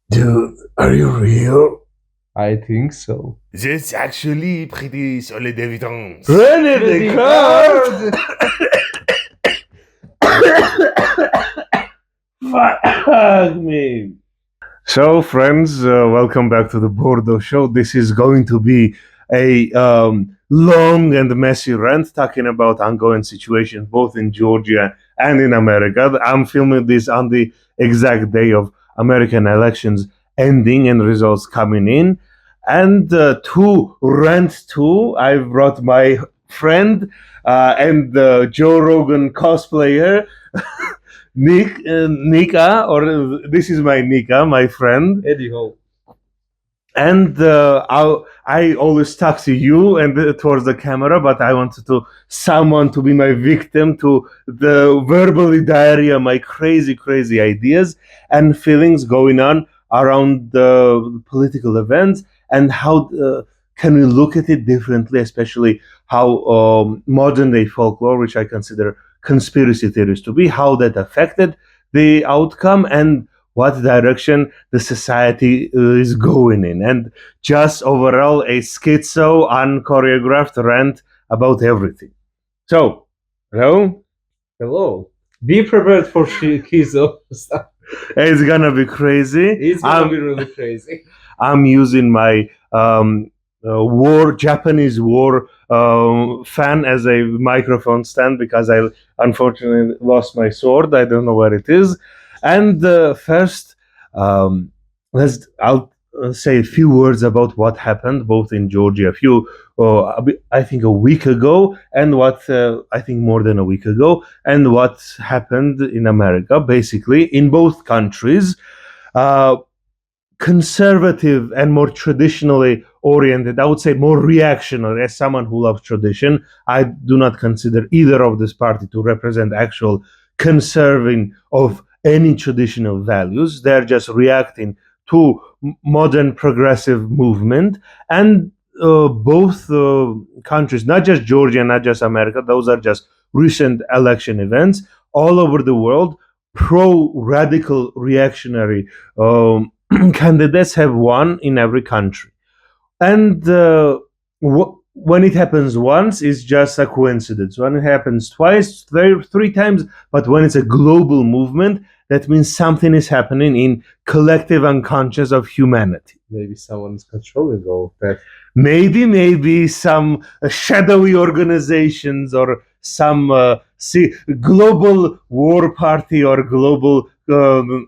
Dude, are you real? I think so. That's actually pretty solid evidence. René Descartes! Fuck me. So, friends, welcome back to the Bordeaux Show. This is going to be a long and messy rant talking about ongoing situations both in Georgia and in America. I'm filming this on the exact day of American elections ending and results coming in. And to rant to, I've brought my friend and Joe Rogan cosplayer. Nika, or this is my Nika, my friend. Eddie Hall. And I always talk to you and towards the camera, but I wanted someone to be my victim to the verbally diarrhea, my crazy ideas and feelings going on around the political events, and how can we look at it differently, especially how modern day folklore, which I consider conspiracy theories to be, how that affected the outcome and what direction the society is going in, and just overall a schizo, unchoreographed rant about everything. So, hello? Hello. Be prepared for schizo stuff. It's gonna be crazy. It's gonna be really crazy. I'm using my Japanese war fan as a microphone stand because I unfortunately lost my sword. I don't know where it is. And first, I'll say a few words about what happened both in Georgia I think a week ago, and what I think more than a week ago, and what happened in America. Basically, in both countries, conservative and more traditionally oriented, I would say more reactionary. As someone who loves tradition, I do not consider either of this party to represent actual conserving of any traditional values. They're just reacting to modern progressive movement. And both countries, not just Georgia, not just America, those are just recent election events all over the world. Pro-radical reactionary candidates have won in every country. And when it happens once, it's just a coincidence. When it happens twice, three times, but when it's a global movement, that means something is happening in collective unconscious of humanity. Maybe someone is controlling all of that. Maybe some shadowy organizations or some global war party or global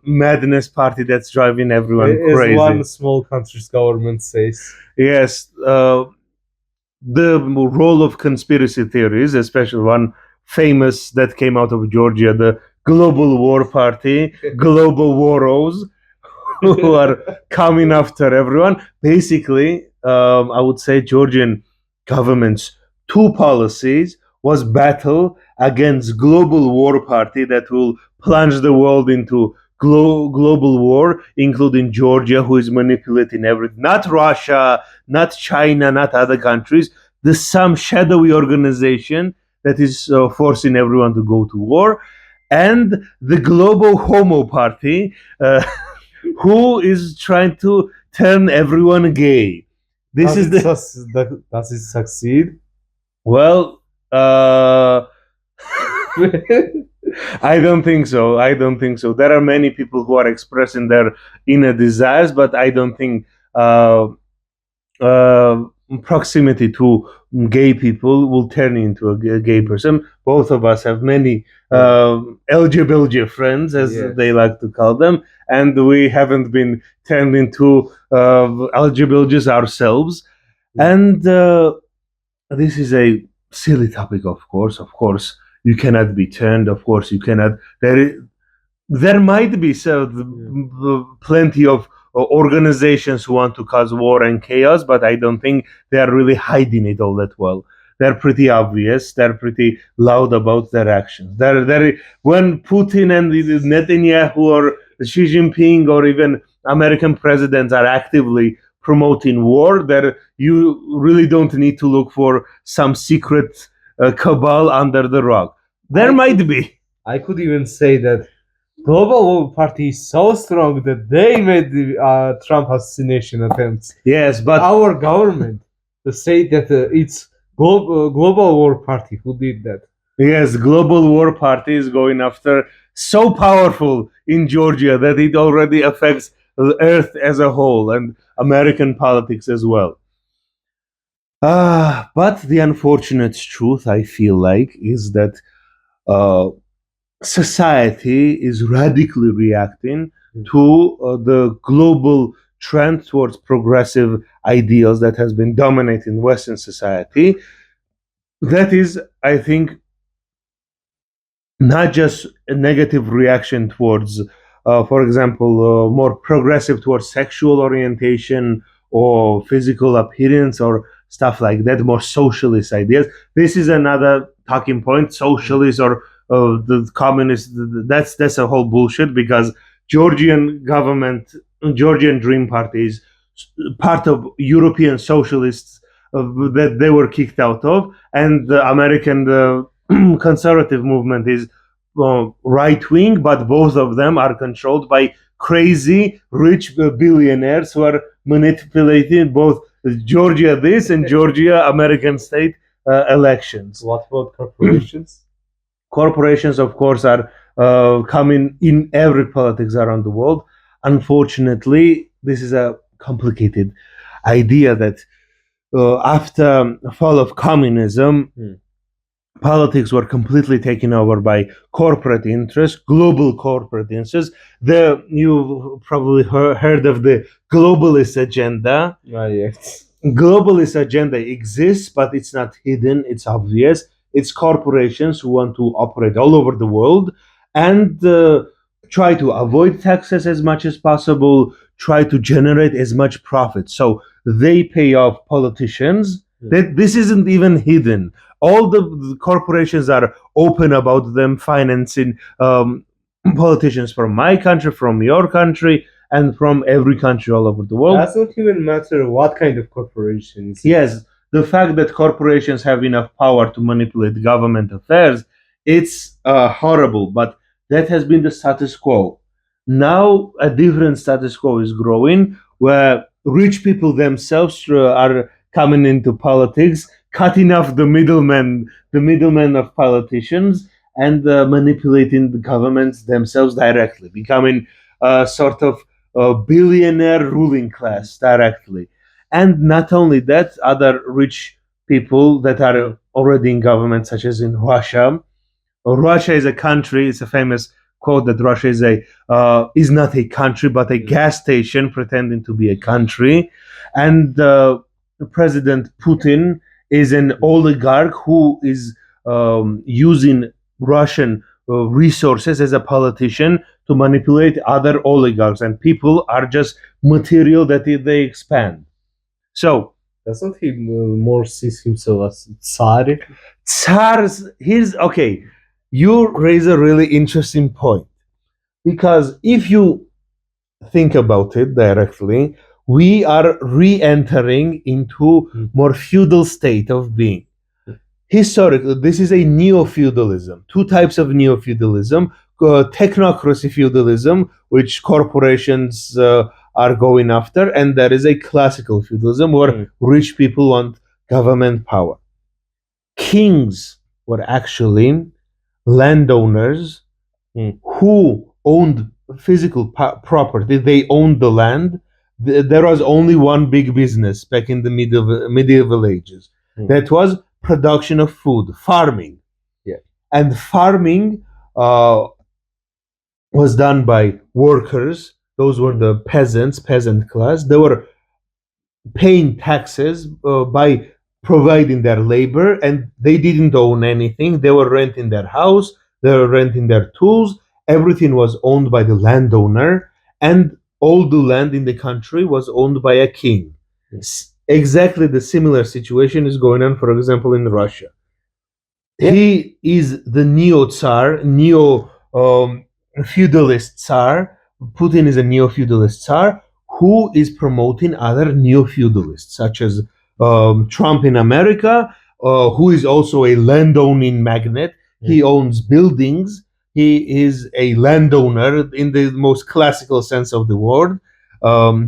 madness party that's driving everyone crazy. As one small country's government says. Yes, the role of conspiracy theories, especially one famous that came out of Georgia, the Global War Party, Global Waros, who are coming after everyone. Basically, I would say Georgian government's two policies was battle against global war party that will plunge the world into global war, including Georgia, who is manipulating everything. Not Russia, not China, not other countries. There's some shadowy organization that is forcing everyone to go to war. And the global homo party, who is trying to turn everyone gay. Does it succeed? Well, I don't think so. There are many people who are expressing their inner desires, but I don't think proximity to gay people will turn into a gay person. Both of us have many LGBT friends, as they like to call them, and we haven't been turned into LGBTs ourselves. And this is a silly topic, of course. You cannot be turned. Of course, you cannot. There might be plenty of organizations who want to cause war and chaos, but I don't think they are really hiding it all that well. They're pretty obvious. They're pretty loud about their actions. When Putin and Netanyahu or Xi Jinping or even American presidents are actively promoting war, you really don't need to look for some secret cabal under the rug. There might be. I could even say that global war party is so strong that they made the Trump assassination attempts. Yes, but Our government to say that it's global war party who did that. yes, global war party is going after so powerful in Georgia that it already affects the earth as a whole and American politics as well. But the unfortunate truth, I feel like, is that society is radically reacting to the global trend towards progressive ideals that has been dominating Western society. That is, I think, not just a negative reaction towards, for example, more progressive towards sexual orientation or physical appearance or stuff like that, more socialist ideas. This is another talking point, socialist or the communist. That's a whole bullshit, because Georgian government, Georgian Dream Party is part of European socialists that they were kicked out of, and the American conservative movement is right wing, but both of them are controlled by crazy rich billionaires who are manipulating both Georgia this and Georgia American state elections. What about corporations? Corporations, of course, are coming in every politics around the world. Unfortunately, this is a complicated idea that after fall of communism, politics were completely taken over by corporate interests, global corporate interests. You've probably heard of the globalist agenda. Yes. Globalist agenda exists, but it's not hidden, it's obvious. It's corporations who want to operate all over the world and try to avoid taxes as much as possible, try to generate as much profit. So they pay off politicians. That this isn't even hidden. All the corporations are open about them financing politicians from my country, from your country, and from every country all over the world. Doesn't even matter what kind of corporations. Yes, the fact that corporations have enough power to manipulate government affairs, it's horrible, but that has been the status quo. Now a different status quo is growing, where rich people themselves are coming into politics, cutting off the middlemen of politicians, and manipulating the governments themselves directly, becoming a sort of billionaire ruling class directly. And not only that, other rich people that are already in government, such as in Russia. Russia is a country. It's a famous quote that Russia is not a country, but a gas station pretending to be a country. And President Putin is an oligarch who is using Russian resources as a politician to manipulate other oligarchs, and people are just material that they expand. So doesn't he more sees himself as Tsar? Tsars, here's okay. You raise a really interesting point, because if you think about it directly, we are re-entering into more feudal state of being. Historically, this is a neo-feudalism. Two types of neo-feudalism: technocracy feudalism, which corporations are going after, and there is a classical feudalism where rich people want government power. Kings were actually landowners who owned physical property. They owned the land. There was only one big business back in the medieval ages. That was production of food, farming. And farming was done by workers. Those were the peasants, peasant class. They were paying taxes by providing their labor, and they didn't own anything. They were renting their house, they were renting their tools. Everything was owned by the landowner, and all the land in the country was owned by a king. Exactly the similar situation is going on, for example, in Russia. He is the neo-tsar, neo-feudalist tsar. Putin is a neo-feudalist tsar who is promoting other neo-feudalists, such as Trump in America, who is also a landowning magnate. He owns buildings. He is a landowner in the most classical sense of the word.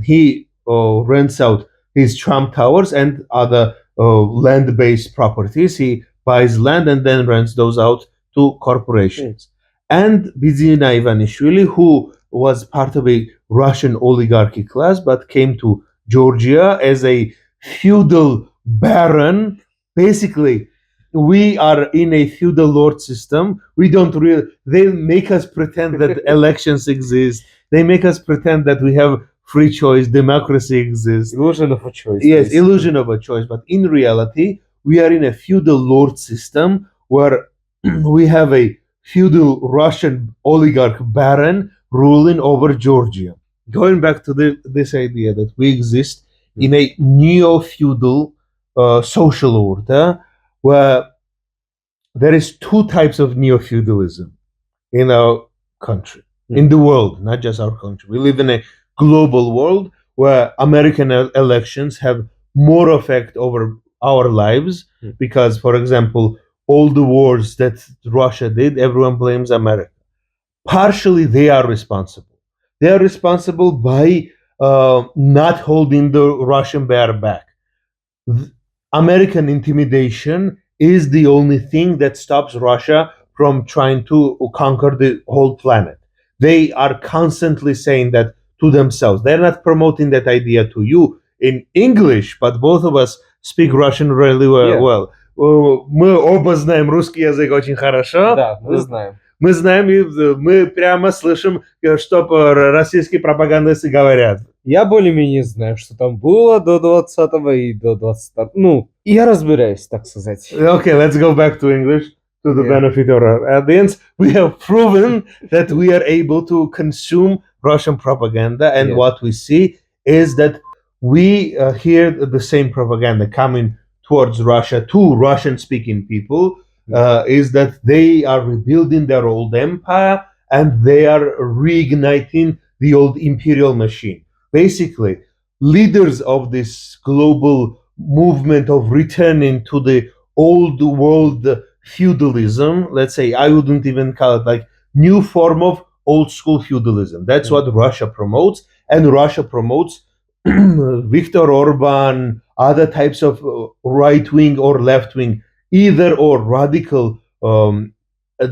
He rents out his Trump towers and other land-based properties. He buys land and then rents those out to corporations. And Bizina Ivanishvili, who was part of a Russian oligarchy class but came to Georgia as a feudal baron. Basically, we are in a feudal lord system. We don't really, they make us pretend that elections exist. They make us pretend that we have free choice, democracy exists. Illusion of a choice. Yes, basically. illusion of a choice. But in reality, we are in a feudal lord system where we have a feudal Russian oligarch baron ruling over Georgia. Going back to this idea that we exist in a neo-feudal social order where there is two types of neo-feudalism in our country, in the world, not just our country. We live in a global world where American elections have more effect over our lives because, for example, all the wars that Russia did, everyone blames America. Partially, they are responsible. They are responsible by not holding the Russian bear back. American intimidation is the only thing that stops Russia from trying to conquer the whole planet. They are constantly saying that to themselves. They're not promoting that idea to you in English, but both of us speak Russian really well. Мы оба знаем русский язык очень хорошо. Да, мы знаем. Мы знаем, мы прямо слышим, что российские пропагандисты говорят. Я более-менее знаю, что там было до 20-го и до 22-го. Ну, я разбираюсь, так сказать. Okay, let's go back to English to the benefit of our audience. We have proven that we are able to consume Russian propaganda, and what we see is that we hear the same propaganda coming towards Russia to Russian-speaking people. Is that they are rebuilding their old empire and they are reigniting the old imperial machine. Basically, leaders of this global movement of returning to the old world feudalism, let's say, I wouldn't even call it like new form of old school feudalism. That's what Russia promotes, and Russia promotes Viktor Orban, other types of right-wing or left-wing, either or radical,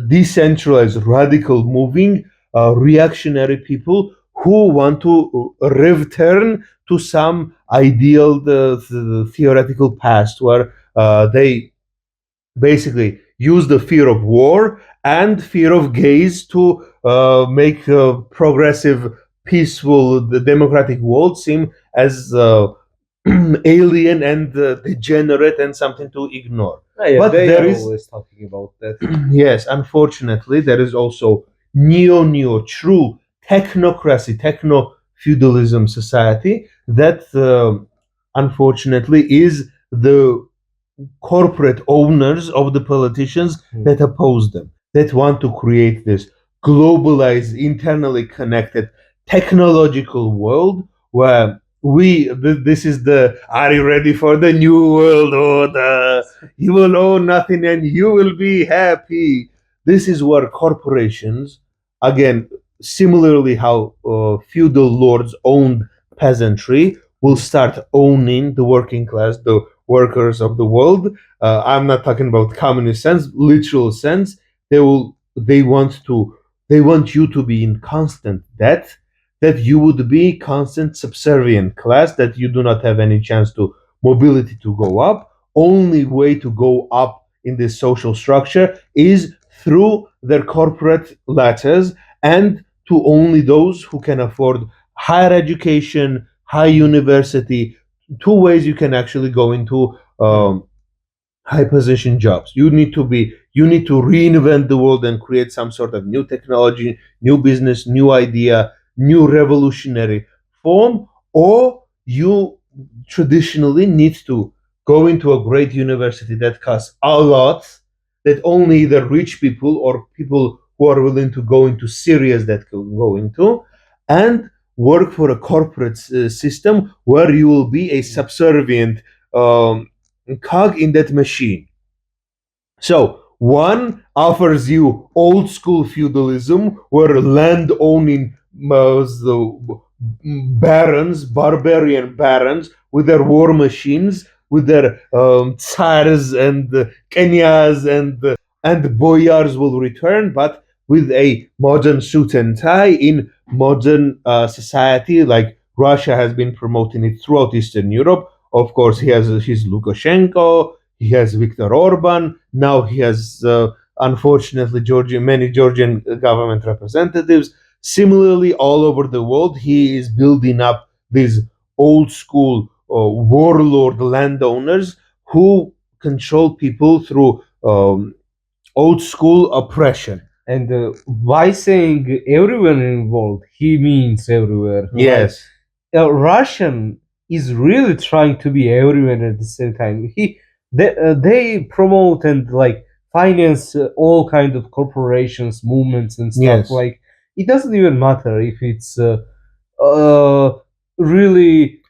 decentralized, radical moving, reactionary people who want to return to some ideal the theoretical past where they basically use the fear of war and fear of gays to make a progressive, peaceful, the democratic world seem as alien and degenerate and something to ignore. But they are always talking about that. Yes, unfortunately, there is also true technocracy, techno-feudalism society that unfortunately is the corporate owners of the politicians that oppose them, that want to create this globalized, internally connected, technological world where this is the, are you ready for the new world order? You will own nothing and you will be happy. This is where corporations, again, similarly how feudal lords owned peasantry, will start owning the working class, the workers of the world. I'm not talking about communist sense, literal sense. They want you to be in constant debt, that you would be constant subservient class, that you do not have any chance to mobility to go up. Only way to go up in this social structure is through their corporate ladders, and to only those who can afford higher education, high university. Two ways you can actually go into high position jobs. You need to reinvent the world and create some sort of new technology, new business, new idea, new revolutionary form, or you traditionally need to go into a great university that costs a lot, that only the rich people or people who are willing to go into serious that can go into, and work for a corporate system where you will be a subservient cog in that machine. So One offers you old school feudalism, where land owning the barons, barbarian barons, with their war machines, with their tsars and kenyas and boyars will return, but with a modern suit and tie in modern society, like Russia has been promoting it throughout Eastern Europe. Of course, he has his Lukashenko, he has Viktor Orban. Now he has, unfortunately, many Georgian government representatives. Similarly, all over the world, he is building up these old school warlord landowners who control people through old school oppression. And by saying everyone involved, he means everywhere. Yes. Like, Russian is really trying to be everyone at the same time. They promote and like finance all kind of corporations, movements, and stuff. Yes. Like it doesn't even matter if it's really.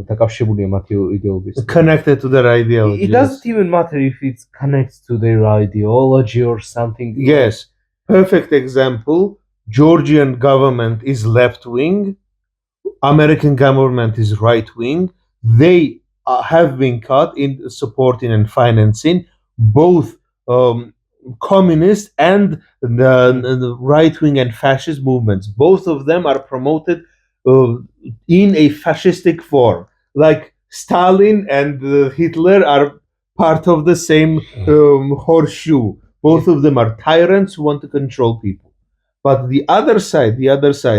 Так вообще будем ideology. Connected to their ideology. It doesn't even matter if it's connected to their ideology or something. Yes. Perfect example. Georgian government is left wing. American government is right wing. They have been caught in supporting and financing both communist and the right wing and fascist movements. Both of them are promoted in a fascistic form. Like Stalin and Hitler are part of the same horseshoe. Both of them are tyrants who want to control people. But the other side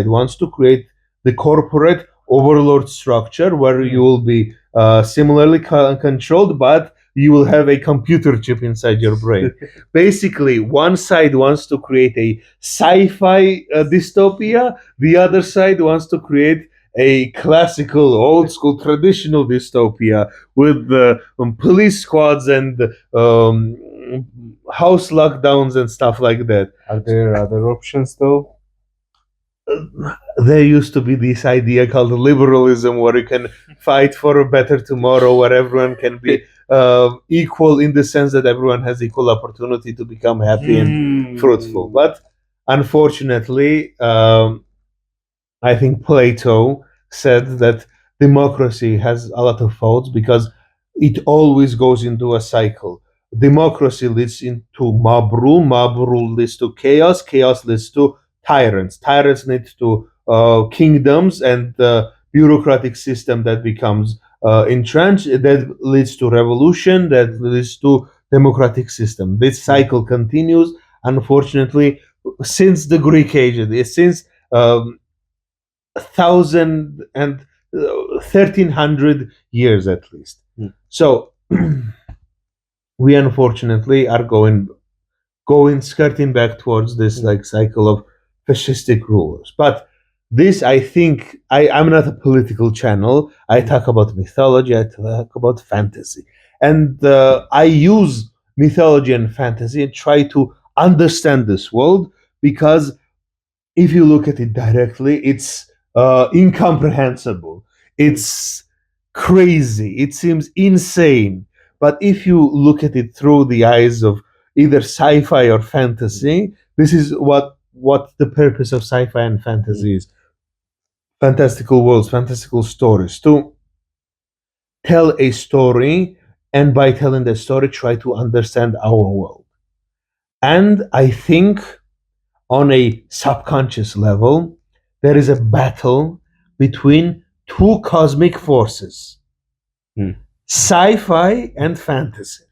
wants to create the corporate overlord structure where you will be similarly controlled, but you will have a computer chip inside your brain. Basically, one side wants to create a sci-fi dystopia, the other side wants to create a classical, old school, traditional dystopia with police squads and house lockdowns and stuff like that. Are there other options though? There used to be this idea called liberalism, where you can fight for a better tomorrow, where everyone can be equal in the sense that everyone has equal opportunity to become happy and fruitful. But unfortunately, I think Plato said that democracy has a lot of faults because it always goes into a cycle. Democracy leads into mob rule leads to chaos leads to tyrants lead to kingdoms and bureaucratic system that becomes entrenched, that leads to revolution, that leads to democratic system. This cycle continues, unfortunately, since the Greek age, since 1300 years at least. So we unfortunately are going skirting back towards this like cycle of fascistic rulers. But this, I think, I'm not a political channel. I talk about mythology, I talk about fantasy, and I use mythology and fantasy and try to understand this world, because if you look at it directly, it's incomprehensible. It's crazy. It seems insane. But if you look at it through the eyes of either sci-fi or fantasy, this is what the purpose of sci-fi and fantasy is. Fantastical worlds, fantastical stories. To tell a story, and by telling the story, try to understand our world. And I think on a subconscious level, there is a battle between two cosmic forces, sci-fi and fantasy.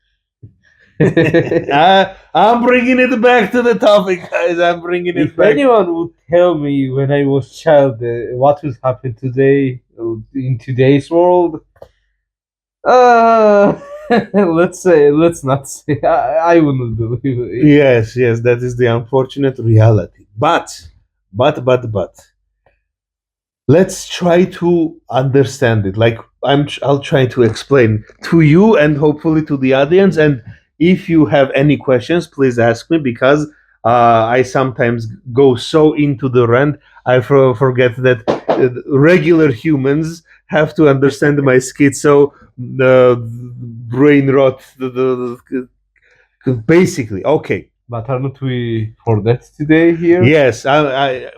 I'm bringing it back to the topic, guys. I'm bringing it back. If anyone would tell me when I was child what would happen today in today's world, let's not say. I wouldn't believe it. Yes, that is the unfortunate reality. But, let's try to understand it. Like I'll try to explain to you and hopefully to the audience. And if you have any questions, please ask me, because I sometimes go so into the rant, I forget that regular humans have to understand my schizo brain rot, the Basically, okay. But aren't we for that today here? Yes,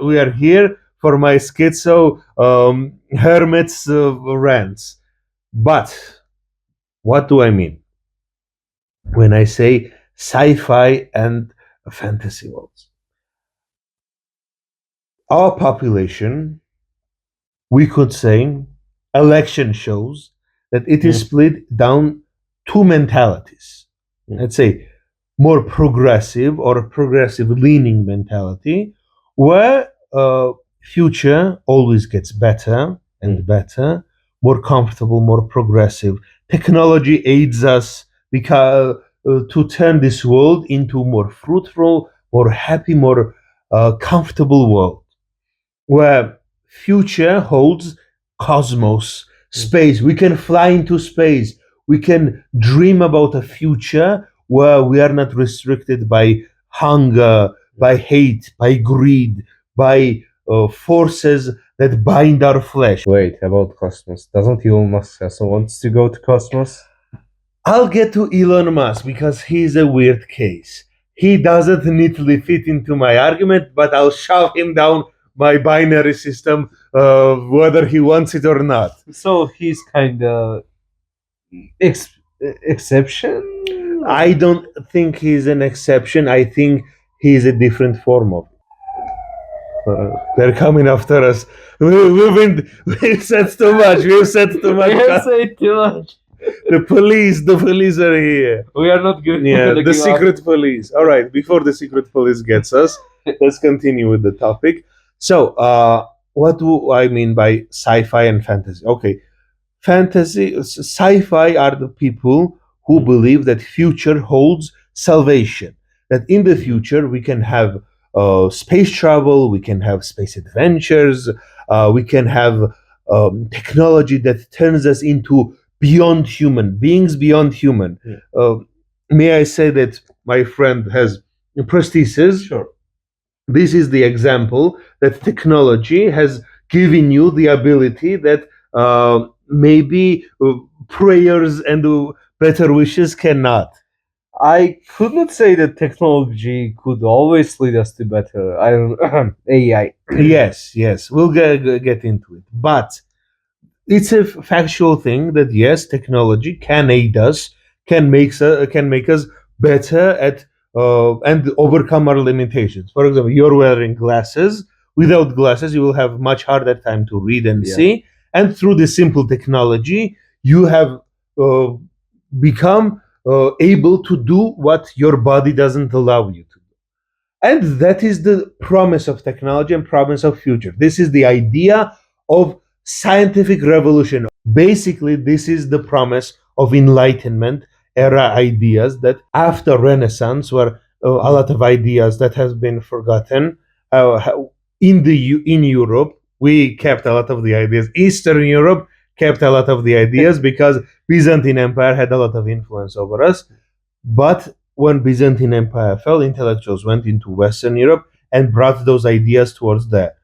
we are here for my schizo hermit's rants. But what do I mean when I say sci-fi and fantasy worlds? Our population, we could say, election shows that it is split down two mentalities. Let's say more progressive or progressive leaning mentality, where future always gets better and better, more comfortable, more progressive. Technology aids us because to turn this world into more fruitful, more happy, more comfortable world, where future holds cosmos, space. We can fly into space. We can dream about a future where we are not restricted by hunger, by hate, by greed, by forces that bind our flesh. Wait, about cosmos. Doesn't Elon Musk also wants to go to cosmos? I'll get to Elon Musk because he's a weird case. He doesn't neatly fit into my argument, but I'll shove him down my binary system, whether he wants it or not. So he's kind of exception? I don't think he's an exception. I think he's a different form of it. They're coming after us. We've said too much. We've said too much. Can't say too much. The police are here. We are not good. Yeah, the secret police. All right, before the secret police gets us, let's continue with the topic. So, what do I mean by sci-fi and fantasy? Okay, sci-fi are the people who believe that future holds salvation. That in the future we can have space travel, we can have space adventures, we can have technology that turns us into beyond human beings, beyond human. May I say that my friend has prosthesis? Sure. This is the example that technology has given you the ability that maybe prayers and better wishes cannot. I could not say that technology could always lead us to better. I don't AI. Yes, we'll get into it. But it's a factual thing that yes, technology can aid us, can make us better at and overcome our limitations. For example, you're wearing glasses. Without glasses, you will have much harder time to read and see. And through this simple technology, you have become able to do what your body doesn't allow you to do. And that is the promise of technology and promise of future. This is the idea of scientific revolution. Basically, this is the promise of Enlightenment era ideas that after Renaissance, where a lot of ideas that has been forgotten. In Europe, we kept a lot of the ideas. Eastern Europe kept a lot of the ideas because Byzantine Empire had a lot of influence over us. But when Byzantine Empire fell, intellectuals went into Western Europe and brought those ideas towards there.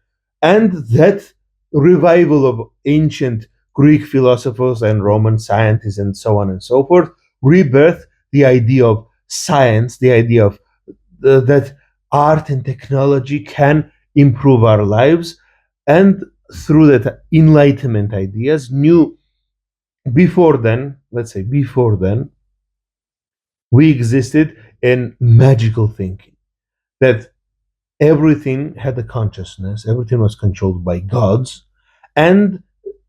And that revival of ancient Greek philosophers and Roman scientists and so on and so forth rebirthed the idea of science, the idea of that art and technology can improve our lives. And through that Enlightenment ideas, before then, we existed in magical thinking, that everything had a consciousness, everything was controlled by gods, and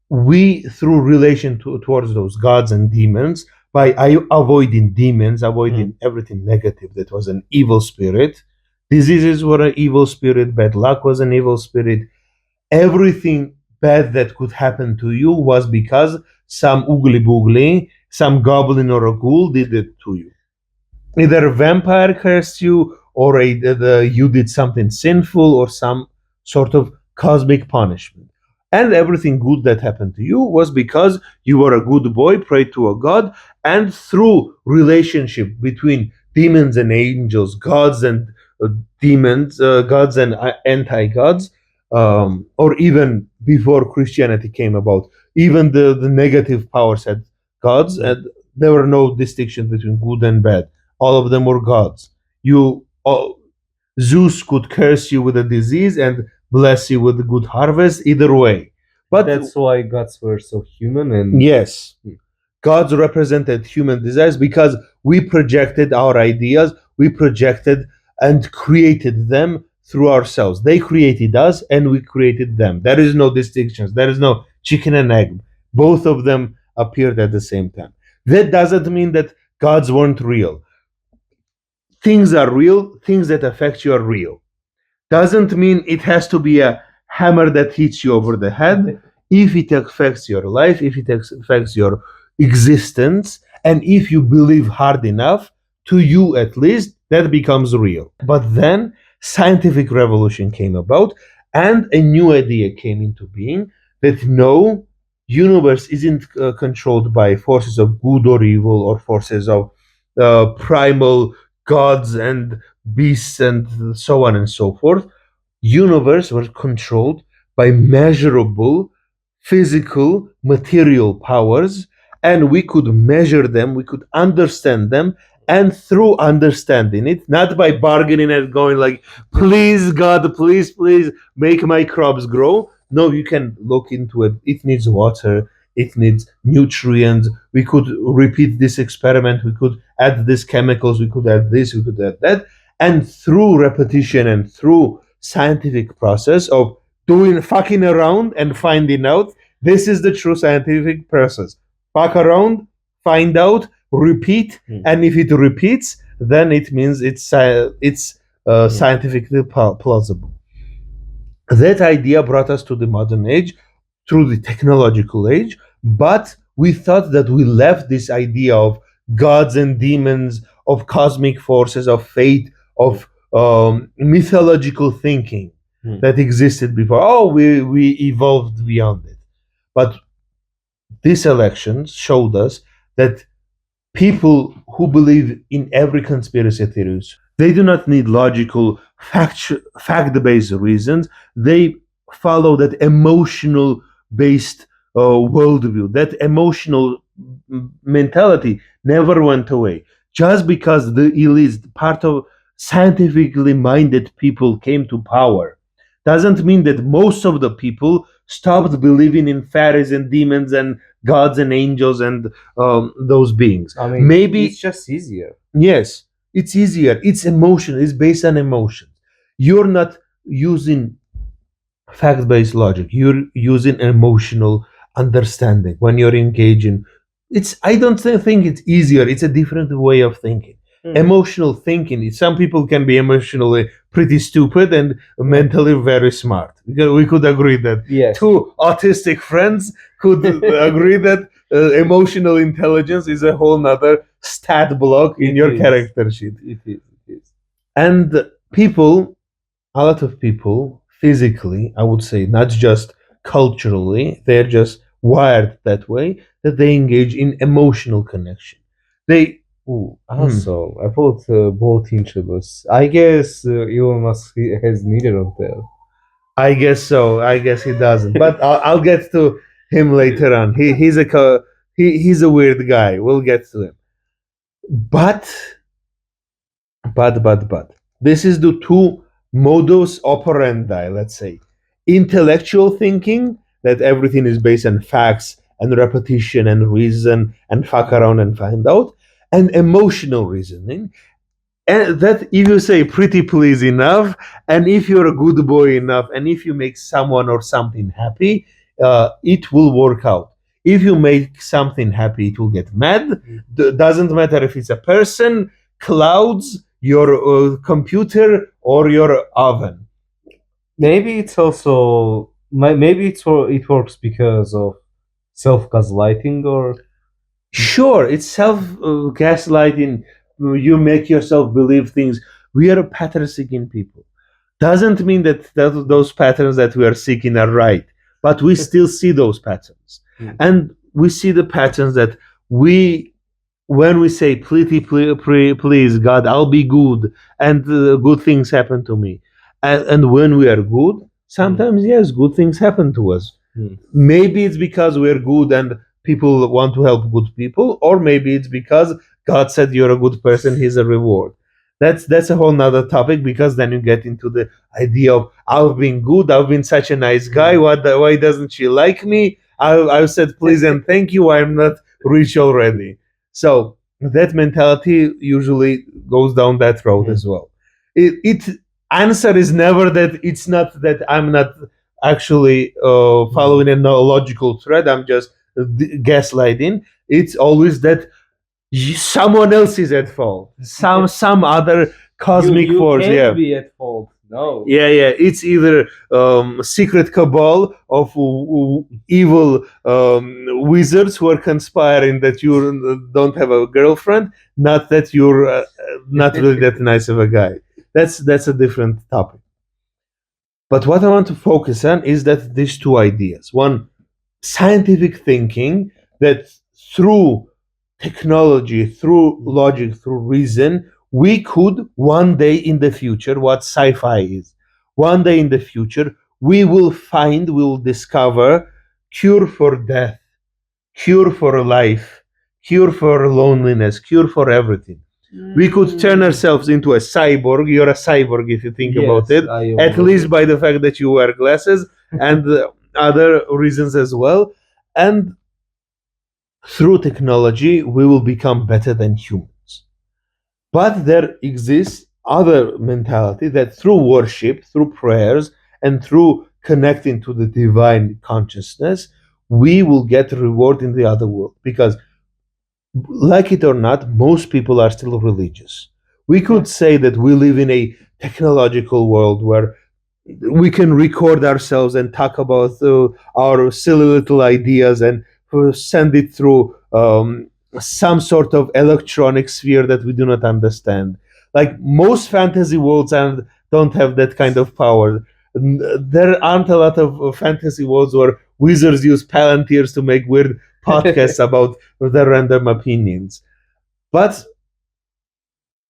we, through relation towards those gods and demons, by avoiding demons, avoiding everything negative that was an evil spirit, diseases were an evil spirit, bad luck was an evil spirit, everything bad that could happen to you was because some oogly boogly, some goblin or a ghoul did it to you. Either a vampire cursed you, or you did something sinful, or some sort of cosmic punishment. And everything good that happened to you was because you were a good boy, prayed to a god, and through relationship between demons and angels, gods and demons, gods and anti-gods, or even before Christianity came about, even the negative powers had gods, and there were no distinction between good and bad. all of them were gods. Zeus could curse you with a disease and bless you with a good harvest, either way. But that's why gods were so human and yes, gods represented human desires because we projected our ideas, we projected and created them through ourselves. They created us and we created them. There is no distinctions. There is no chicken and egg. Both of them appeared at the same time. That doesn't mean that gods weren't real. Things are real, things that affect you are real. Doesn't mean it has to be a hammer that hits you over the head. If it affects your life, if it affects your existence, and if you believe hard enough, to you at least, that becomes real. But then scientific revolution came about and a new idea came into being that no, universe isn't controlled by forces of good or evil or forces of primal gods and beasts and so on and so forth. Universe was controlled by measurable physical material powers, and we could measure them, we could understand them, and through understanding it, not by bargaining and going like, please God, please make my crops grow. No, you can look into it. It needs water, it needs nutrients. We could repeat this experiment, we could add these chemicals, we could add this, we could add that. And through repetition and through scientific process of doing fucking around and finding out, this is the true scientific process. Fuck around, find out, repeat, and if it repeats, then it means it's scientifically plausible. That idea brought us to the modern age through the technological age, but we thought that we left this idea of gods and demons, of cosmic forces, of fate, of mythological thinking that existed before. Oh, we evolved beyond it. But these elections showed us that people who believe in every conspiracy theories, they do not need logical, fact-based reasons. They follow that emotional-based worldview. That emotional mentality never went away. Just because the elite, part of scientifically minded people came to power, doesn't mean that most of the people stopped believing in fairies and demons and gods and angels and those beings. I mean, maybe it's just easier. Yes, it's easier. It's emotion. It's based on emotion. You're not using fact-based logic. You're using emotional understanding when you're engaging. I don't think it's easier. It's a different way of thinking. Emotional thinking. Some people can be emotionally pretty stupid and mentally very smart. We could agree that. Yes. Two autistic friends could agree that emotional intelligence is a whole nother stat block in your character sheet. It is. And people, a lot of people, physically, I would say, not just culturally, they're just wired that way, that they engage in emotional connection. Also, I both interests. I guess Elon Musk has neither of them. I guess so. I guess he doesn't. But I'll get to him later on. He's a weird guy. We'll get to him. But this is the two modus operandi, let's say. Intellectual thinking, that everything is based on facts and repetition and reason and fuck around and find out, and emotional reasoning. And that if you say pretty please enough, and if you're a good boy enough, and if you make someone or something happy, it will work out. If you make something happy, it will get mad. Doesn't matter if it's a person, clouds, your computer, or your oven. Maybe it's also it works because of self-gaslighting or. Sure, it's self-gaslighting. You make yourself believe things. We are pattern-seeking people. Doesn't mean that those patterns that we are seeking are right, but we still see those patterns. And we see the patterns that when we say, please, God, I'll be good, and good things happen to me. And when we are good, sometimes, yes, good things happen to us. Maybe it's because we're good and people want to help good people, or maybe it's because God said you're a good person, here's a reward. That's a whole nother topic, because then you get into the idea of I've been good, I've been such a nice guy, why doesn't she like me? I've said please and thank you, I'm not rich already. So that mentality usually goes down that road as well. It answer is never that. It's not that I'm not actually following a logical thread, I'm just gaslighting. It's always that someone else is at fault, some other cosmic you force. can't Yeah, be at fault. No. yeah, it's either secret cabal of evil wizards who are conspiring that you don't have a girlfriend, not that you're not really that nice of a guy. That's a different topic. But what I want to focus on is that these two ideas: one, scientific thinking, that through technology, through logic, through reason, we could one day in the future, what sci-fi is, one day in the future, we will discover cure for death, cure for life, cure for loneliness, cure for everything. We could turn ourselves into a cyborg. You're a cyborg if you think about it, at least by the fact that you wear glasses and other reasons as well. And through technology, we will become better than humans. But there exists other mentality that through worship, through prayers, and through connecting to the divine consciousness, we will get reward in the other world. Because, like it or not, most people are still religious. We could say that we live in a technological world where we can record ourselves and talk about our silly little ideas and send it through some sort of electronic sphere that we do not understand. Like most fantasy worlds don't have that kind of power. There aren't a lot of fantasy worlds where wizards use palantirs to make weird podcasts about their random opinions. But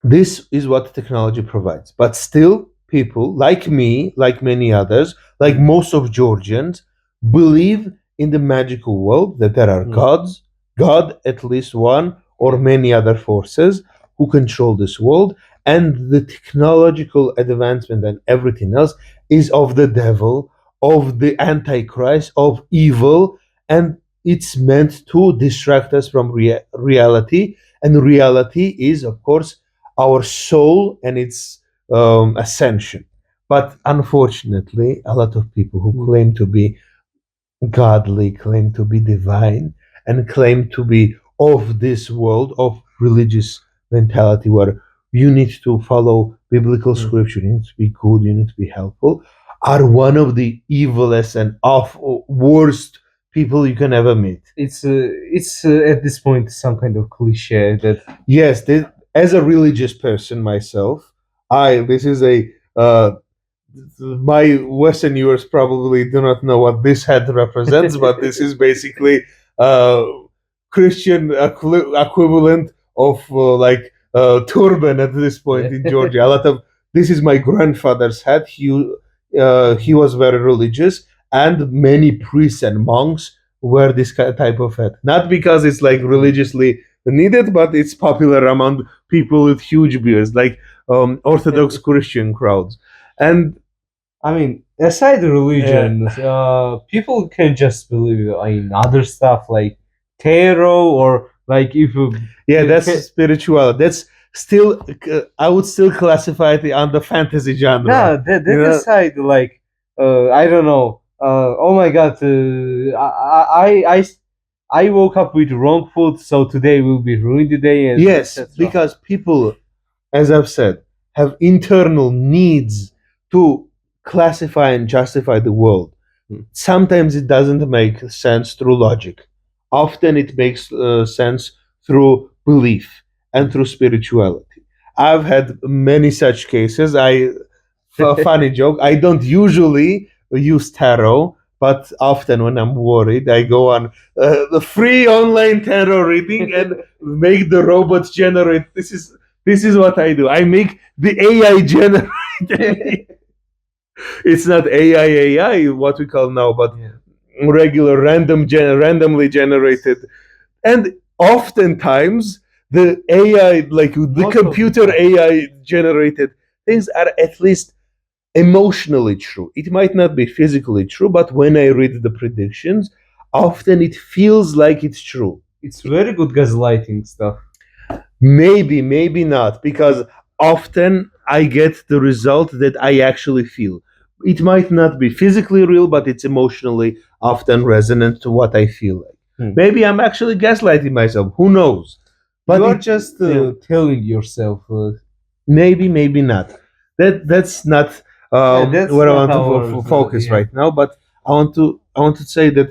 this is what technology provides. But still, people like me, like many others, like most of Georgians, believe in the magical world, that there are gods, God at least one, or many other forces who control this world, and the technological advancement and everything else is of the devil, of the Antichrist, of evil, and it's meant to distract us from reality. And reality is, of course, our soul and its ascension. But unfortunately, a lot of people who claim to be godly, claim to be divine, and claim to be of this world, of religious mentality, where you need to follow biblical scripture, you need to be good, you need to be helpful, are one of the evilest and worst people you can ever meet. It's at this point some kind of cliche that yes, as a religious person myself, this is a my Western viewers probably do not know what this head represents, but this is basically Christian equivalent of turban at this point in Georgia. A lot of this is my grandfather's hat. He was very religious, and many priests and monks wear this type of hat. Not because it's like religiously needed, but it's popular among people with huge beards, like Orthodox Christian crowds. And I mean, aside the religion, people can just believe in other stuff like tarot or like if you that's spiritual. That's still I would still classify it under fantasy genre. No, that aside, like I don't know. Oh my god, I woke up with wrong foot, so today will be ruined today. And yes, because people, as I've said, have internal needs to classify and justify the world. Sometimes it doesn't make sense through logic. Often it makes sense through belief and through spirituality. I've had many such cases. A funny joke, I don't usually use tarot, but often when I'm worried, I go on the free online tarot reading and make the robots generate. This is what I do. I make the AI generate. It's not AI, what we call now, but regular randomly generated. And oftentimes the AI, like the Most of computer the AI generated things are at least emotionally true. It might not be physically true, but when I read the predictions, often it feels like it's true. It's very good gaslighting stuff. Maybe, maybe not, because often I get the result that I actually feel. It might not be physically real, but it's emotionally often resonant to what I feel like. Maybe I'm actually gaslighting myself. Who knows? But you're just telling yourself. Maybe, maybe not. That's not that's what I not want to ours, focus yeah. right now. But I want to say that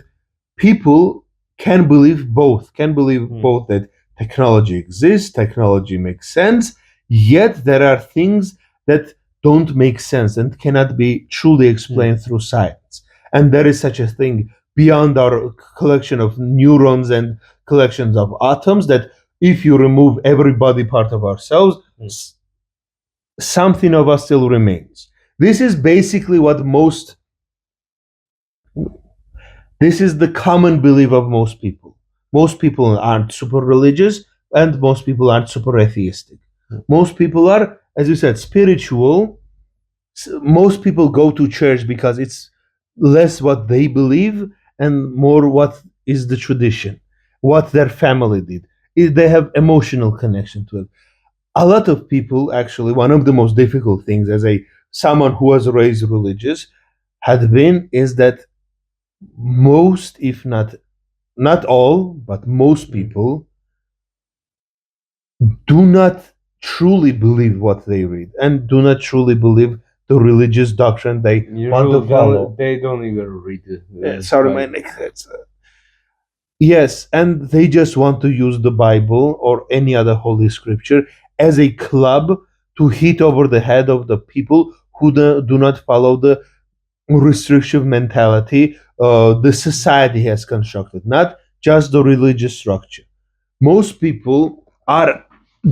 people can believe both. Can believe both that technology exists, technology makes sense. Yet there are things that don't make sense and cannot be truly explained through science. And there is such a thing beyond our collection of neurons and collections of atoms that if you remove every body part of ourselves, something of us still remains. This is basically what this is the common belief of most people. Most people aren't super religious and most people aren't super atheistic. Most people are, as you said, spiritual. Most people go to church because it's less what they believe and more what is the tradition, what their family did. They have emotional connection to it. A lot of people, actually, one of the most difficult things as someone who was raised religious had been is that most, if not all, but most people do not truly believe what they read and do not truly believe the religious doctrine they want to follow. They don't even read it. Sorry, my neck hurts. Yes, and they just want to use the Bible or any other holy scripture as a club to hit over the head of the people who do not follow the restrictive mentality the society has constructed, not just the religious structure. Most people are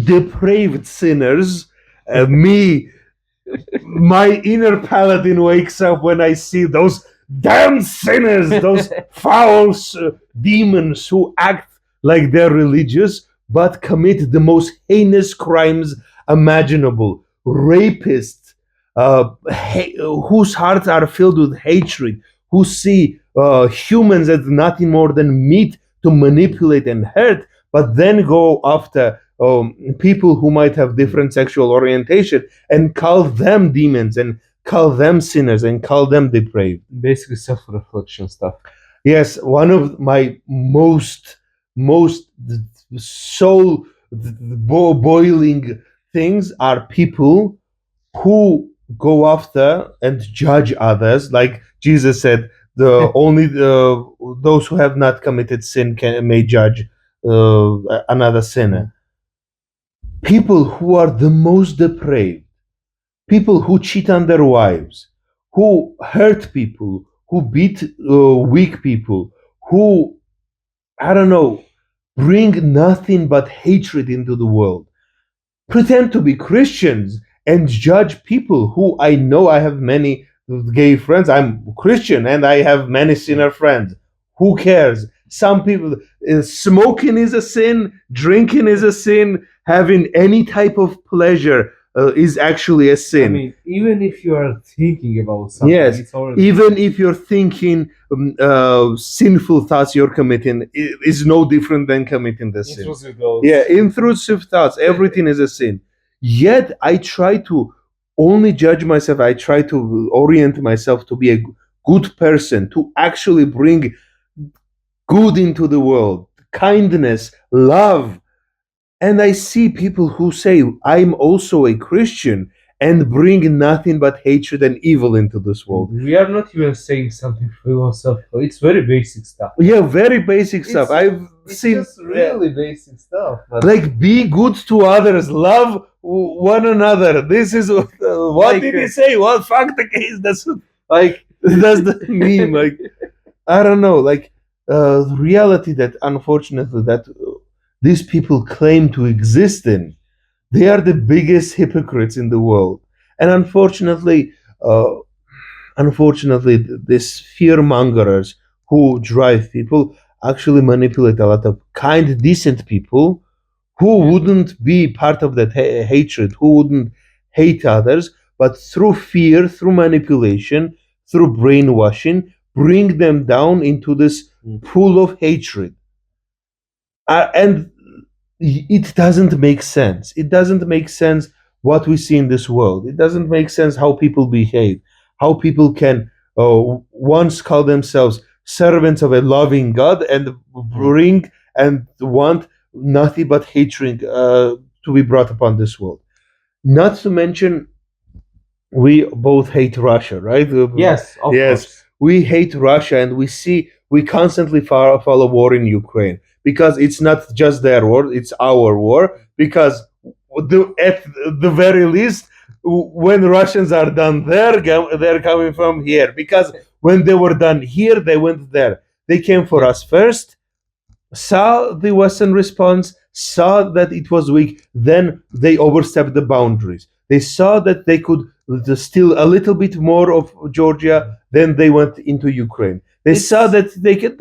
depraved sinners. My inner paladin wakes up when I see those damn sinners, those foul demons who act like they're religious but commit the most heinous crimes imaginable. Rapists, whose hearts are filled with hatred, who see humans as nothing more than meat to manipulate and hurt, but then go after people who might have different sexual orientation and call them demons and call them sinners and call them depraved. Basically, self-reflection stuff. Yes, one of my most soul boiling things are people who go after and judge others, like Jesus said, the only those who have not committed sin may judge another sinner. People who are the most depraved, people who cheat on their wives, who hurt people, who beat weak people, who, I don't know, bring nothing but hatred into the world, pretend to be Christians and judge people who I know. I have many gay friends. I'm Christian and I have many sinner friends. Who cares? Some people, smoking is a sin, drinking is a sin, having any type of pleasure is actually a sin. I mean, even if you are thinking about something, yes, it's already even if you're thinking sinful thoughts you're committing is no different than committing the sin. Yeah, intrusive thoughts, everything is a sin. Yet I try to only judge myself. I try to orient myself to be a good person, to actually bring good into the world, kindness, love. And I see people who say, I'm also a Christian, and bring nothing but hatred and evil into this world. We are not even saying something philosophical. It's very basic stuff. Yeah, very basic stuff. It's just really basic stuff. Like, be good to others, love one another. This is what like, did he say? Well, fuck the case. That's like that's the meme. Like, I don't know. Like, reality that unfortunately that these people claim to exist in, they are the biggest hypocrites in the world. And unfortunately, these fear mongers who drive people actually manipulate a lot of kind, decent people Who wouldn't be part of that hatred? Who wouldn't hate others? But through fear, through manipulation, through brainwashing, bring them down into this pool of hatred. And it doesn't make sense. It doesn't make sense what we see in this world. It doesn't make sense how people behave, how people can once call themselves servants of a loving God and bring and want nothing but hatred to be brought upon this world. Not to mention, we both hate Russia, right? Yes, of course. We hate Russia, and we constantly follow war in Ukraine because it's not just their war, it's our war. Because at the very least, when Russians are done there, they're coming from here. Because when they were done here, they went there. They came for us first, saw the Western response, saw that it was weak, then they overstepped the boundaries. They saw that they could steal a little bit more of Georgia, then they went into Ukraine. They saw that they could.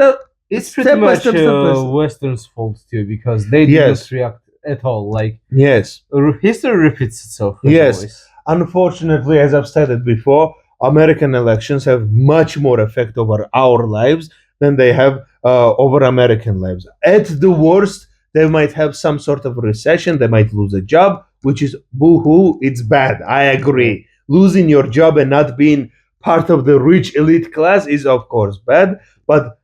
It's pretty much Western's fault too, because they didn't react at all. Like, yes, history repeats itself. Yes, always. Unfortunately, as I've stated before, American elections have much more effect over our lives than they have over American lives. At the worst, they might have some sort of recession. They might lose a job, which is boo-hoo. It's bad. I agree. Losing your job and not being part of the rich elite class is, of course, bad. But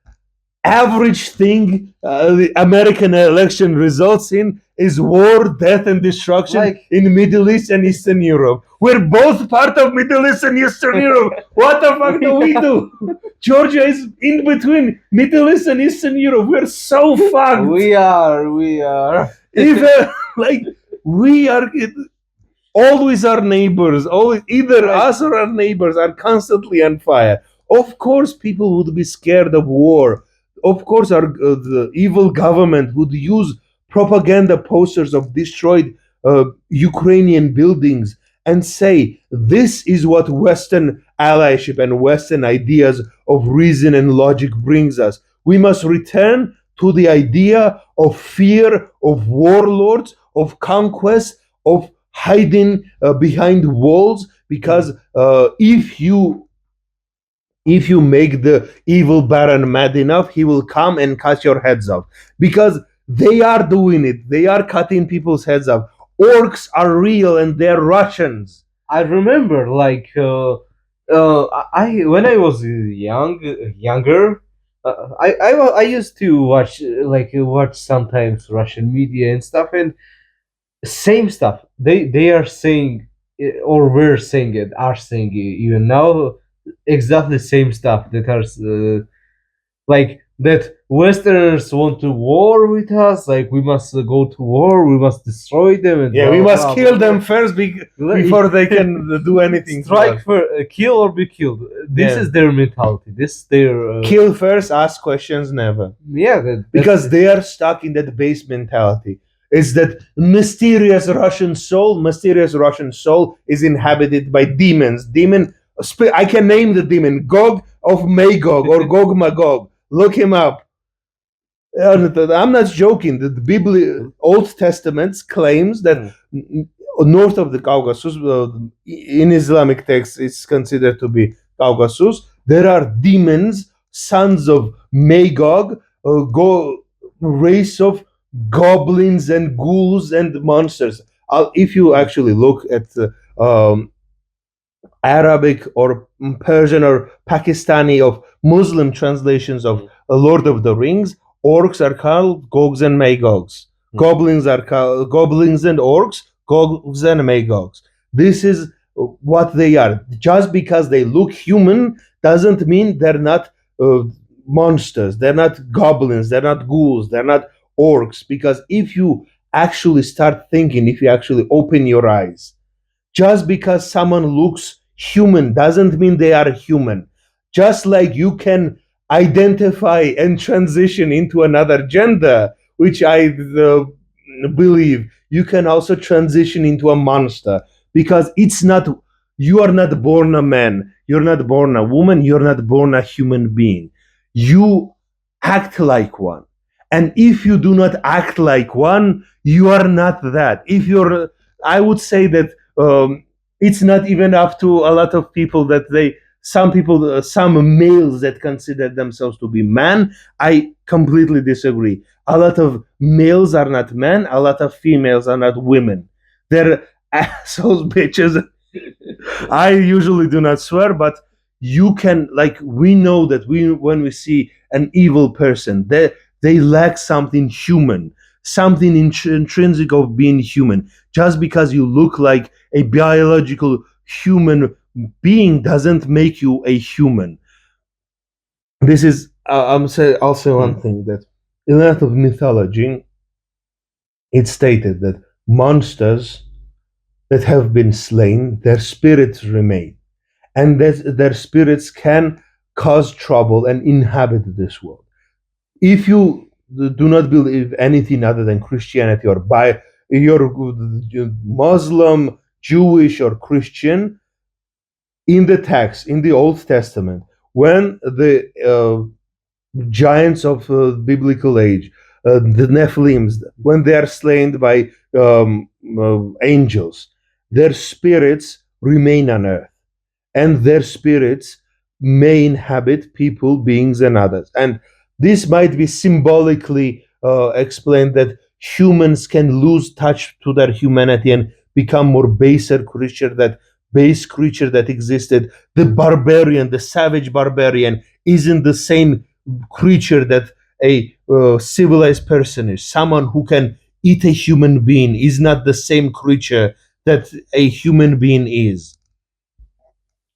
average thing the American election results in is war, death, and destruction in Middle East and Eastern Europe. We're both part of Middle East and Eastern Europe. What the fuck do we do? Georgia is in between Middle East and Eastern Europe. We're so fucked. We are. Even we are always our neighbors. Always either us or our neighbors are constantly on fire. Of course, people would be scared of war. Of course, the evil government would use propaganda posters of destroyed Ukrainian buildings and say, this is what Western allyship and Western ideas of reason and logic brings us. We must return to the idea of fear, of warlords, of conquest, of hiding behind walls, because if you make the evil baron mad enough, he will come and cut your heads off. Because they are doing it. They are cutting people's heads off. Orcs are real and they're Russians. I remember, like, when I was younger, I used to watch sometimes Russian media and stuff, and same stuff. They are saying, or are saying even now, exactly same stuff that are like that Westerners want to war with us, like we must go to war, we must destroy them, and we must kill them first before they can do anything. Strike first, kill or be killed. This is their mentality. This is their kill first, ask questions never. Yeah, because they are stuck in that base mentality. It's that mysterious Russian soul is inhabited by demons. I can name the demon, Gog of Magog or Gog Magog. Look him up. I'm not joking. The Old Testament claims that north of the Caucasus, in Islamic texts, it's considered to be Caucasus. There are demons, sons of Magog, race of goblins and ghouls and monsters. If you actually look at Arabic or Persian or Pakistani of Muslim translations of Lord of the Rings, orcs are called Gogs and Magogs. Goblins are called goblins and orcs, Gogs and Magogs. This is what they are. Just because they look human doesn't mean they're not monsters. They're not goblins. They're not ghouls. They're not orcs. Because if you actually start thinking, if you actually open your eyes, just because someone looks human doesn't mean they are human. Just like you can identify and transition into another gender, which I believe, you can also transition into a monster, because you are not born a man, you're not born a woman, you're not born a human being. You act like one. And if you do not act like one, you are not that. If you're, I would say that it's not even up to a lot of people that some people, some males that consider themselves to be man. I completely disagree. A lot of males are not men. A lot of females are not women. They're assholes, bitches. I usually do not swear, but you can, like, we know that when we see an evil person, they lack something human, something intrinsic of being human. Just because you look like a biological human being doesn't make you a human. This is I'm saying also one thing, that in a lot of mythology, it's stated that monsters that have been slain, their spirits remain, and that their spirits can cause trouble and inhabit this world. If you do not believe anything other than Christianity, or by your Muslim, Jewish, or Christian, in the text, in the Old Testament, when the giants of biblical age, the Nephilims, when they are slain by angels, their spirits remain on earth, and their spirits may inhabit people, beings, and others. And this might be symbolically explained that humans can lose touch to their humanity and become more baser creature, that base creature that existed. The barbarian, the savage barbarian, isn't the same creature that a civilized person is. Someone who can eat a human being is not the same creature that a human being is.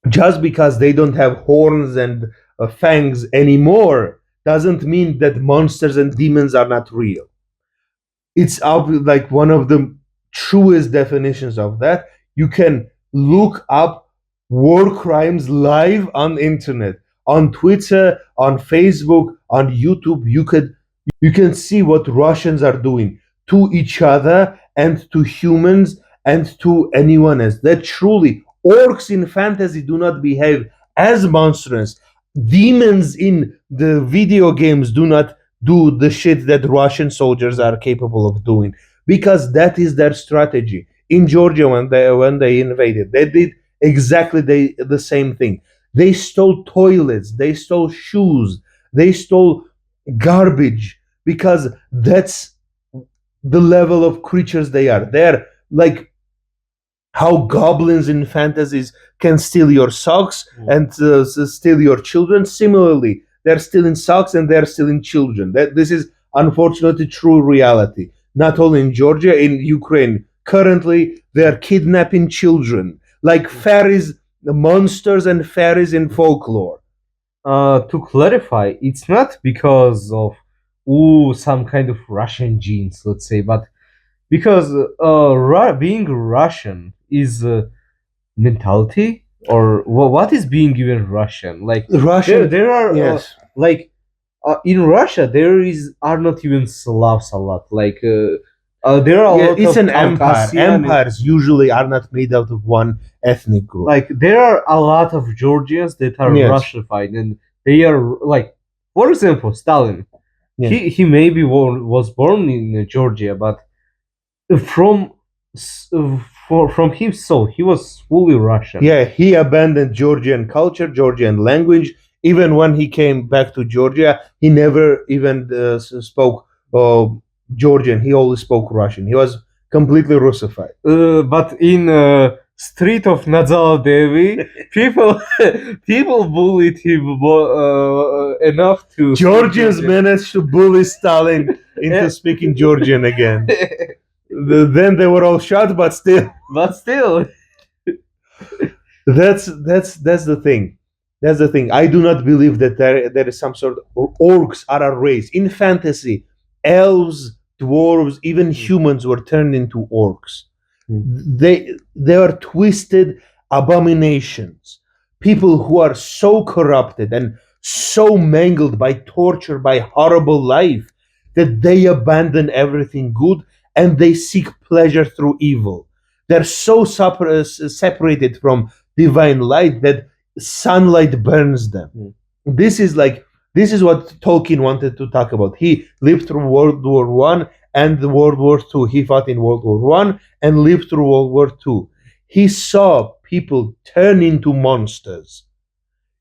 Just because they don't have horns and fangs anymore doesn't mean that monsters and demons are not real. It's like one of the truest definitions of that. You can look up war crimes live on internet, on Twitter, on Facebook, on YouTube. You can see what Russians are doing to each other and to humans and to anyone else. That truly, orcs in fantasy do not behave as monsters. Demons in the video games do not do the shit that Russian soldiers are capable of doing, because that is their strategy. In Georgia, when they invaded, they did exactly the same thing. They stole toilets, they stole shoes, they stole garbage, because that's the level of creatures they are. They're like how goblins in fantasies can steal your socks and steal your children. Similarly, they're stealing socks and they're stealing children. This is unfortunately true reality. Not only in Georgia, in Ukraine. Currently, they're kidnapping children, like fairies, monsters and fairies in folklore. To clarify, it's not because of some kind of Russian genes, let's say, but because being Russian is mentality, or what is being even Russian? Like Russian, there are yes. In Russia there are not even Slavs a lot. Like there are a lot it's of an empire. Caucasian. Empires usually are not made out of one ethnic group. Like there are a lot of Georgians that are Yes. Russified, and they are like, for example, Stalin. Yes. He maybe was born in Georgia, but from him soul he was fully Russian. Yeah, he abandoned Georgian culture, Georgian language. Even when he came back to Georgia, he never even spoke Georgian. He only spoke Russian. He was completely Russified. But in street of Nazal Devi, people bullied him enough to. Georgians managed to bully Stalin into speaking Georgian again. Then they were all shot, but still. But still. That's the thing. That's the thing. I do not believe that there is some sort of orcs are a race. In fantasy, elves, dwarves, even humans were turned into orcs. They are twisted abominations. People who are so corrupted and so mangled by torture, by horrible life, that they abandon everything good and they seek pleasure through evil. They're so separated from divine light that sunlight burns them. This is like This is what Tolkien wanted to talk about. He lived through World War One and the World War Two. He fought in World War One and lived through World War Two. He saw people turn into monsters.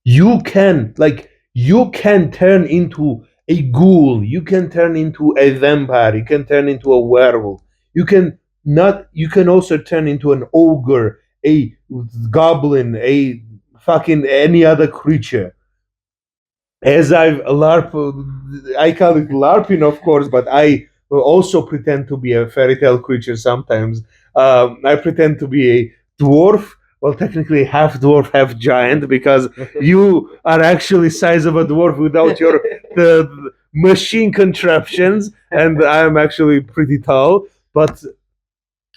You can turn into a ghoul. You can turn into a vampire. You can turn into a werewolf. You can also turn into an ogre, a goblin, a fucking any other creature. As I call it LARPing, of course, but I also pretend to be a fairy tale creature sometimes. I pretend to be a dwarf. Well, technically half dwarf, half giant, because you are actually size of a dwarf without your the machine contraptions, and I'm actually pretty tall. But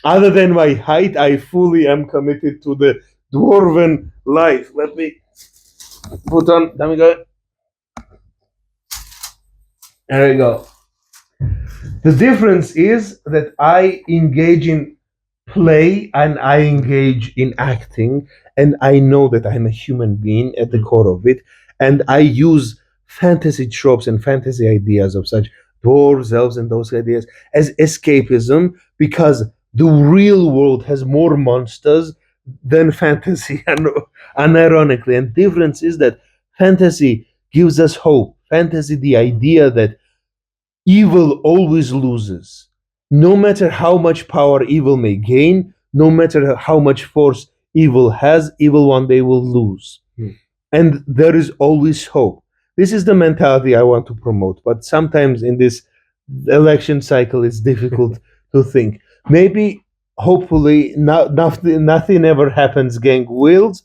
other than my height, I fully am committed to the dwarven life. Let me put on. Let me go. There we go. The difference is that I engage in play and I engage in acting, and I know that I'm a human being at the core of it, and I use fantasy tropes and fantasy ideas of such dwarves, elves, and those ideas as escapism, because the real world has more monsters than fantasy, and unironically. And difference is that fantasy gives us hope. Fantasy, the idea that evil always loses. No matter how much power evil may gain, no matter how much force evil has, evil one day will lose. And there is always hope. This is the mentality I want to promote, but sometimes in this election cycle it's difficult to think. Maybe, hopefully, nothing ever happens, gang will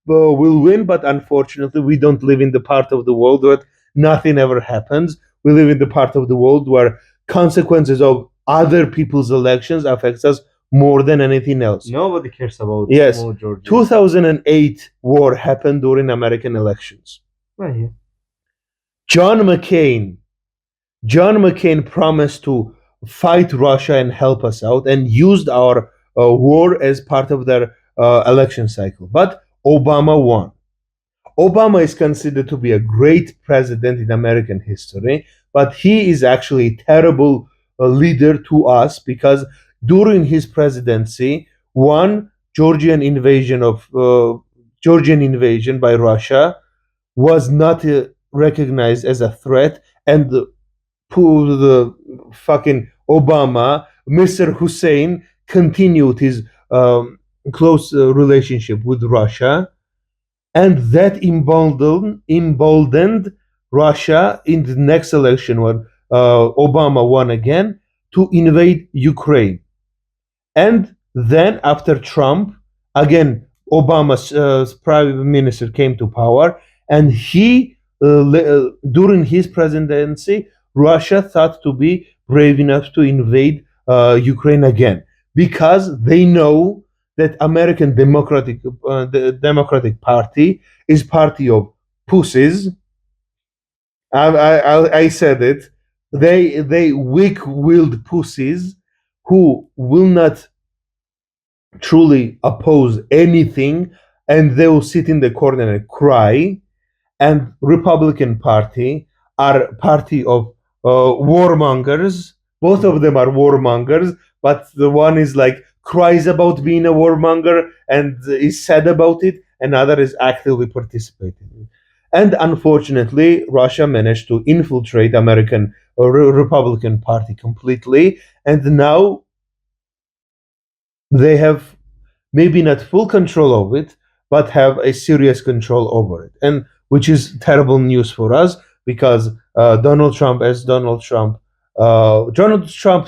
win, but unfortunately we don't live in the part of the world where nothing ever happens. We live in the part of the world where consequences of other people's elections affects us more than anything else. Nobody cares about Yes. small Georgia. 2008 war happened during American elections. Oh, yeah. John McCain promised to fight Russia and help us out, and used our war as part of their election cycle. But Obama won. Obama is considered to be a great president in American history, but he is actually a terrible leader to us, because during his presidency, one Georgian invasion by Russia was not recognized as a threat, and the fucking Obama, Mr. Hussein, continued his close relationship with Russia. And that emboldened Russia in the next election, when Obama won again, to invade Ukraine. And then after Trump, again, Obama's prime minister came to power, and he, during his presidency, Russia thought to be brave enough to invade Ukraine again, because they know that American the Democratic Party is party of pussies. I said it. They weak-willed pussies who will not truly oppose anything, and they will sit in the corner and cry. And Republican Party are party of warmongers. Both of them are warmongers, but the one is like cries about being a warmonger and is sad about it, and other is actively participating. And unfortunately, Russia managed to infiltrate American Republican Party completely, and now they have maybe not full control of it, but have a serious control over it, and which is terrible news for us, because Donald Trump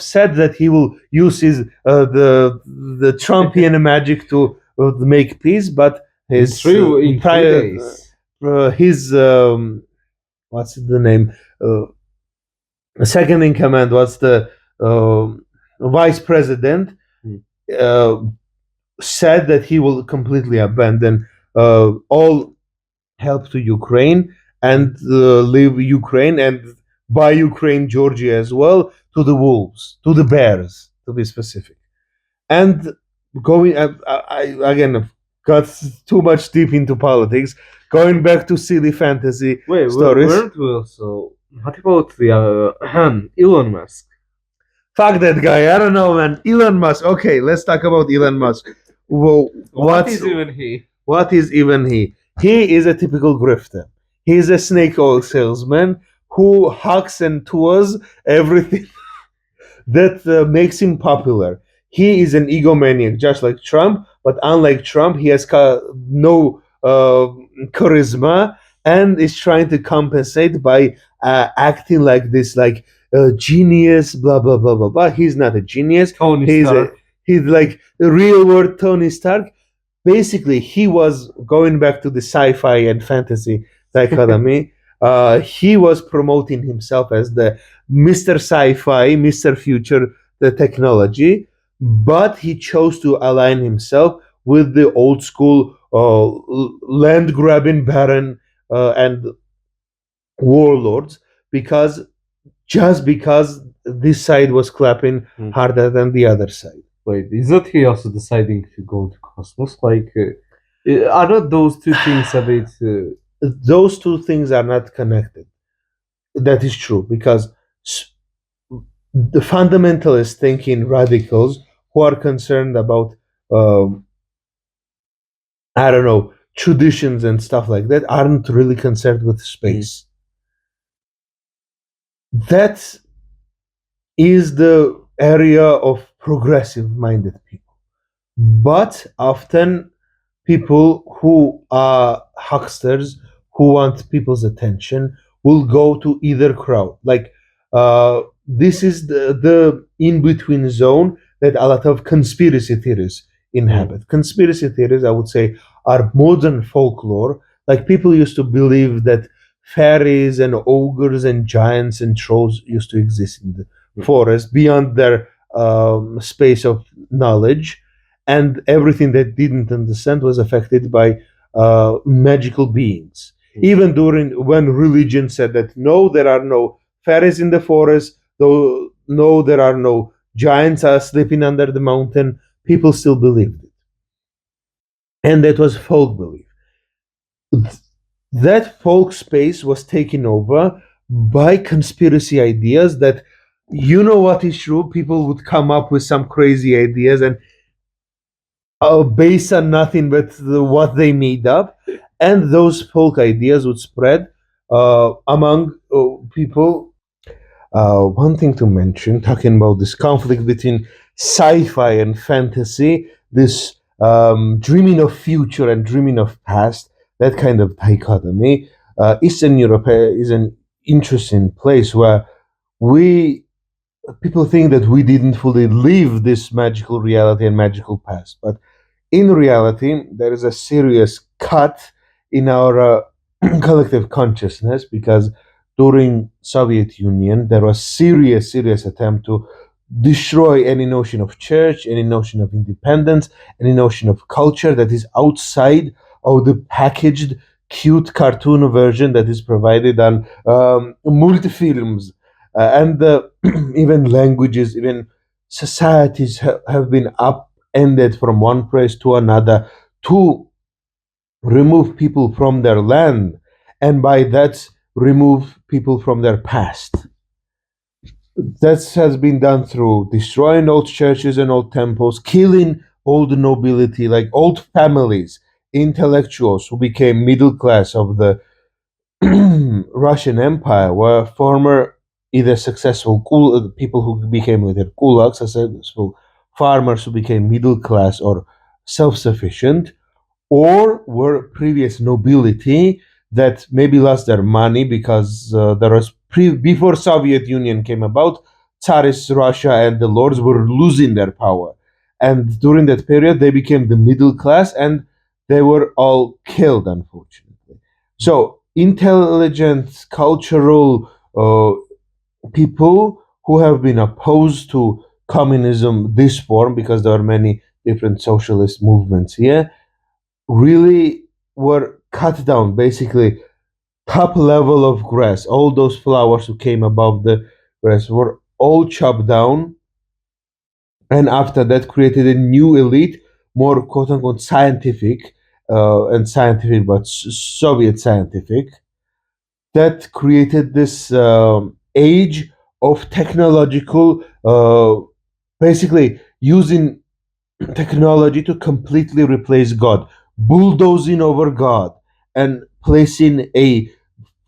said that he will use his the Trumpian magic to make peace, but his in 3 days. His what's the name? Second in command, what's the vice president? Said that he will completely abandon all help to Ukraine, and leave Ukraine, and buy Ukraine, Georgia as well, to the wolves, to the bears, to be specific. And going, I again, got too much deep into politics, going back to silly fantasy Wait, stories. weren't we also? What about the Elon Musk? Fuck that guy. I don't know, man. Elon Musk. Okay, let's talk about Elon Musk. Well, What is even he? What is even he? He is a typical grifter. He is a snake oil salesman who hacks and tours everything that makes him popular. He is an egomaniac, just like Trump, but unlike Trump, he has no charisma and is trying to compensate by acting like this, like genius, blah blah blah blah blah. He's not a genius. He's like the real world Tony Stark. Basically, he was going back to the sci-fi and fantasy dichotomy. He was promoting himself as the Mr. Sci-fi, Mr. Future, the technology, but he chose to align himself with the old school land grabbing baron and warlords because this side was clapping harder than the other side. Wait, is that he also deciding to go to cosmos? Like, are not those two things a bit? Those two things are not connected. That is true because the fundamentalist thinking radicals who are concerned about I don't know, traditions and stuff like that aren't really concerned with space. That is the area of progressive minded people. But often people who are hucksters, who want people's attention, will go to either crowd. Like this is the in-between zone that a lot of conspiracy theories inhabit. Conspiracy theories, I would say, are modern folklore. Like people used to believe that fairies and ogres and giants and trolls used to exist in the forest beyond their space of knowledge, and everything they didn't understand was affected by magical beings. Even during when religion said that no, there are no fairies in the forest, though no, there are no giants are sleeping under the mountain, people still believed it, and that was folk belief. That folk space was taken over by conspiracy ideas that, you know what is true, people would come up with some crazy ideas and based on nothing but what they made up, and those folk ideas would spread among people. One thing to mention, talking about this conflict between sci-fi and fantasy, this dreaming of future and dreaming of past, that kind of dichotomy. Eastern Europe is an interesting place where people think that we didn't fully live this magical reality and magical past, but in reality, there is a serious cut in our collective consciousness because during Soviet Union there was serious attempt to destroy any notion of church, any notion of independence, any notion of culture that is outside of the packaged cute cartoon version that is provided on multi-films and even languages, even societies have been upended from one place to another to remove people from their land, and by that remove people from their past. That has been done through destroying old churches and old temples, killing old nobility, like old families, intellectuals who became middle class of the Russian Empire, were former either successful people who became either kulaks, successful farmers who became middle class or self-sufficient, or were previous nobility that maybe lost their money because there was before Soviet Union came about, Tsarist Russia and the lords were losing their power, and during that period they became the middle class and they were all killed, unfortunately. So intelligent cultural people who have been opposed to communism this form, because there are many different socialist movements here, really were cut down. Basically, top level of grass, all those flowers who came above the grass were all chopped down, and after that created a new elite, more quote unquote scientific, and scientific, but Soviet scientific, that created this age of technological, basically using technology to completely replace God, bulldozing over God, and placing a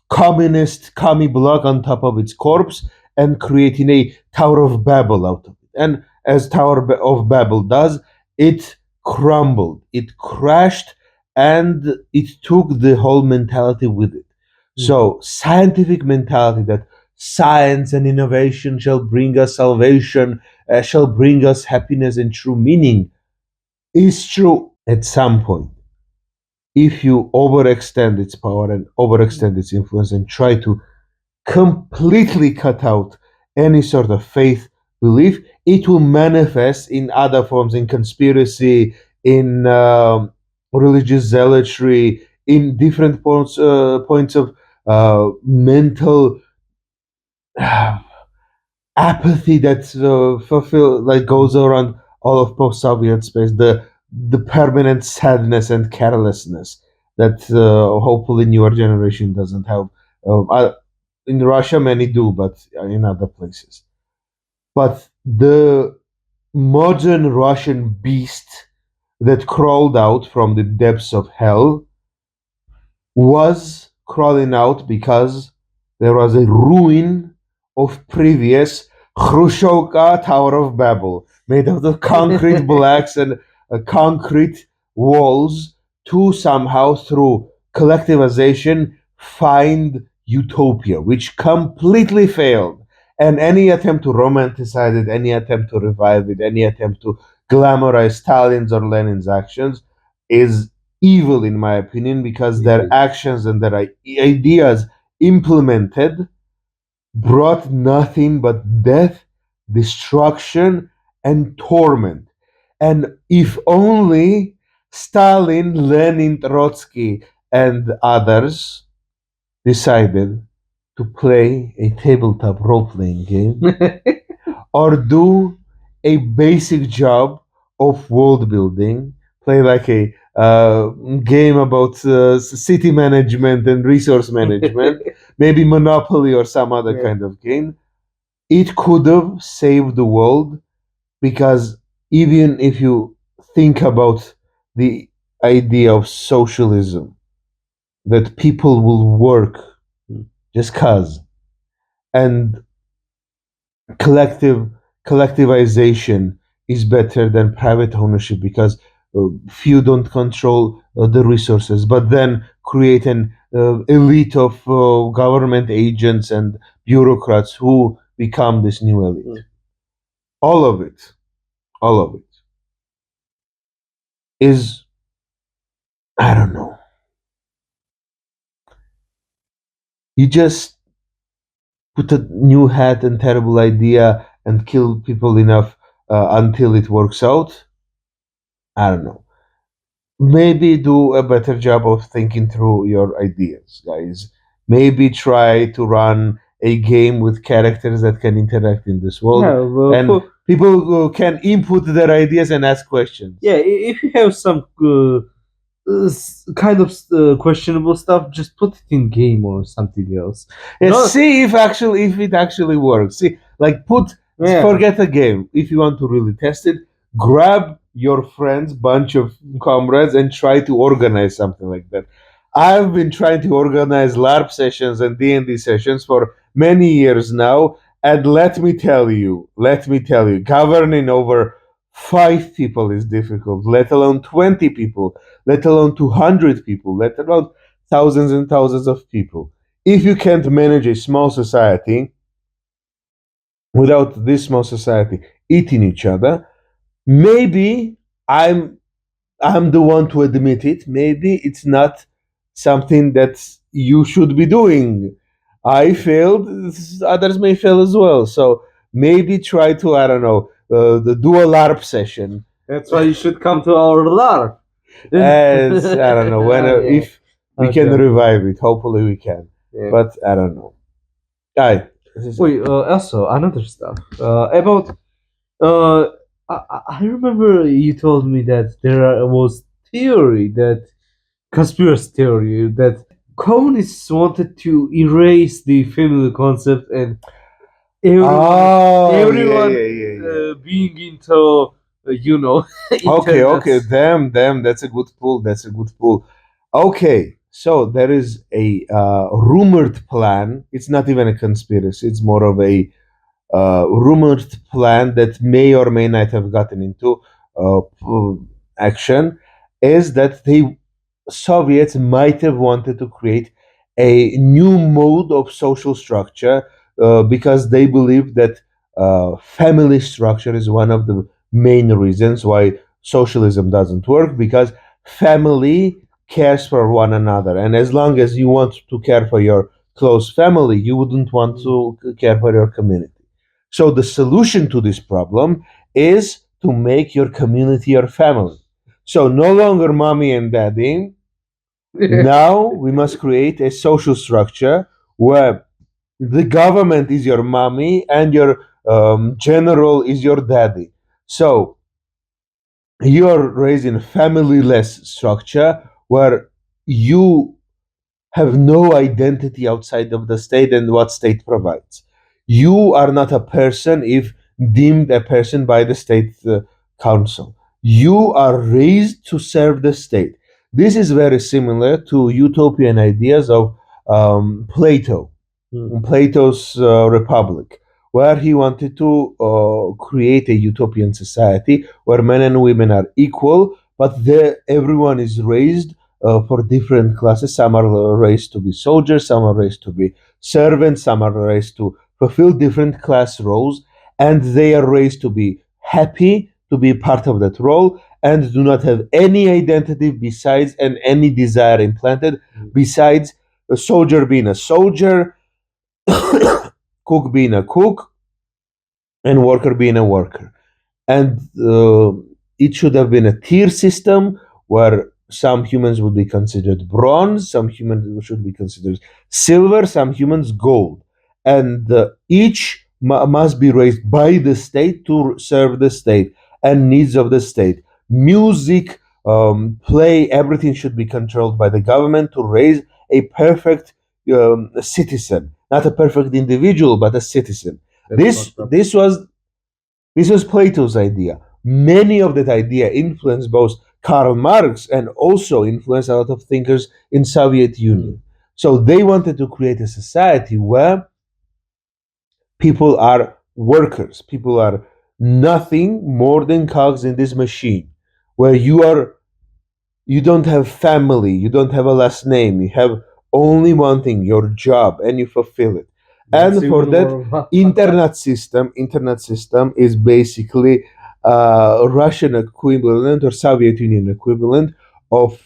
communist commie block on top of its corpse and creating a Tower of Babel out of it. And as of Babel does, it crumbled, it crashed, and it took the whole mentality with it. So, scientific mentality that science and innovation shall bring us salvation, shall bring us happiness and true meaning, is true at some point. If you overextend its power and overextend its influence and try to completely cut out any sort of faith belief, it will manifest in other forms, in conspiracy, in religious zealotry, in different points of mental apathy that goes around all of post-Soviet space, the permanent sadness and carelessness that hopefully newer generation doesn't have. In Russia, many do, but in other places. But the modern Russian beast that crawled out from the depths of hell was crawling out because there was a ruin of previous Khrushchevka Tower of Babel, made of the concrete blocks and concrete walls, to somehow, through collectivization, find utopia, which completely failed. And any attempt to romanticize it, any attempt to revive it, any attempt to glamorize Stalin's or Lenin's actions is evil, in my opinion, because their actions and their ideas implemented brought nothing but death, destruction, and torment. And if only Stalin, Lenin, Trotsky, and others decided to play a tabletop role playing game or do a basic job of world building, play like a game about city management and resource management, maybe Monopoly or some other kind of game, it could have saved the world. Because even if you think about the idea of socialism, that people will work just cause, and collectivization is better than private ownership because few don't control the resources, but then create an elite of government agents and bureaucrats who become this new elite. All of it is, I don't know. You just put a new hat and terrible idea and kill people enough until it works out. I don't know. Maybe do a better job of thinking through your ideas, guys. Maybe try to run a game with characters that can interact in this world, and people can input their ideas and ask questions. Yeah, if you have some kind of questionable stuff, just put it in game or something else. See if it actually works. See, like forget the game. If you want to really test it, grab your friends, bunch of comrades, and try to organize something like that. I've been trying to organize LARP sessions and D&D sessions for many years now, and let me tell you, governing over 5 people is difficult, let alone 20 people, let alone 200 people, let alone thousands and thousands of people. If you can't manage a small society without this small society eating each other, maybe I'm the one to admit it. Maybe it's not something that you should be doing. I failed, others may fail as well. So maybe try to, I don't know, do a LARP session. That's why you should come to our LARP. As I don't know if we can revive it. Hopefully we can, but I don't know. Wait, also another stuff about. I remember you told me that there was theory that conspiracy theory that communists wanted to erase the family concept and everyone being into Okay, internet. damn, that's a good pull. That's a good pull. Okay, so there is a rumored plan. It's not even a conspiracy. It's more of a rumored plan that may or may not have gotten into action. Is that the Soviets might have wanted to create a new mode of social structure because they believe that family structure is one of the main reasons why socialism doesn't work, because family cares for one another, and as long as you want to care for your close family, you wouldn't want to care for your community. So the solution to this problem is to make your community your family. So no longer mommy and daddy. Now we must create a social structure where the government is your mommy and your general is your daddy. So you're raised in a family-less structure where you have no identity outside of the state and what state provides. You are not a person if deemed a person by the state council. You are raised to serve the state. This is very similar to utopian ideas of Plato, Plato's Republic, where he wanted to create a utopian society where men and women are equal, but everyone is raised for different classes. Some are raised to be soldiers, some are raised to be servants, some are raised to fulfill different class roles, and they are raised to be happy to be part of that role and do not have any identity besides and any desire implanted besides a soldier being a soldier, cook being a cook, and worker being a worker. And it should have been a tier system where some humans would be considered bronze, some humans should be considered silver, some humans gold, and each must be raised by the state to serve the state and needs of the state. Music, play, everything should be controlled by the government to raise a perfect citizen, not a perfect individual, but a citizen. This was Plato's idea. Many of that idea influenced both Karl Marx and also influenced a lot of thinkers in Soviet Union. So they wanted to create a society where people are workers, people are nothing more than cogs in this machine, where you don't have family, you don't have a last name, you have only one thing, your job, and you fulfill it. And for that, internet system is basically Russian equivalent or Soviet Union equivalent of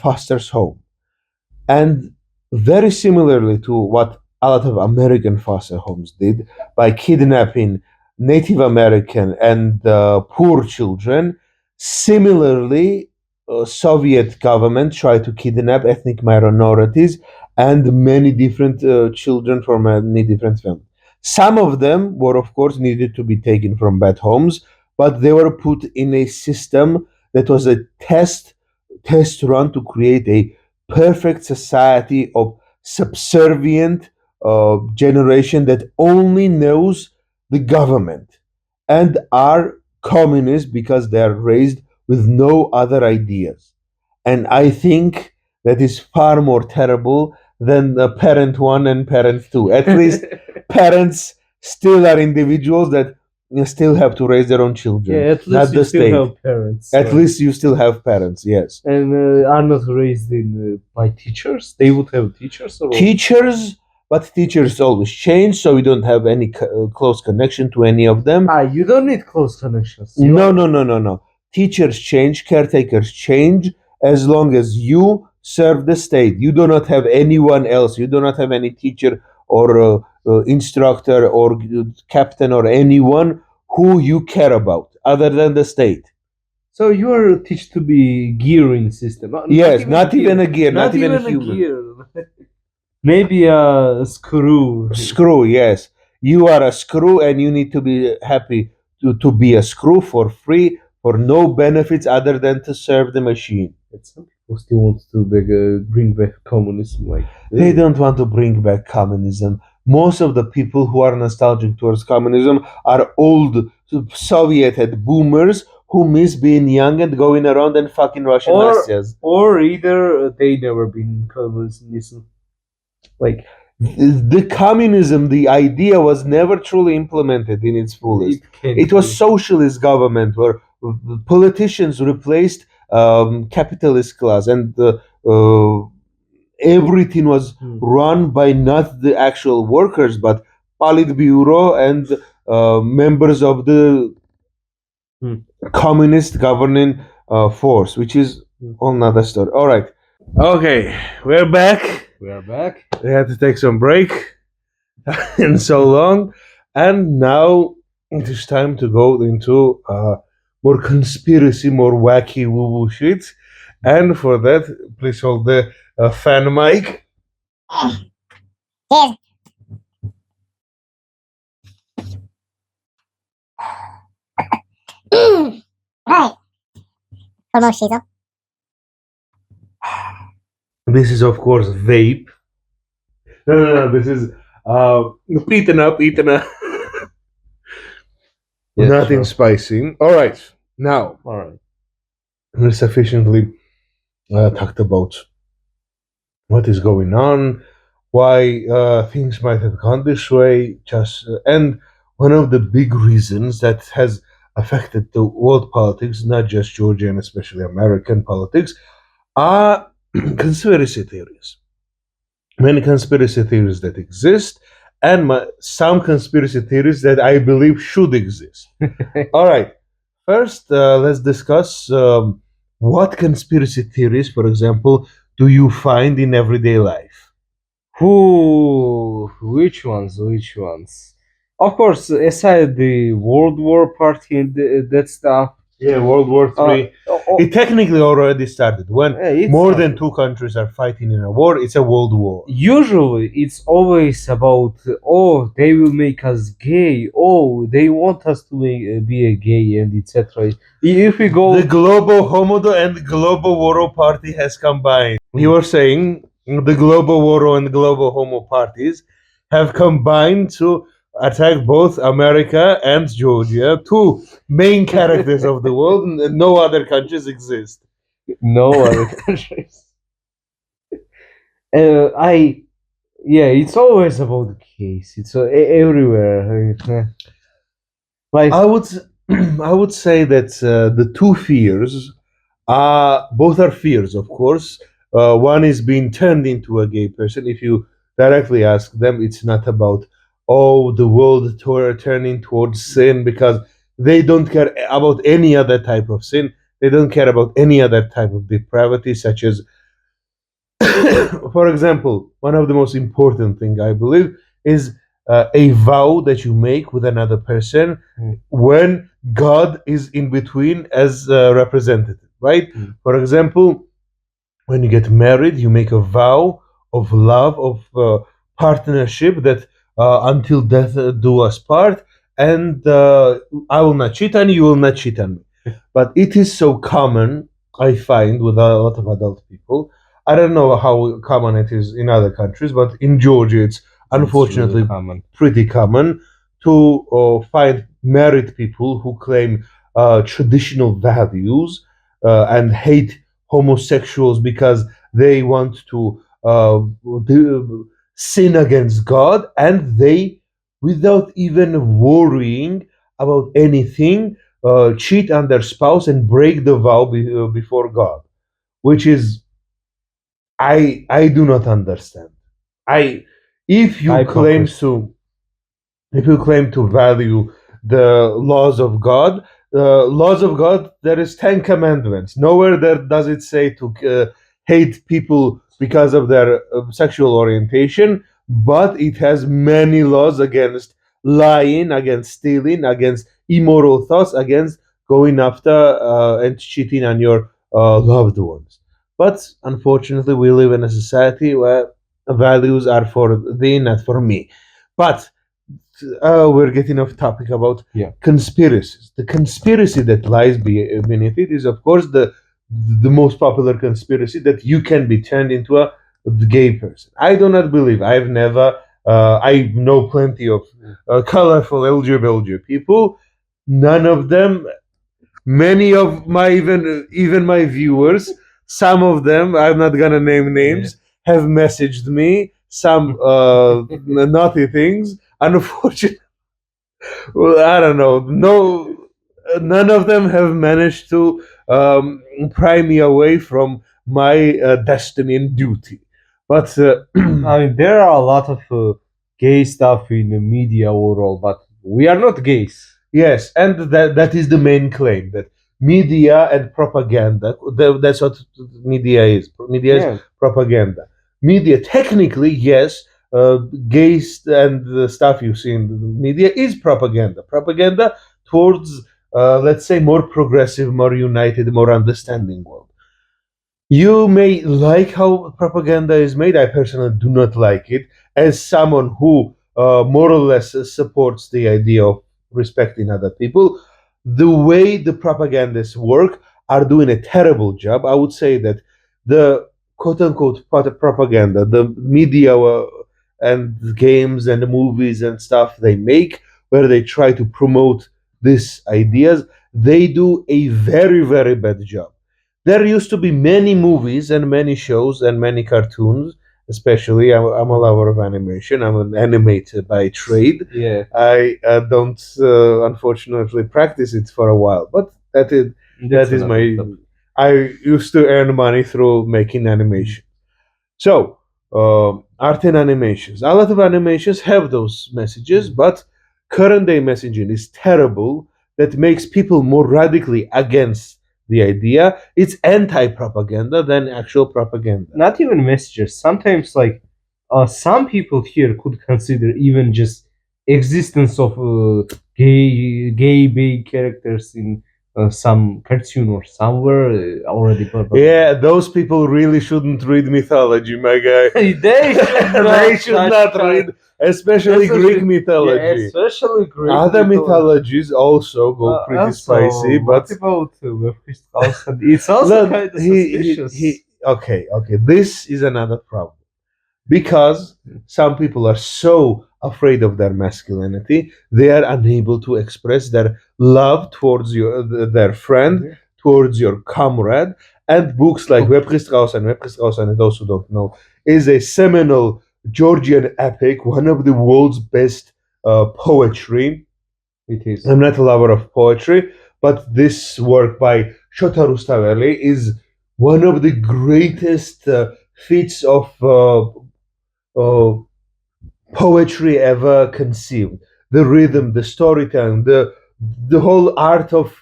Foster's home. And very similarly to what a lot of American foster homes did by kidnapping Native American and poor children, similarly, Soviet government tried to kidnap ethnic minorities and many different children from many different families. Some of them were, of course, needed to be taken from bad homes, but they were put in a system that was a test run to create a perfect society of subservient generation that only knows the government and are communists because they are raised with no other ideas. And I think that is far more terrible than the parent one and parent two. At least parents still are individuals that still have to raise their own children. Yeah, at least not you the still state. have parents. At least you still have parents, yes. And are not raised in by teachers. They would have teachers or Teachers, but teachers always change, so we don't have any close connection to any of them. you don't need close connections. No. Teachers change, caretakers change, as long as you serve the state. You do not have anyone else. You do not have any teacher or instructor or captain or anyone who you care about other than the state. So you are teach to be gearing system. Yes, not even a gear, not even a human. gear. Maybe a screw. Screw, yes. You are a screw and you need to be happy to be a screw for free, for no benefits other than to serve the machine. Some who still wants to bring back communism. Like They don't want to bring back communism. Most of the people who are nostalgic towards communism are old Soviet boomers who miss being young and going around and fucking Russian Nastias. or either they never been communism. Like The communism, the idea was never truly implemented in its fullest. It was socialist government where politicians replaced capitalist class, and everything was run by not the actual workers but Politburo and members of the communist governing force, which is another story. All right. Okay, we're back. We are back. We had to take some break and so long, and now it is time to go into more conspiracy, more wacky woo-woo shit. And for that, please hold the fan mic. Cheers. Right. Homo shizo. This is, of course, vape. No. This is eaten up. Yes, Nothing sure. spicy. All right. Now, All right. we sufficiently talked about what is going on, why things might have gone this way, and one of the big reasons that has affected the world politics, not just Georgian, especially American politics, are conspiracy theories. Many conspiracy theories that exist, and some conspiracy theories that I believe should exist. All right. First, let's discuss what conspiracy theories, for example, do you find in everyday life? Which ones? Of course, aside the World War party and that stuff. Yeah, World War III. It technically already started. When more than two countries are fighting in a war, it's a world war. Usually, it's always about, they will make us gay. They want us to be a gay, and etc. If we go, the global homo and global woro party has combined. You were saying the global woro and global homo parties have combined to attack both America and Georgia, two main characters of the world. No other countries exist. No other countries. It's always about the case. It's everywhere. Like I would say that the two fears both are fears, of course. One is being turned into a gay person. If you directly ask them, it's not about the world turning towards sin, because they don't care about any other type of sin. They don't care about any other type of depravity, such as, for example, one of the most important thing I believe is a vow that you make with another person when God is in between as a representative, right? For example, when you get married, you make a vow of love, of partnership, that until death do us part, and I will not cheat on you, you will not cheat on me. But it is so common, I find, with a lot of adult people. I don't know how common it is in other countries, but in Georgia, it's unfortunately pretty common to find married people who claim traditional values and hate homosexuals because they want to sin against God, and they, without even worrying about anything, cheat on their spouse and break the vow before God, which is I do not understand. If you claim to value the laws of God, there is 10 commandments. Nowhere there does it say to hate people because of their sexual orientation, but it has many laws against lying, against stealing, against immoral thoughts, against going after and cheating on your loved ones. But unfortunately, we live in a society where values are for thee, not for me. But we're getting off topic about conspiracies. The conspiracy that lies beneath it is, of course, the the most popular conspiracy that you can be turned into a gay person. I do not believe. I've never. I know plenty of colorful LGBT people. None of them. Many of my even my viewers. Some of them. I'm not gonna name names. Have messaged me some naughty things. Unfortunately, well, I don't know. No, none of them have managed to pry me away from my destiny and duty. But I mean, there are a lot of gay stuff in the media world, but we are not gays. yes, and that is the main claim that media and propaganda. That's what media is. Media is propaganda. Media, technically, yes. Gay and the stuff you see in the media is propaganda. Propaganda towards, let's say, more progressive, more united, more understanding world. You may like how propaganda is made. I personally do not like it. As someone who more or less supports the idea of respecting other people, the way the propagandists work are doing a terrible job. I would say that the quote unquote propaganda, the media and games and the movies and stuff they make, where they try to promote these ideas, they do a very, very bad job. There used to be many movies and many shows and many cartoons. Especially, I'm a lover of animation. I'm an animator by trade. Yeah, I don't, unfortunately, practice it for a while, but that is my. I used to earn money through making animation. So, art and animations. A lot of animations have those messages, but current day messaging is terrible. That makes people more radically against the idea. It's anti-propaganda than actual propaganda. Not even messages. Sometimes, like, some people here could consider even just existence of gay big characters in some cartoon or somewhere already. Yeah, those people really shouldn't read mythology, my guy. They should not read, especially Greek mythology. Yeah, especially Greek Other mythologies also go pretty spicy, but what about it's also look, kind of suspicious. Okay. This is another problem because some people are so afraid of their masculinity, they are unable to express their love towards their friend, towards your comrade. And books like Webgestrauss and those who don't know, is a seminal Georgian epic, one of the world's best poetry. It is. I'm not a lover of poetry, but this work by Shota Rustaveli is one of the greatest feats of poetry ever conceived. The rhythm, the storytelling, the whole art of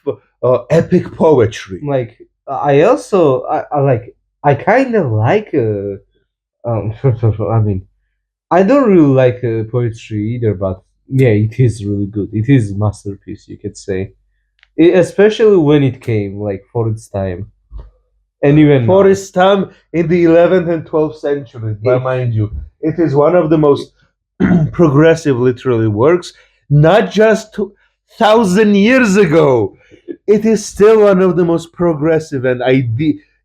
epic poetry. Like I also I like I kind of like I mean I don't really like poetry either, but yeah, it is really good. It is a masterpiece, you could say. Especially when it came, like for its time, and even For now. its time in the 11th and 12th centuries, but mind you, it is one of the most progressive literary works, not just 1,000 years ago. It is still one of the most progressive, and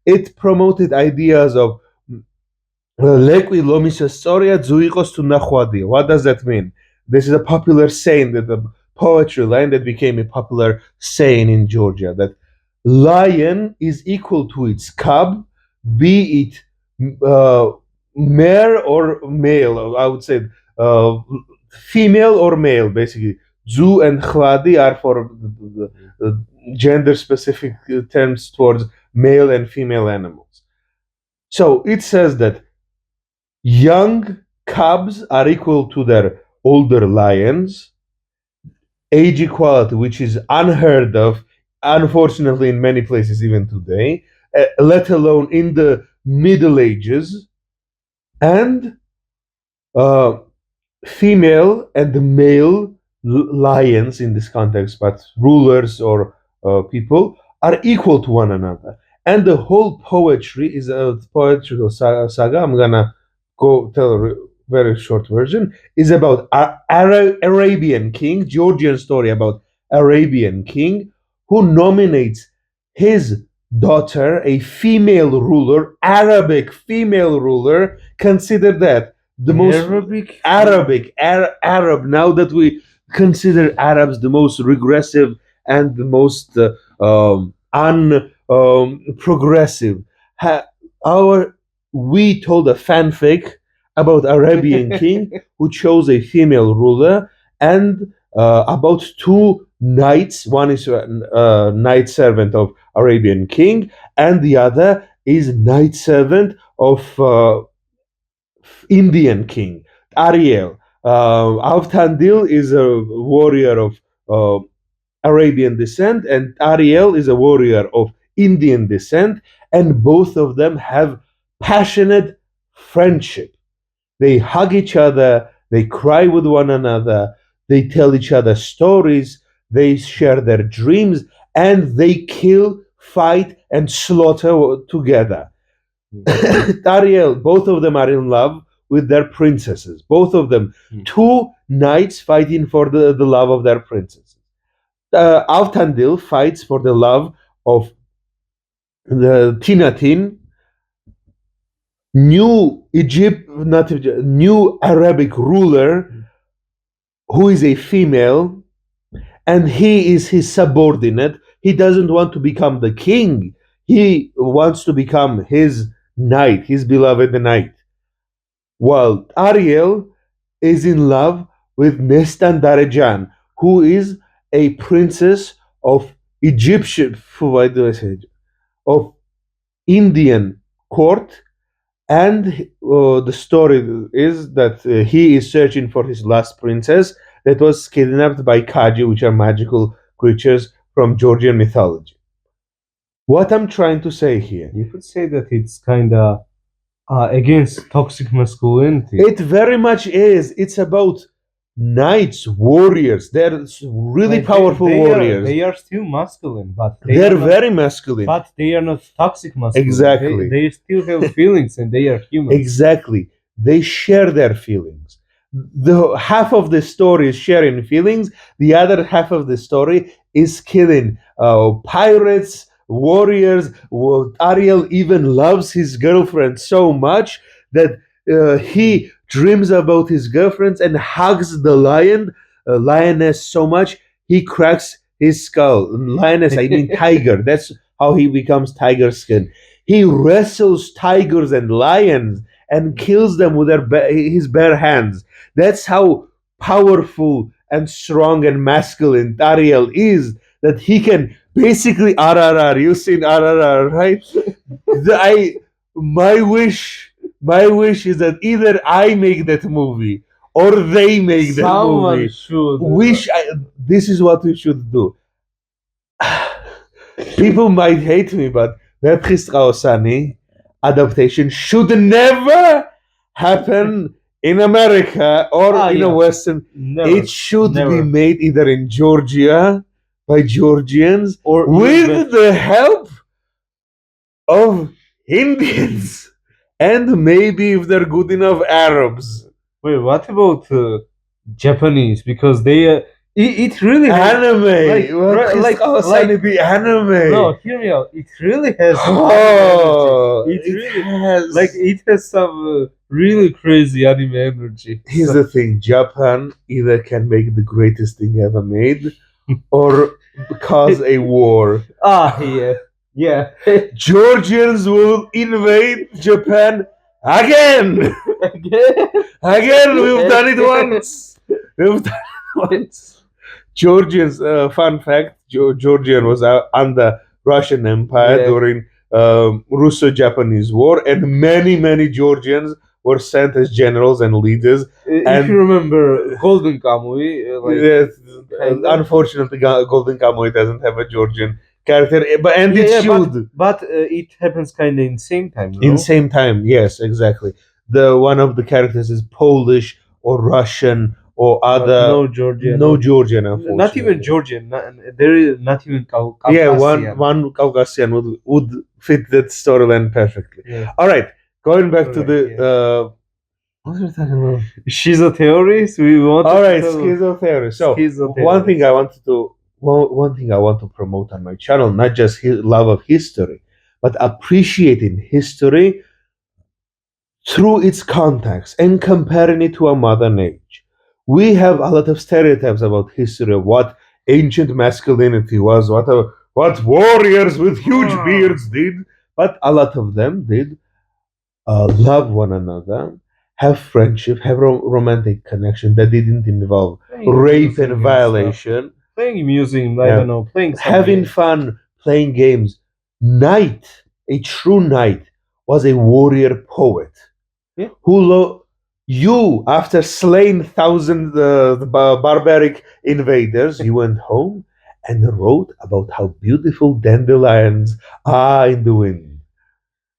it promoted ideas of Lequi lomis historia zuikos tu nachwadi. What does that mean? This is a popular saying, that the poetry line that became a popular saying in Georgia, that lion is equal to its cub, be it mare or male. I would say uh, female or male, basically. Zu and chwadi are for the gender specific terms towards male and female animals. So it says that young cubs are equal to their older lions. Age equality, which is unheard of, unfortunately, in many places even today, let alone in the Middle Ages. And female and male lions in this context, but rulers or people are equal to one another. And the whole poetry is a poetical saga. I'm gonna go tell a very short version. Is about Arabian king, Georgian story about Arabian king who nominates his daughter, a female ruler, Arabic female ruler, consider that the most Arab. Now that we consider Arabs the most regressive and the most progressive, we told a fanfic about Arabian king who chose a female ruler, and about two knights. One is a knight servant of Arabian king, and the other is knight servant of Indian king, Ariel. Avtandil is a warrior of Arabian descent, and Ariel is a warrior of Indian descent, and both of them have passionate friendship. They hug each other, they cry with one another, they tell each other stories, they share their dreams, and they kill, fight, and slaughter together. Ariel, both of them are in love with their princesses. Both of them, two knights fighting for the love of their princesses. Avtandil fights for the love of the Tinatin, new Arabic ruler who is a female, and he is his subordinate. He doesn't want to become the king. He wants to become his knight, his beloved knight. While Ariel is in love with Nestan Darejan, who is a princess of of Indian court, and the story is that he is searching for his last princess that was kidnapped by Kaji, which are magical creatures from Georgian mythology. What I'm trying to say here, you could say that it's kind of against toxic masculinity. It very much is. It's about knights, warriors. They're really powerful warriors. They are still masculine, but they're very masculine. But they are not toxic masculine. Exactly. They still have feelings, and they are humans. Exactly. They share their feelings. The half of the story is sharing feelings. The other half of the story is killing pirates, warriors. Ariel even loves his girlfriend so much that he dreams about his girlfriends and hugs the lioness so much he cracks his skull. Lioness, I mean tiger. That's how he becomes tiger skin. He wrestles tigers and lions and kills them with his bare hands. That's how powerful and strong and masculine Ariel is, that he can basically RRR. You've seen RRR, right? My wish is that either I make that movie or they make that movie. Should. This is what we should do. People might hate me, but Adaptation should never happen in America or in a Western. Never. It should be made either in Georgia by Georgians or with the help of Indians, and maybe if they're good enough, Arabs. Wait, what about Japanese? Because they it really anime, the anime. No, hear me out. It really has. It has some really crazy anime energy. Here's the thing: Japan either can make the greatest thing ever made, or cause a war. Yeah. Georgians will invade Japan again. Again. We've done it once. Georgians, fun fact, Georgian was under Russian Empire during Russo-Japanese War, and many Georgians were sent as generals and leaders. If you remember Golden Kamuy, unfortunately, Golden Kamuy doesn't have a Georgian character, it should. But it happens kind of in same time. No? In same time, yes, exactly. One of the characters is Polish or Russian or other. No Georgian. Unfortunately. Not even Georgian. There is not even Caucasian. Yeah, one Caucasian would fit that storyline perfectly. Yeah. All right, going back to the. What were we talking about? Schizotheories. All right, schizotheory. So one thing I wanted to one thing I want to promote on my channel, not just love of history, but appreciating history through its context and comparing it to a modern age. We have a lot of stereotypes about history of what ancient masculinity was, what warriors with huge beards did, but a lot of them did love one another, have friendship, have romantic connection that didn't involve rape and violation. Playing music, I don't know, playing having fun, playing games. Knight, a true knight, was a warrior poet. Yeah. You, after slaying thousands barbaric invaders, you went home and wrote about how beautiful dandelions are in the wind.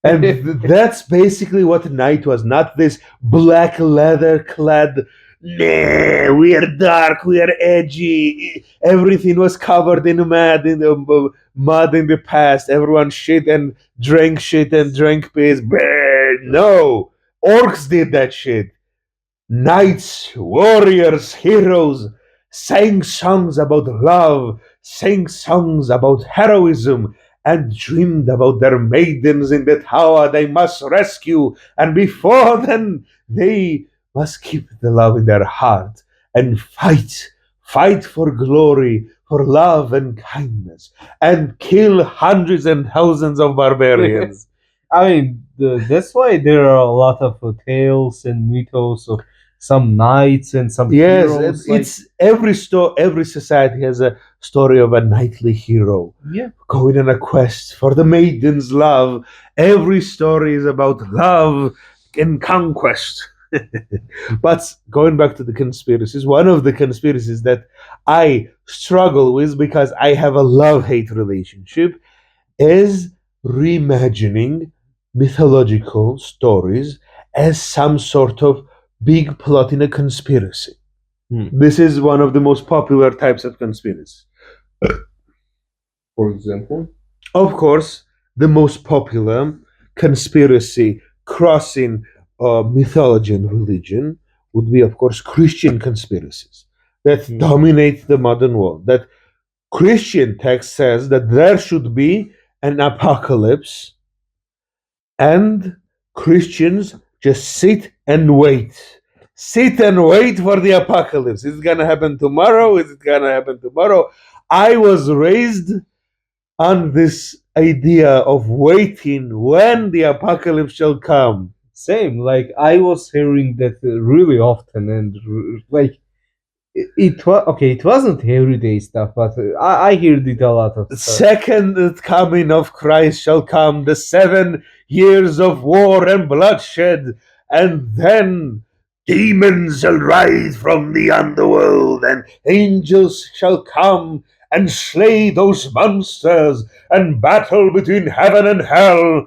And that's basically what Knight was, not this black leather clad, nah, we are dark, we are edgy, everything was covered in mud in the past, everyone shit and drank piss. No, orcs did that shit. Knights, warriors, heroes sang songs about love, sang songs about heroism, and dreamed about their maidens in the tower they must rescue, and before then they must keep the love in their heart and fight for glory, for love and kindness, and kill hundreds and thousands of barbarians. I mean, that's why there are a lot of tales and mythos of some knights and some heroes. It's every society has a story of a knightly hero. Yeah, going on a quest for the maiden's love. Every story is about love and conquest. But going back to the conspiracies, one of the conspiracies that I struggle with because I have a love-hate relationship is reimagining mythological stories as some sort of big plot in a conspiracy. This is one of the most popular types of conspiracy. For example? Of course, the most popular conspiracy crossing mythology and religion would be, of course, Christian conspiracies that dominate the modern world. That Christian text says that there should be an apocalypse, and Christians just sit and wait. Sit and wait for the apocalypse. Is it gonna happen tomorrow? Is it gonna happen tomorrow? I was raised on this idea of waiting when the apocalypse shall come. Same, like I was hearing that really often, and like it was okay. It wasn't everyday stuff, but I heard it a lot of The stuff. second coming of Christ shall come, the 7 years of war and bloodshed, and then demons shall rise from the underworld, and angels shall come and slay those monsters, and battle between heaven and hell,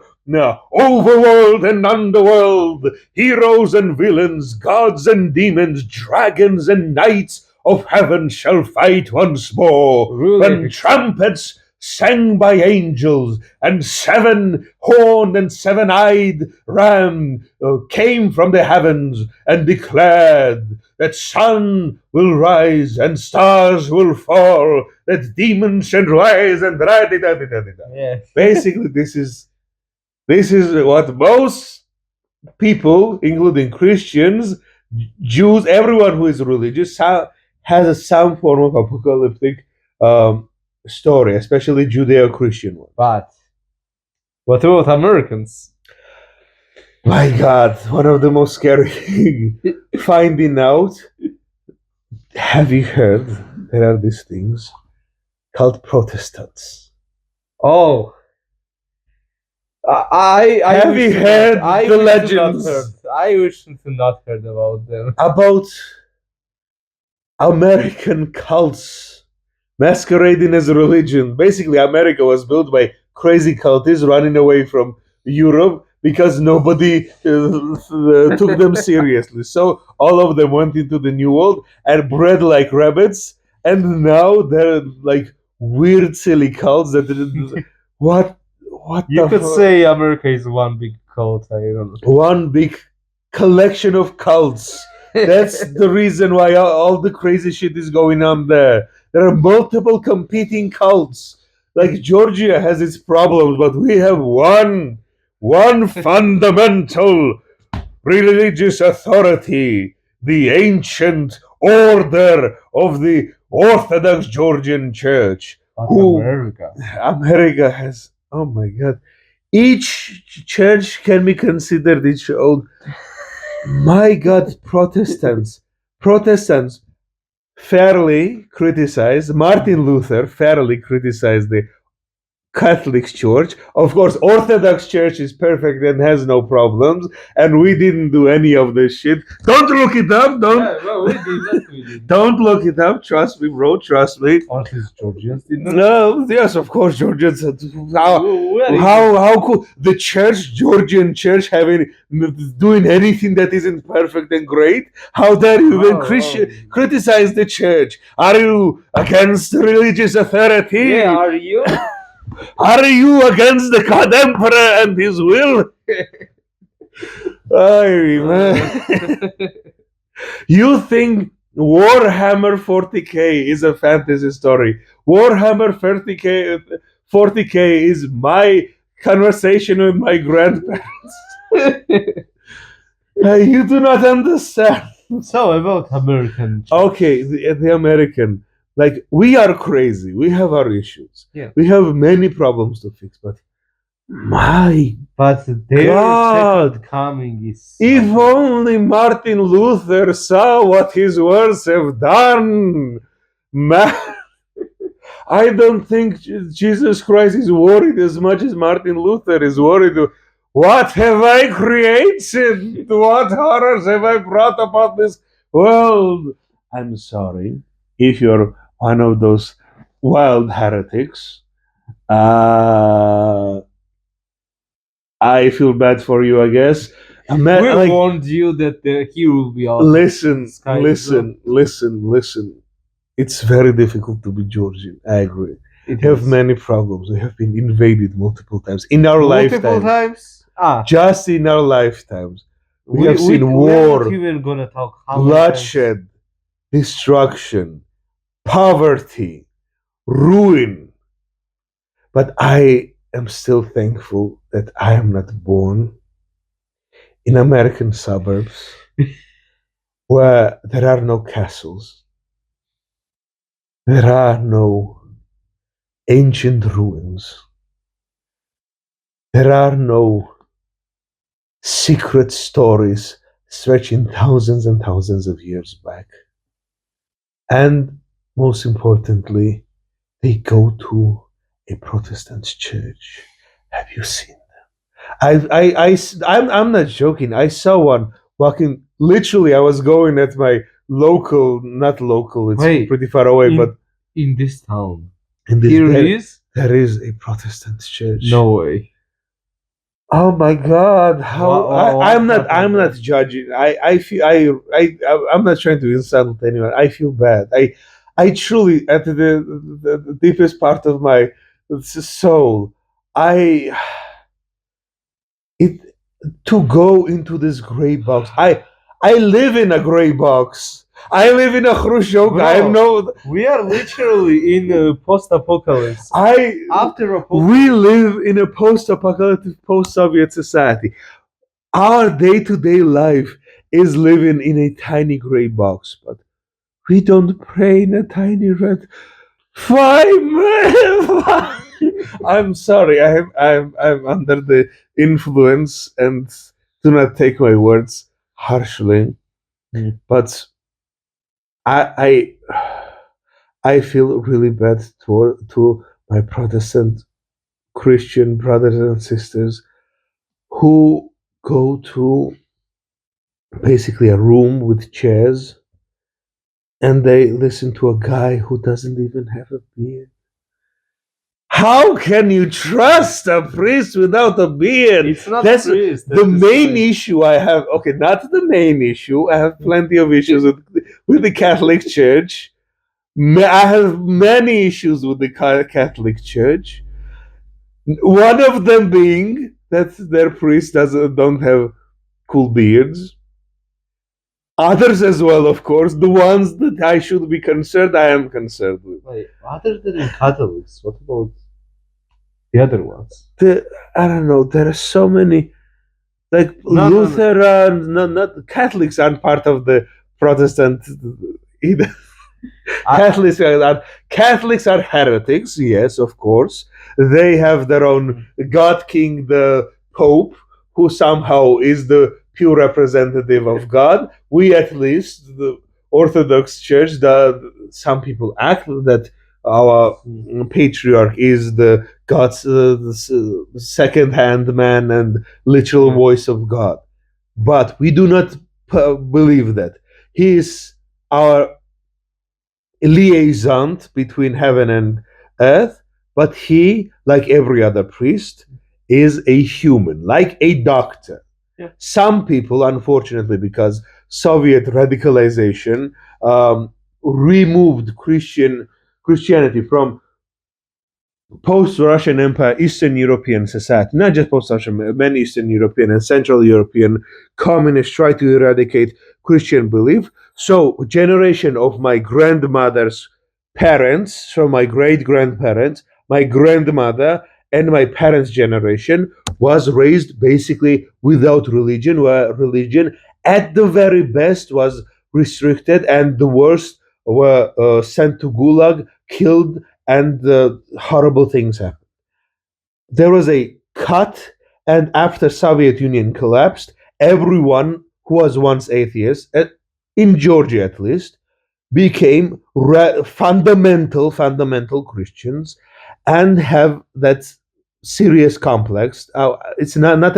overworld and underworld, heroes and villains, gods and demons, dragons and knights of heaven shall fight once more. Really? When trumpets sang by angels, and 7-horned and 7-eyed ram came from the heavens and declared that sun will rise and stars will fall, that demons shall rise and Yeah. Basically, this is what most people, including Christians, Jews, everyone who is religious, has some form of apocalyptic story, especially Judeo-Christian one. But what about Americans? My God, one of the most scary finding out. Have you heard there are these things called Protestants? Oh, I have you heard the legends? I wish to not heard about them. About American cults masquerading as a religion. Basically, America was built by crazy cultists running away from Europe because nobody took them seriously. So all of them went into the New World and bred like rabbits, and now they're like weird, silly cults that what you could say America is one big cult. I don't know. One big collection of cults. That's the reason why all the crazy shit is going on there. There are multiple competing cults. Like Georgia has its problems, but we have one fundamental religious authority, the ancient order of the Orthodox Georgian Church. But Who America. America has, oh my God, each church can be considered its own. My God, Protestants fairly criticized, Martin Luther fairly criticized the Catholic Church. Of course, Orthodox Church is perfect and has no problems, and we didn't do any of this shit. Don't look it up. Don't look it up. Trust me, bro. Trust me. Orthodox Georgians did not. No, yes, of course, Georgians. How cool the church, Georgian church, doing anything that isn't perfect and great? How dare you even criticize the church? Are you against religious authority? Yeah, are you? Are you against the God Emperor and his will? Ay, man. You think Warhammer 40k is a fantasy story? Warhammer 40k is my conversation with my grandparents. You do not understand. So about American. Okay, the American. Like, we are crazy. We have our issues. Yeah. We have many problems to fix, but But their second coming is. If only Martin Luther saw what his words have done. Man, I don't think Jesus Christ is worried as much as Martin Luther is worried. What have I created? What horrors have I brought upon this world? I'm sorry if you're one of those wild heretics. I feel bad for you, I guess. We warned you that he will be out. Listen. It's very difficult to be Georgian. I agree. We have many problems. We have been invaded multiple times in our lifetimes. Just in our lifetimes. We have seen war, we're not even gonna talk bloodshed, destruction, poverty, ruin. But I am still thankful that I am not born in American suburbs where there are no castles, there are no ancient ruins, there are no secret stories stretching thousands and thousands of years back. And most importantly, they go to a Protestant church. Have you seen them? I'm not joking. I saw one walking. Literally, I was going at my local, not local. It's pretty far away, but in this town, there is a Protestant church. No way. Oh my God! I'm not judging. I'm not trying to insult anyone. I feel bad. I truly, at the deepest part of my soul, to go into this gray box. I live in a gray box. I live in a Khrushchev. We are literally in a post-apocalypse. We live in a post-apocalyptic, post-Soviet society. Our day-to-day life is living in a tiny gray box, but we don't pray in a tiny red. I'm sorry. I'm under the influence, and do not take my words harshly, but I feel really bad to my Protestant Christian brothers and sisters who go to basically a room with chairs and they listen to a guy who doesn't even have a beard. How can you trust a priest without a beard? It's not a priest. The main issue I have. Okay, not the main issue. I have plenty of issues with the Catholic Church. I have many issues with the Catholic Church. One of them being that their priests don't have cool beards. Others as well, of course. The ones that I should be concerned, I am concerned with. Wait, other than Catholics, what about the other ones? I don't know. There are so many, like Lutheran. Not Catholics aren't part of the Protestant either. Catholics are heretics. Yes, of course. They have their own God King, the Pope, who somehow is the pure representative of God. We, at least, the Orthodox Church, some people act that our patriarch is the God's second-hand man and literal voice of God. But we do not believe that. He is our liaison between heaven and earth, but he, like every other priest, is a human, like a doctor. Yeah. Some people, unfortunately, because Soviet radicalization removed Christianity from post-Russian Empire, Eastern European society, not just post-Russian, many Eastern European and Central European communists try to eradicate Christian belief. So, generation of my grandmother's parents, so my great-grandparents, my grandmother, and my parents' generation was raised basically without religion, where religion at the very best was restricted, and the worst were sent to Gulag, killed, and horrible things happened. There was a cut, and after Soviet Union collapsed, everyone who was once atheist, in Georgia at least, became fundamental Christians and have that serious complex. It's not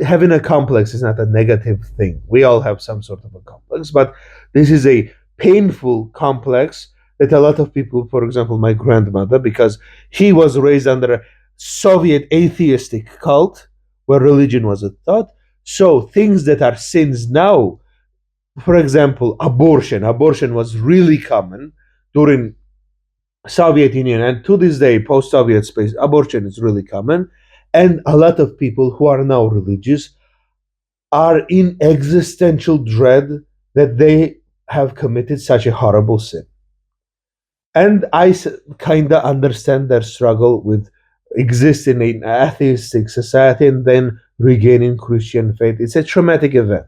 having a complex is not a negative thing. We all have some sort of a complex, but this is a painful complex that a lot of people, for example, my grandmother, because he was raised under a Soviet atheistic cult where religion was a thought. So things that are sins now, for example, abortion was really common during Soviet Union, and to this day, post-Soviet space, abortion is really common, and a lot of people who are now religious are in existential dread that they have committed such a horrible sin. And I kind of understand their struggle with existing in an atheistic society and then regaining Christian faith. It's a traumatic event.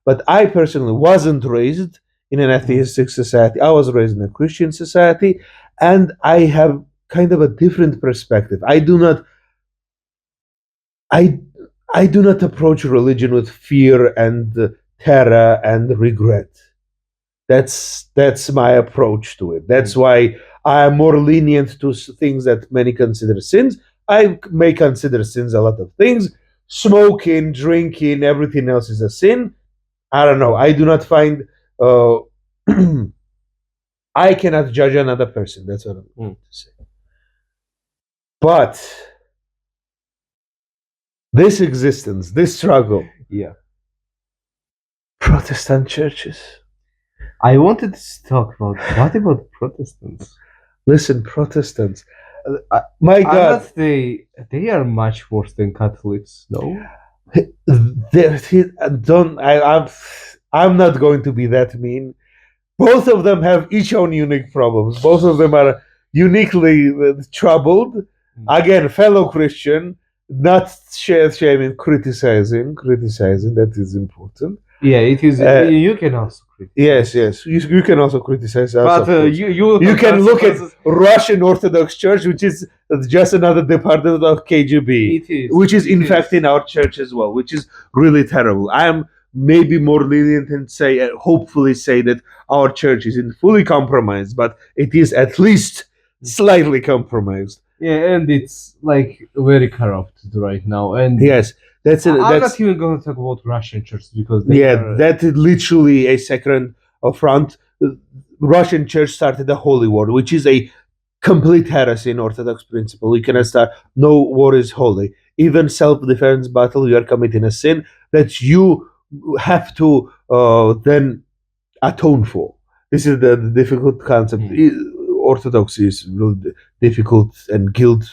But I personally wasn't raised in an atheistic society. I was raised in a Christian society, and I have kind of a different perspective. I do not approach religion with fear and terror and regret. That's my approach to it. That's why I am more lenient to things that many consider sins. I may consider sins a lot of things. Smoking, drinking, everything else is a sin. I don't know. I do not find. I cannot judge another person. That's what I'm going to say. But this existence, this struggle. Yeah. Protestant churches. I wanted to talk about what about Protestants? Listen, Protestants. My God, they are much worse than Catholics. No. I'm not going to be that mean. Both of them have each own unique problems. Both of them are uniquely troubled. Again, fellow Christian, not shaming, criticizing. That is important. Yeah, it is. You can also criticize. Yes. You can also criticize us. But you can look at Russian Orthodox Church, which is just another department of KGB, which is in fact in our church as well, which is really terrible. I am maybe more lenient and hopefully say that our church isn't fully compromised, but it is at least slightly compromised. Yeah, and it's like very corrupted right now. And yes. I'm not even going to talk about Russian church because that is literally a second front. Russian church started a holy war, which is a complete heresy in Orthodox principle. You cannot start. No war is holy. Even self-defense battle, you are committing a sin that you have to then atone for. This is the difficult concept. Orthodoxy is really difficult, and guilt.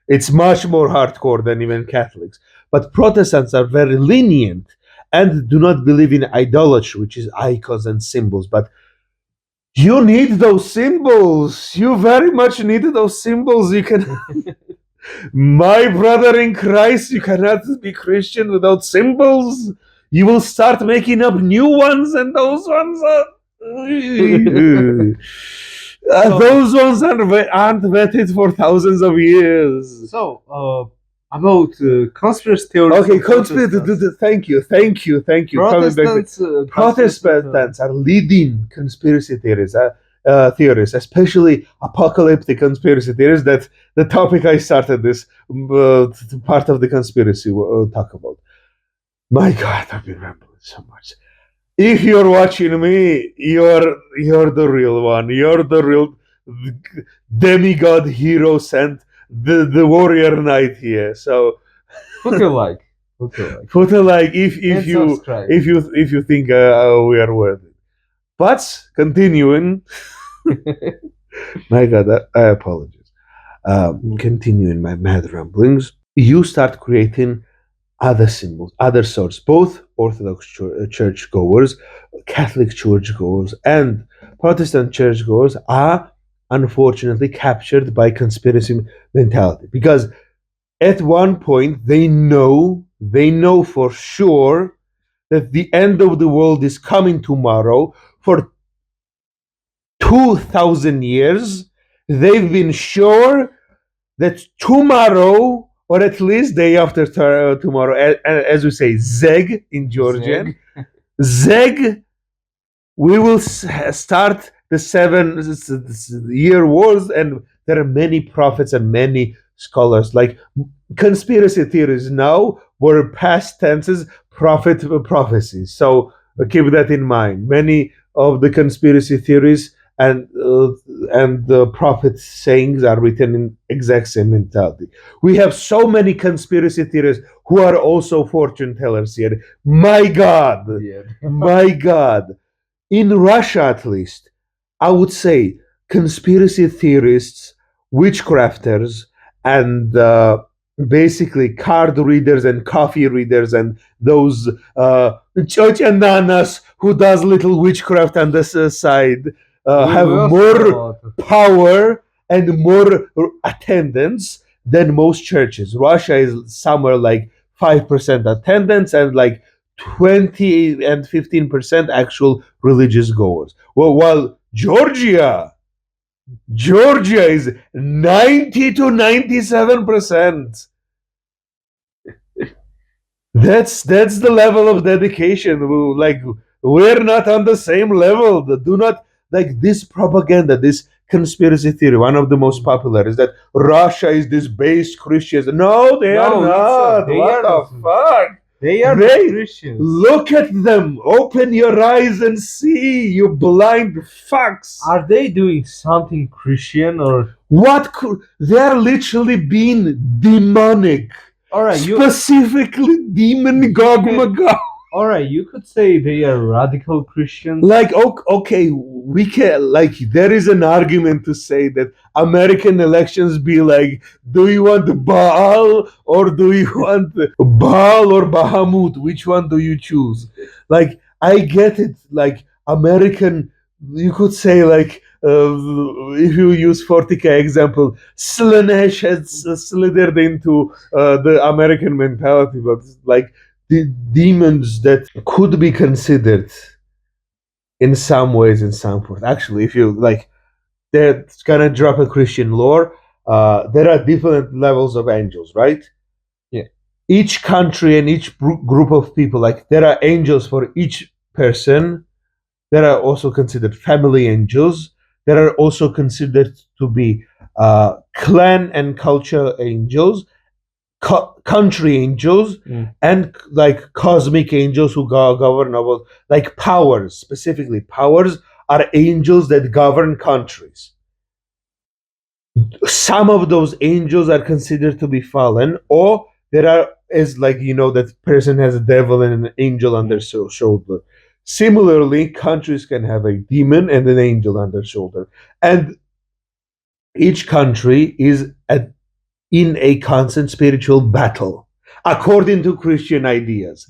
It's much more hardcore than even Catholics. But Protestants are very lenient, and do not believe in idolatry, which is icons and symbols. But you need those symbols. You very much need those symbols. You can, my brother in Christ, you cannot be Christian without symbols. You will start making up new ones, and those ones are. Those ones aren't vetted for thousands of years. So, about conspiracy theories. Okay, thank you. Protestants are leading conspiracy theories, especially apocalyptic conspiracy theories. That's the topic I started this part of the conspiracy talk about. My God, I've been rambling so much. If you're watching me, you're the real one. You're the real demigod hero sent the warrior knight here. So put a like. Put a like if you think we are worth it. But continuing, my God, I apologize. Continuing my mad ramblings, you start creating other symbols, other sorts, both Orthodox church goers, Catholic church goers, and Protestant church goers are unfortunately captured by conspiracy mentality, because at one point they know for sure that the end of the world is coming tomorrow. For 2,000 years they've been sure that tomorrow, or at least day after tomorrow, as we say, Zeg in Georgian, Zeg, we will start the 7-year wars, and there are many prophets and many scholars. Like conspiracy theories now were past tenses, prophecies. So keep that in mind. Many of the conspiracy theories and the prophet sayings are written in exact same mentality. We have so many conspiracy theorists who are also fortune tellers here. My God, my God. In Russia, at least, I would say conspiracy theorists, witchcrafters, and basically card readers and coffee readers and those church nanas who does little witchcraft on the side have more power and more attendance than most churches. Russia is somewhere like 5% attendance and like 20 and 15% actual religious goers. Well, while Georgia is 90 to 97%. That's the level of dedication. Like, we're not on the same level. Do not, like, this propaganda, this conspiracy theory, one of the most popular, is that Russia is this base Christians. No, they are not. What the fuck? They are not Christians. Look at them. Open your eyes and see, you blind fucks. Are they doing something Christian or what? They are literally being demonic. All right, specifically demon Gog Magog. All right, you could say they are radical Christians. Like, okay, we can, like, there is an argument to say that American elections be like, do you want Baal or do you want Baal or Bahamut? Which one do you choose? Like, I get it. Like, American, you could say, like, if you use 40K example, Slanesh has slithered into the American mentality, but like, the demons that could be considered in some ways in some form. Actually, if you like, they're gonna drop a Christian lore. There are different levels of angels, right? Yeah. Each country and each group of people, like, there are angels for each person. There are also considered family angels. There are also considered to be clan and culture angels, country angels, and like cosmic angels who govern over, like, powers. Specifically, powers are angels that govern countries. Some of those angels are considered to be fallen, or there are, as like, you know, that person has a devil and an angel on their shoulder. Similarly, countries can have a demon and an angel on their shoulder, and each country is in a constant spiritual battle according to Christian ideas.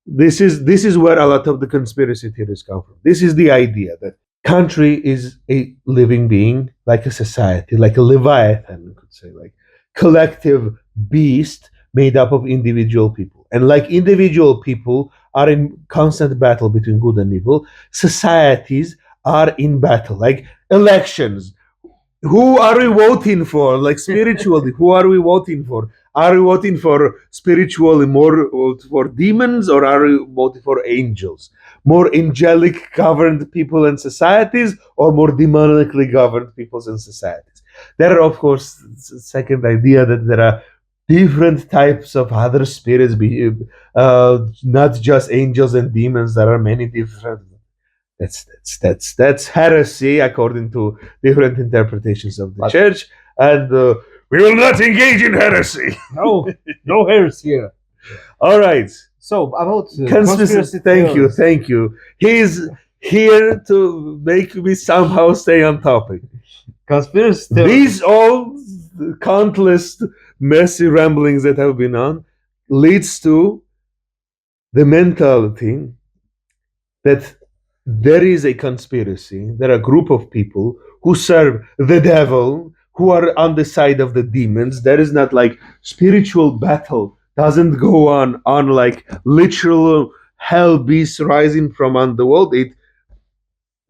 This is where a lot of the conspiracy theories come from. This is the idea that country is a living being, like a society, like a leviathan, you could say, like collective beast made up of individual people. And like individual people are in constant battle between good and evil, societies are in battle, like elections. Who are we voting for? Like spiritually, who are we voting for? Are we voting for spiritually more for demons, or are we voting for angels? More angelic governed people and societies, or more demonically governed peoples and societies? There are, of course, second idea that there are different types of other spirits, not just angels and demons. There are many different. That's heresy according to different interpretations of the church, and we will not engage in heresy. No heresy here. All right. So about Conspiracy. Thank you. He's here to make me somehow stay on topic. Conspiracy. These all countless messy ramblings that have been on leads to the mentality that there is a conspiracy, there are a group of people who serve the devil, who are on the side of the demons. There is not like spiritual battle, doesn't go on like literal hell beasts rising from underworld. It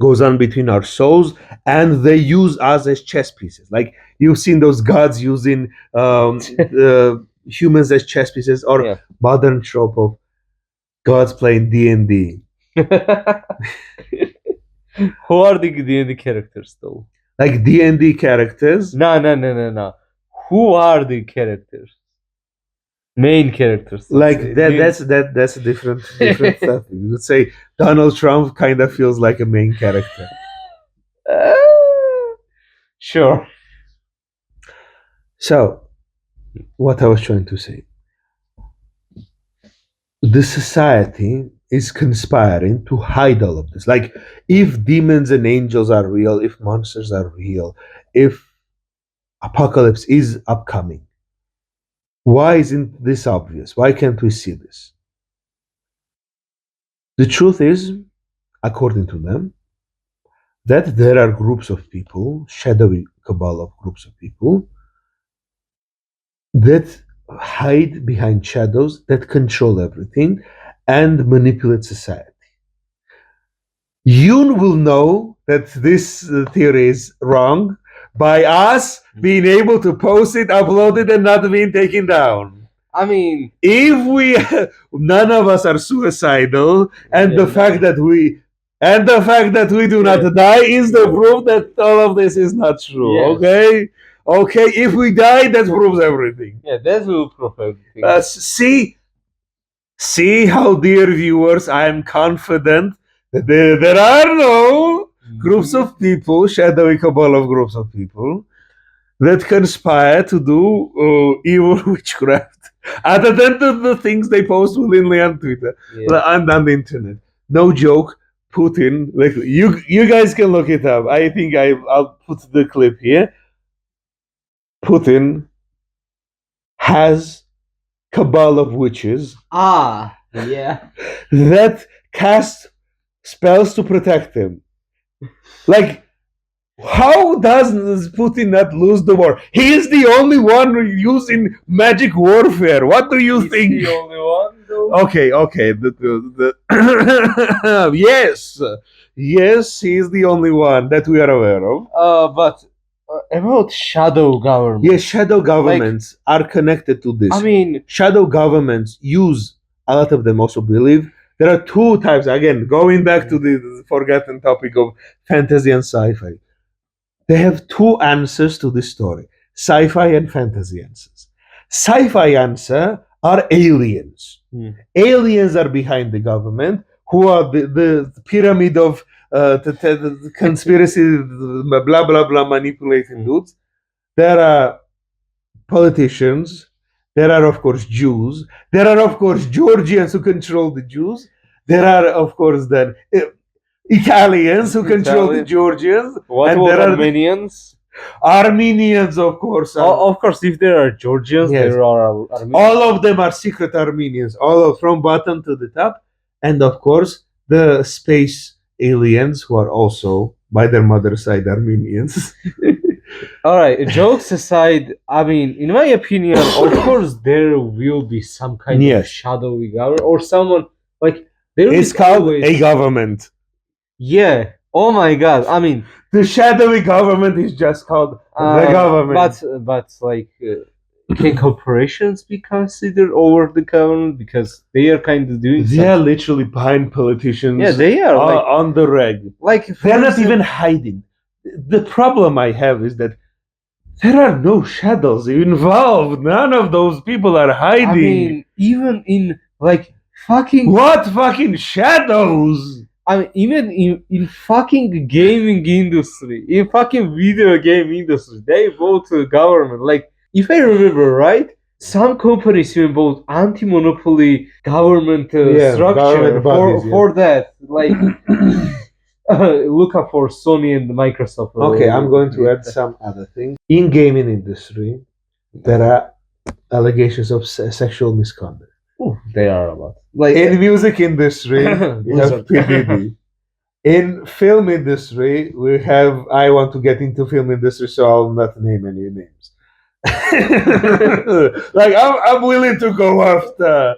goes on between our souls, and they use us as chess pieces. Like you've seen those gods using humans as chess pieces, or modern trope of gods playing D&D. Who are the D&D characters though? Like D&D characters? No. Who are the characters? Main characters. Like that's a different stuff. You would say Donald Trump kind of feels like a main character. Sure. So, what I was trying to say. The society is conspiring to hide all of this. Like, if demons and angels are real, if monsters are real, if apocalypse is upcoming, why isn't this obvious? Why can't we see this? The truth is, according to them, that there are groups of people, shadowy cabal of groups of people, that hide behind shadows, that control everything and manipulate society. You will know that this theory is wrong by us being able to post it, upload it, and not being taken down. I mean, if we none of us are suicidal, and the fact that we do not die is the proof that all of this is not true. Yes. Okay, if we die, that proves everything. Yeah, that will prove everything. See how, dear viewers, I am confident that there are no groups of people, shadowy cabal of groups of people, that conspire to do evil witchcraft, other than the things they post willingly on Twitter and on the internet. No joke. Putin, like you guys can look it up. I think I'll put the clip here. Putin has cabal of witches. That cast spells to protect him. Like, how does Putin not lose the war? He is the only one using magic warfare. What do you think? He's the only one, though? Okay. Yes, he is the only one that we are aware of. But about shadow governments. Yes, shadow governments are connected to this. I mean, shadow governments use, a lot of them also believe, there are two types, again, going back to the forgotten topic of fantasy and sci-fi. They have two answers to this story, sci-fi and fantasy answers. Sci-fi answer are aliens. Aliens are behind the government, who are the pyramid of the conspiracy, blah, blah, blah, manipulating dudes. There are politicians. There are, of course, Jews. There are, of course, Georgians who control the Jews. There are, of course, then Italians who control the Georgians. What about Armenians? Armenians, of course. Of course, if there are Georgians, there are Armenians. All of them are secret Armenians. All from bottom to the top. and of course the space aliens who are also by their mother's side Armenians. All right, jokes aside, I mean, in my opinion, of course, there will be some kind of Yes. shadowy government or someone like there It's is called always, a government. yeah. Oh my God! I mean, The shadowy government is just called the government. but like, can corporations be considered over the government because they are kind of doing? They are literally behind politicians. Yeah, they are like on the reg. like They're not even hiding. The problem I have is that there are no shadows involved. None of those people are hiding. I mean, even in like fucking What fucking shadows? I mean, even in fucking gaming industry, in fucking video game industry, they vote to the government. Like, if I remember right, some companies even vote anti-monopoly government structure government bodies, for that. Like, look up for Sony and Microsoft. Okay, I'm going to add some other things. In gaming industry, there are allegations of sexual misconduct. Ooh, they are a lot. Like In music industry, we have P. Diddy. In film industry, we have. I want to get into film industry, so I'll not name any names. Like I'm willing to go after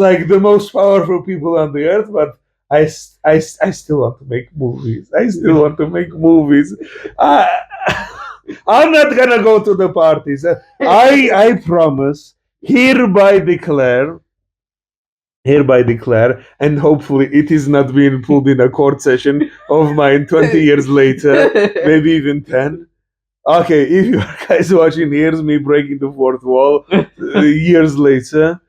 like the most powerful people on the earth, but I still want to make movies. I still want to make movies. I'm not gonna go to the parties. I promise. Hereby declare, and hopefully it is not being pulled in a court session of mine 20 years later, maybe even 10. Okay, if you guys watching here's me breaking the fourth wall years later.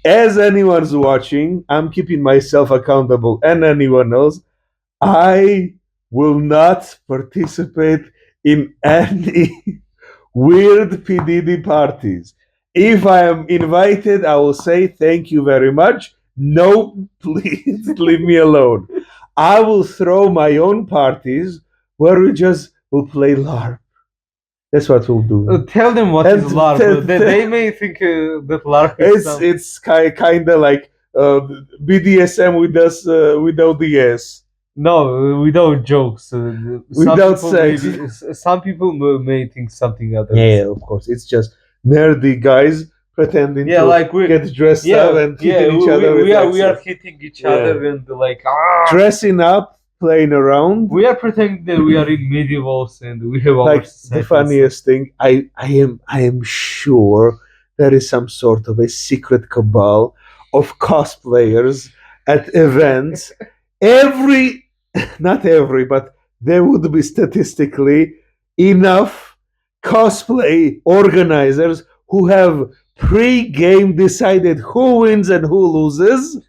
As anyone's watching, I'm keeping myself accountable and anyone else. I will not participate in any weird PDD parties. If I am invited, I will say thank you very much. No, please leave me alone. I will throw my own parties where we just will play LARP. That's what we'll do. Tell them what is LARP. They may think that LARP is It's kind of like BDSM without the S. No, without jokes. Without sex. Some people may think something other. Yeah, of course. It's just nerdy guys pretending to like we get dressed up and hitting each other. We are hitting each other and like dressing up, playing around. We are pretending that we are in medievals and we have like the funniest thing. I am sure there is some sort of a secret cabal of cosplayers at events. Not every, but there would be statistically enough cosplay organizers who have pre-game decided who wins and who loses.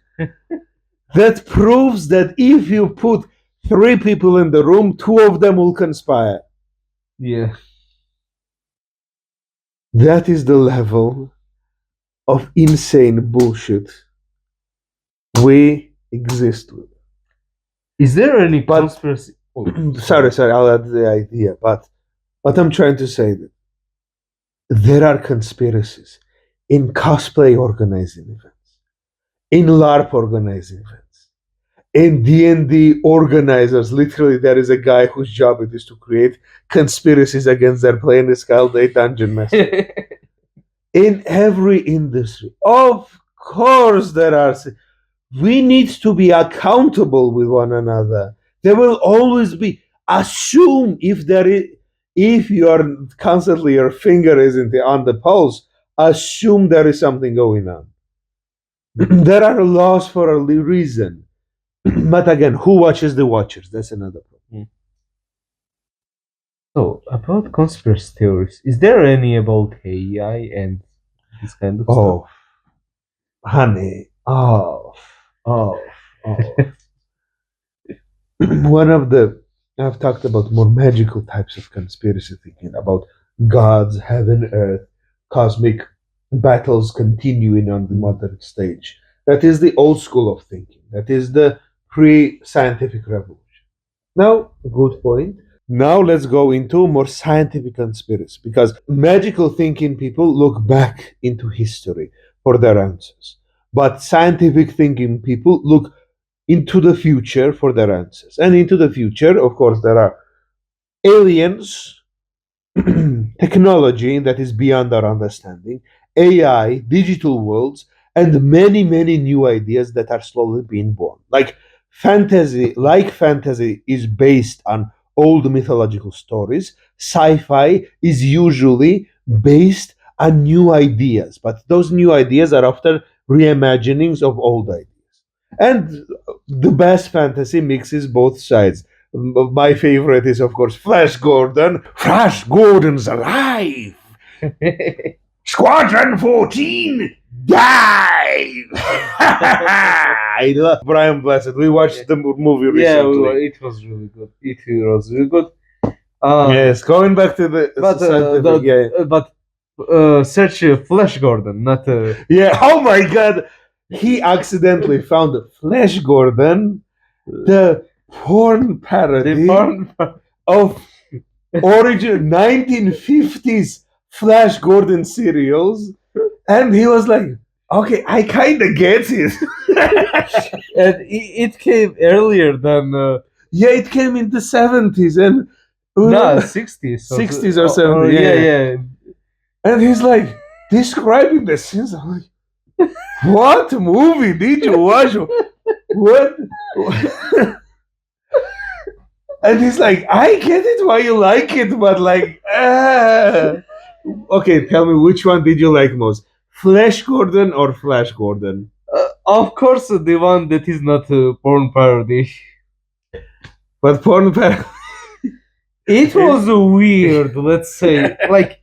That proves that if you put 3 people in the room, 2 of them will conspire. Yeah. That is the level of insane bullshit we exist with. Is there any conspiracy? Sorry, I'll add the idea. But what I'm trying to say that there are conspiracies in cosplay organizing events, in LARP organizing events, in D&D organizers. Literally, there is a guy whose job it is to create conspiracies against their playing is called a dungeon master. In every industry, of course, there are. We need to be accountable with one another. There will always be. Assume if you are constantly your finger isn't on the pulse. Assume there is something going on. There are laws for a reason. But again, who watches the watchers? That's another problem. So, about conspiracy theories, is there any about AI and this kind of stuff? Oh, honey. Oh. One of I've talked about more magical types of conspiracy thinking, about gods, heaven, earth, cosmic battles continuing on the modern stage. That is the old school of thinking. That is the pre-scientific revolution. Now, a good point. Now let's go into more scientific conspiracy, because magical thinking people look back into history for their answers. But scientific thinking people look into the future for their answers. And into the future, of course, there are aliens, technology that is beyond our understanding, AI, digital worlds, and many, many new ideas that are slowly being born. Like fantasy is based on old mythological stories. Sci-fi is usually based on new ideas, but those new ideas are often reimaginings of old ideas. And the best fantasy mixes both sides. My favorite is, of course, Flash Gordon. Flash Gordon's alive! Squadron 14, dive! I love Brian Blessed. We watched the movie recently. It was really good. It was really good. Yes, going back to the search Flash Gordon, not yeah. Oh my God, he accidentally found Flash Gordon, the porn parody of origin 1950s Flash Gordon serials, and he was like, okay, I kind of get it. and it came earlier than yeah, it came in the 70s and 60s 60s or 70s. Yeah. And he's like describing the scenes. I'm like, what movie did you watch? What? And he's like, I get it why you like it, but like, okay, tell me, which one did you like most? Flash Gordon or Flash Gordon? Of course, the one that is not a porn parody. But porn parody. It was weird, let's say. Like,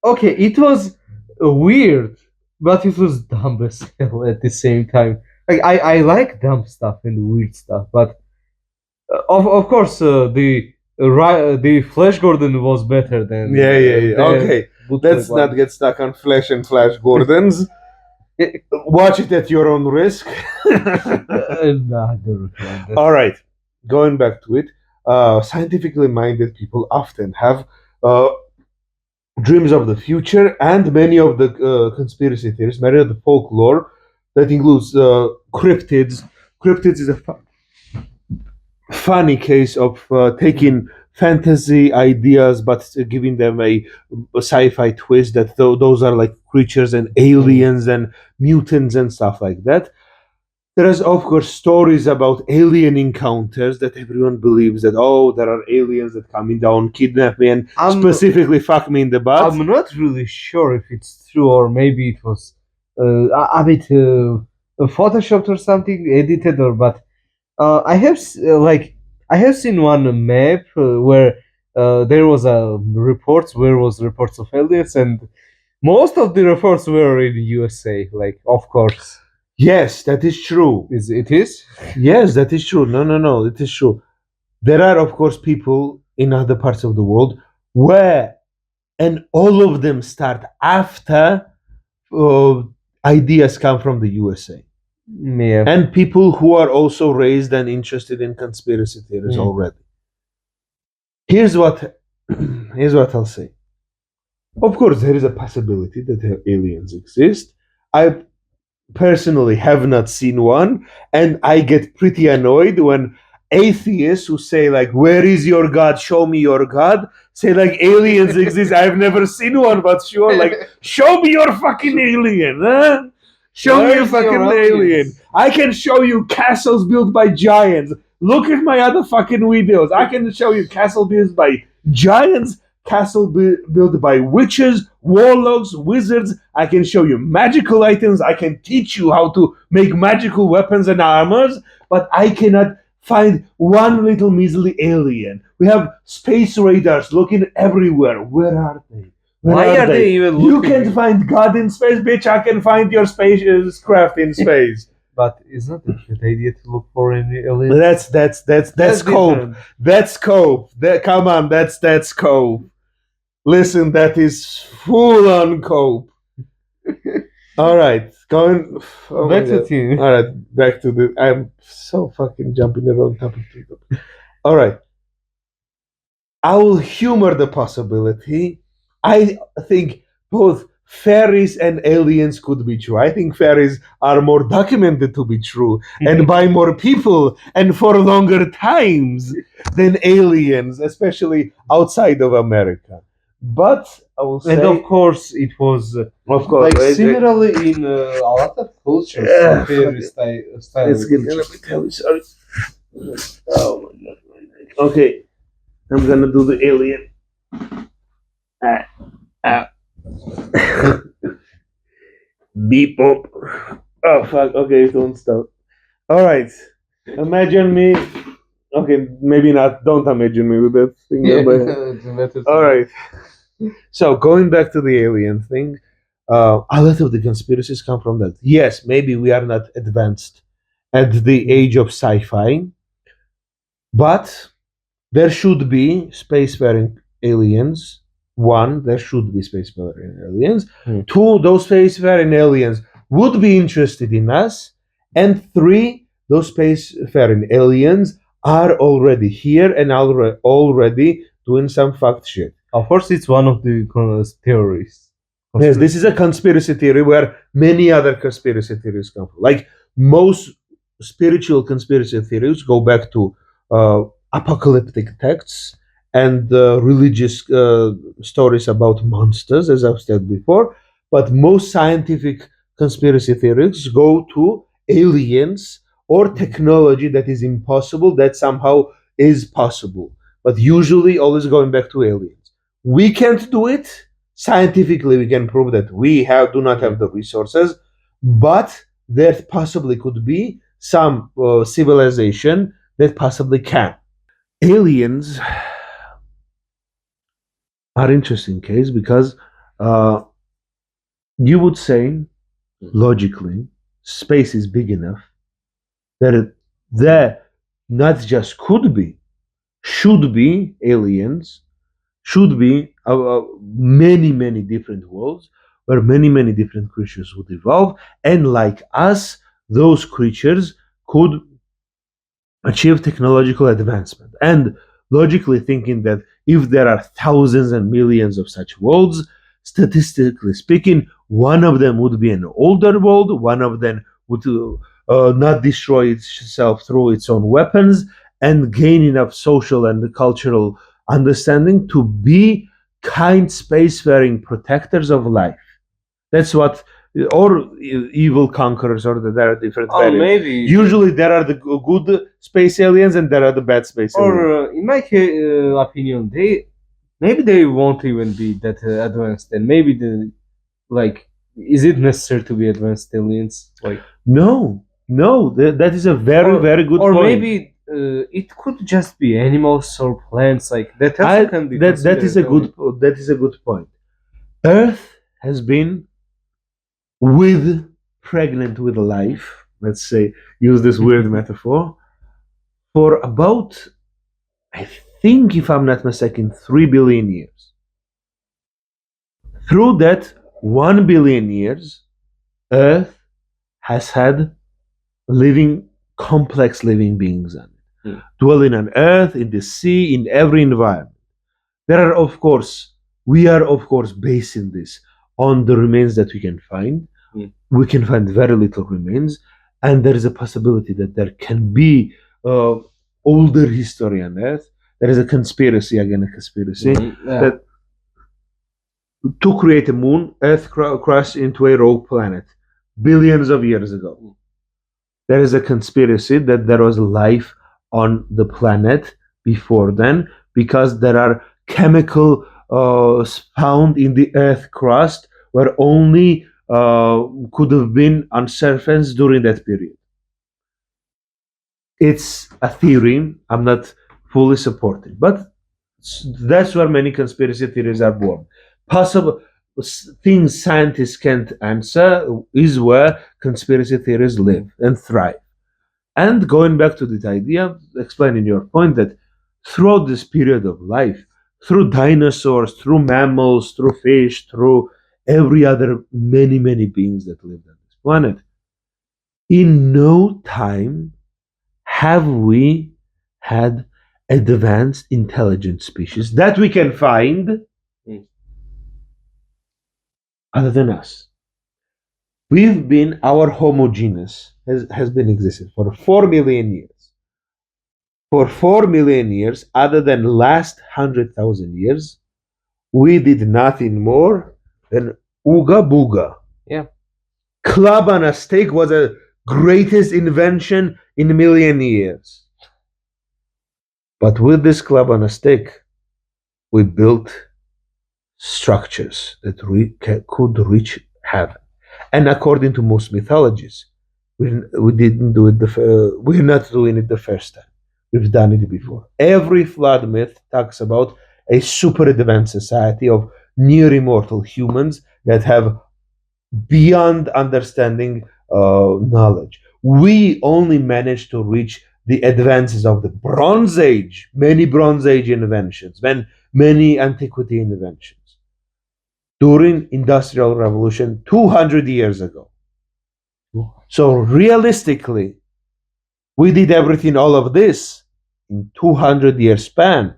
okay, it was weird, but it was dumb as hell at the same time. Like, I like dumb stuff and weird stuff, but of course, the Flash Gordon was better than. Yeah. Okay, let's not get stuck on Flash and Flash Gordons. Watch it at your own risk. All right, going back to it. Scientifically minded people often have dreams of the future, and many of the conspiracy theories, many of the folklore that includes cryptids. Cryptids is a funny case of taking fantasy ideas but giving them a sci-fi twist, that those are like creatures and aliens and mutants and stuff like that. There is, of course, stories about alien encounters that everyone believes that, oh, there are aliens that coming down, kidnap me, and specifically fuck me in the butt. I'm not really sure if it's true, or maybe it was a bit photoshopped or something, edited, or but I have seen one map where there was reports of aliens, and most of the reports were in the USA. Like, of course. Yes, that is true. It is? Yes, that is true. No, it is true. There are, of course, people in other parts of the world where, and all of them start after ideas come from the USA. Yeah. And people who are also raised and interested in conspiracy theories already. Here's what I'll say. Of course, there is a possibility that aliens exist. I personally have not seen one, and I get pretty annoyed when atheists who say like, where is your God, show me your God, say like aliens exist. I've never seen one, but sure, like, show me your fucking alien, huh? Show me your fucking alien. I can show you castles built by giants. Look at my other fucking videos. I can show you castle built by giants, castle built by witches, warlocks, wizards. I can show you magical items. I can teach you how to make magical weapons and armors, but I cannot find one little measly alien. We have space radars looking everywhere. Where are they? Why are they even looking? You can't find God in space, bitch. I can find your spacecraft in space. But it's not a good idea to look for any aliens. That's cope. That's cope. Come on, that's cope. Listen, that is full on cope. All right, going back to you. All right, back to the. I'm so fucking jumping the wrong topic. All right, I will humor the possibility. I think both fairies and aliens could be true. I think fairies are more documented to be true and by more people and for longer times than aliens, especially outside of America. But I will say, and of course, it was of course, like similarly in a lot of cultures, fairy style. It's getting a bit heavy. Sorry. Oh my god. Okay, I'm gonna do the alien. Beep up. Oh fuck. Okay, don't stop. All right. Imagine me. Okay, maybe not. Don't imagine me with that thing. All right. So going back to the alien thing, a lot of the conspiracies come from that. Yes, maybe we are not advanced at the age of sci-fi, but there should be spacefaring aliens. One, there should be spacefaring aliens. Two, those spacefaring aliens would be interested in us. And three, those spacefaring aliens are already here and already doing some fucked shit. Of course, it's one of the theories. Yes, this is a conspiracy theory where many other conspiracy theories come from. Like most spiritual conspiracy theories go back to apocalyptic texts and religious stories about monsters, as I've said before. But most scientific conspiracy theories go to aliens or technology that is impossible that somehow is possible. But usually always going back to aliens. We can't do it. Scientifically, we can prove that we do not have the resources, but there possibly could be some civilization that possibly can. Aliens are interesting case because you would say, logically, space is big enough that there not just could be, should be aliens, should be many different worlds where many different creatures would evolve, and like us, those creatures could achieve technological advancement. And logically thinking that if there are thousands and millions of such worlds, statistically speaking, one of them would be an older world, one of them would not destroy itself through its own weapons, and gain enough social and cultural understanding to be kind spacefaring protectors of life. That's what, or evil conquerors, or there are different variants. Maybe usually there are the good space aliens and there are the bad space aliens. Or in my opinion, they won't even be that advanced, and maybe is it necessary to be advanced aliens? No, that is a very good or point. Or maybe it could just be animals or plants, like that. That is a good point. Earth has been pregnant with life, let's say, use this weird metaphor, for about, I think, if I'm not mistaken, 3 billion years. Through that 1 billion years, Earth has had complex living beings on it, dwelling on Earth, in the sea, in every environment. We are of course basing this on the remains that we can find. We can find very little remains, and there is a possibility that there can be older history on Earth. There is a conspiracy, that to create a moon, Earth crashed into a rogue planet billions of years ago. There is a conspiracy that there was life on the planet before then, because there are chemical found in the Earth crust where only could have been on surface during that period. It's a theory. I'm not fully supporting, but that's where many conspiracy theories are born. Possible things scientists can't answer is where conspiracy theories live and thrive. And going back to this idea, explaining your point that throughout this period of life, through dinosaurs, through mammals, through fish, through every other many beings that lived on this planet, in no time have we had advanced intelligent species that we can find other than us. Our Homo genus has been existing for 4 million years. For 4 million years, other than last 100,000 years, we did nothing more than ooga booga. Yeah. Club on a stick was the greatest invention in a million years. But with this club on a stick, we built structures that could reach heaven. And according to most mythologies, we didn't do it. We're not doing it the first time. We've done it before. Every flood myth talks about a super advanced society of near immortal humans that have beyond understanding knowledge. We only managed to reach the advances of the Bronze Age, many Bronze Age inventions, many antiquity inventions during Industrial Revolution 200 years ago. So realistically, we did everything, all of this, in 200-year span.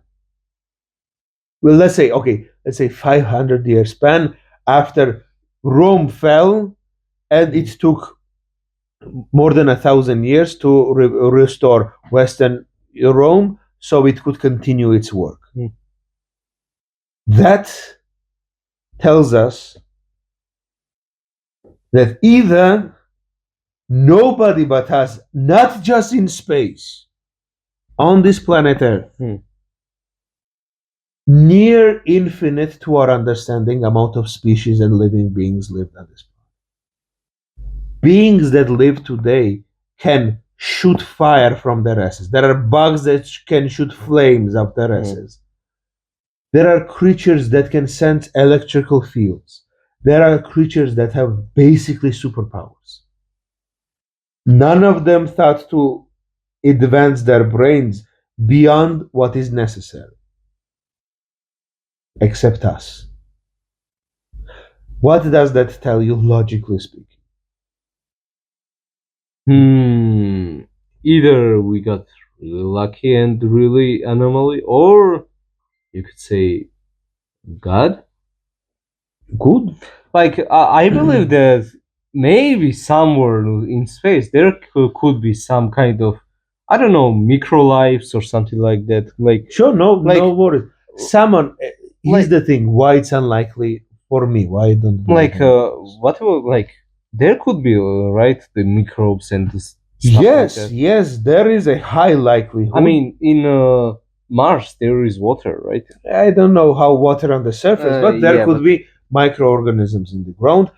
Well, let's say 500-year span after Rome fell, and it took more than 1,000 years to restore Western Rome so it could continue its work. That tells us that either nobody but us, not just in space, on this planet Earth, near infinite to our understanding amount of species and living beings lived on this planet. Beings that live today can shoot fire from their asses. There are bugs that can shoot flames out their asses. There are creatures that can sense electrical fields. There are creatures that have basically superpowers. None of them thought to advance their brains beyond what is necessary, except us. What does that tell you, logically speaking? Either we got really lucky and really anomaly, or you could say God. Good. Like I believe that maybe somewhere in space there could be some kind of, I don't know, micro lives or something like that. Like Sure, no worries. Someone. Here's the thing: why it's unlikely for me? Why I don't believe in it. whatever, like there could be right, the microbes and the stuff Yes, like that. yes, there is a high likelihood. I mean, in Mars there is water, right? I don't know how water on the surface, but there could be microorganisms in the ground.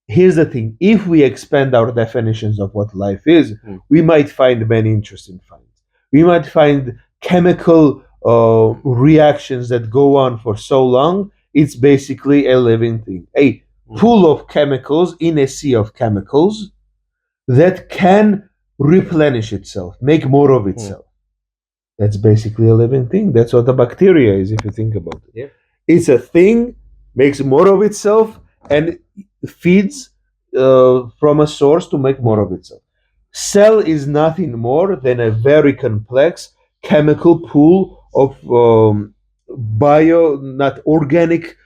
Here's the thing: if we expand our definitions of what life is, we might find many interesting finds. We might find chemical reactions that go on for so long. It's basically a living thing, a pool of chemicals in a sea of chemicals that can replenish itself, make more of itself. That's basically a living thing. That's what a bacteria is, if you think about it. Yeah. It's a thing, makes more of itself, and feeds from a source to make more of itself. Cell is nothing more than a very complex chemical pool of not organic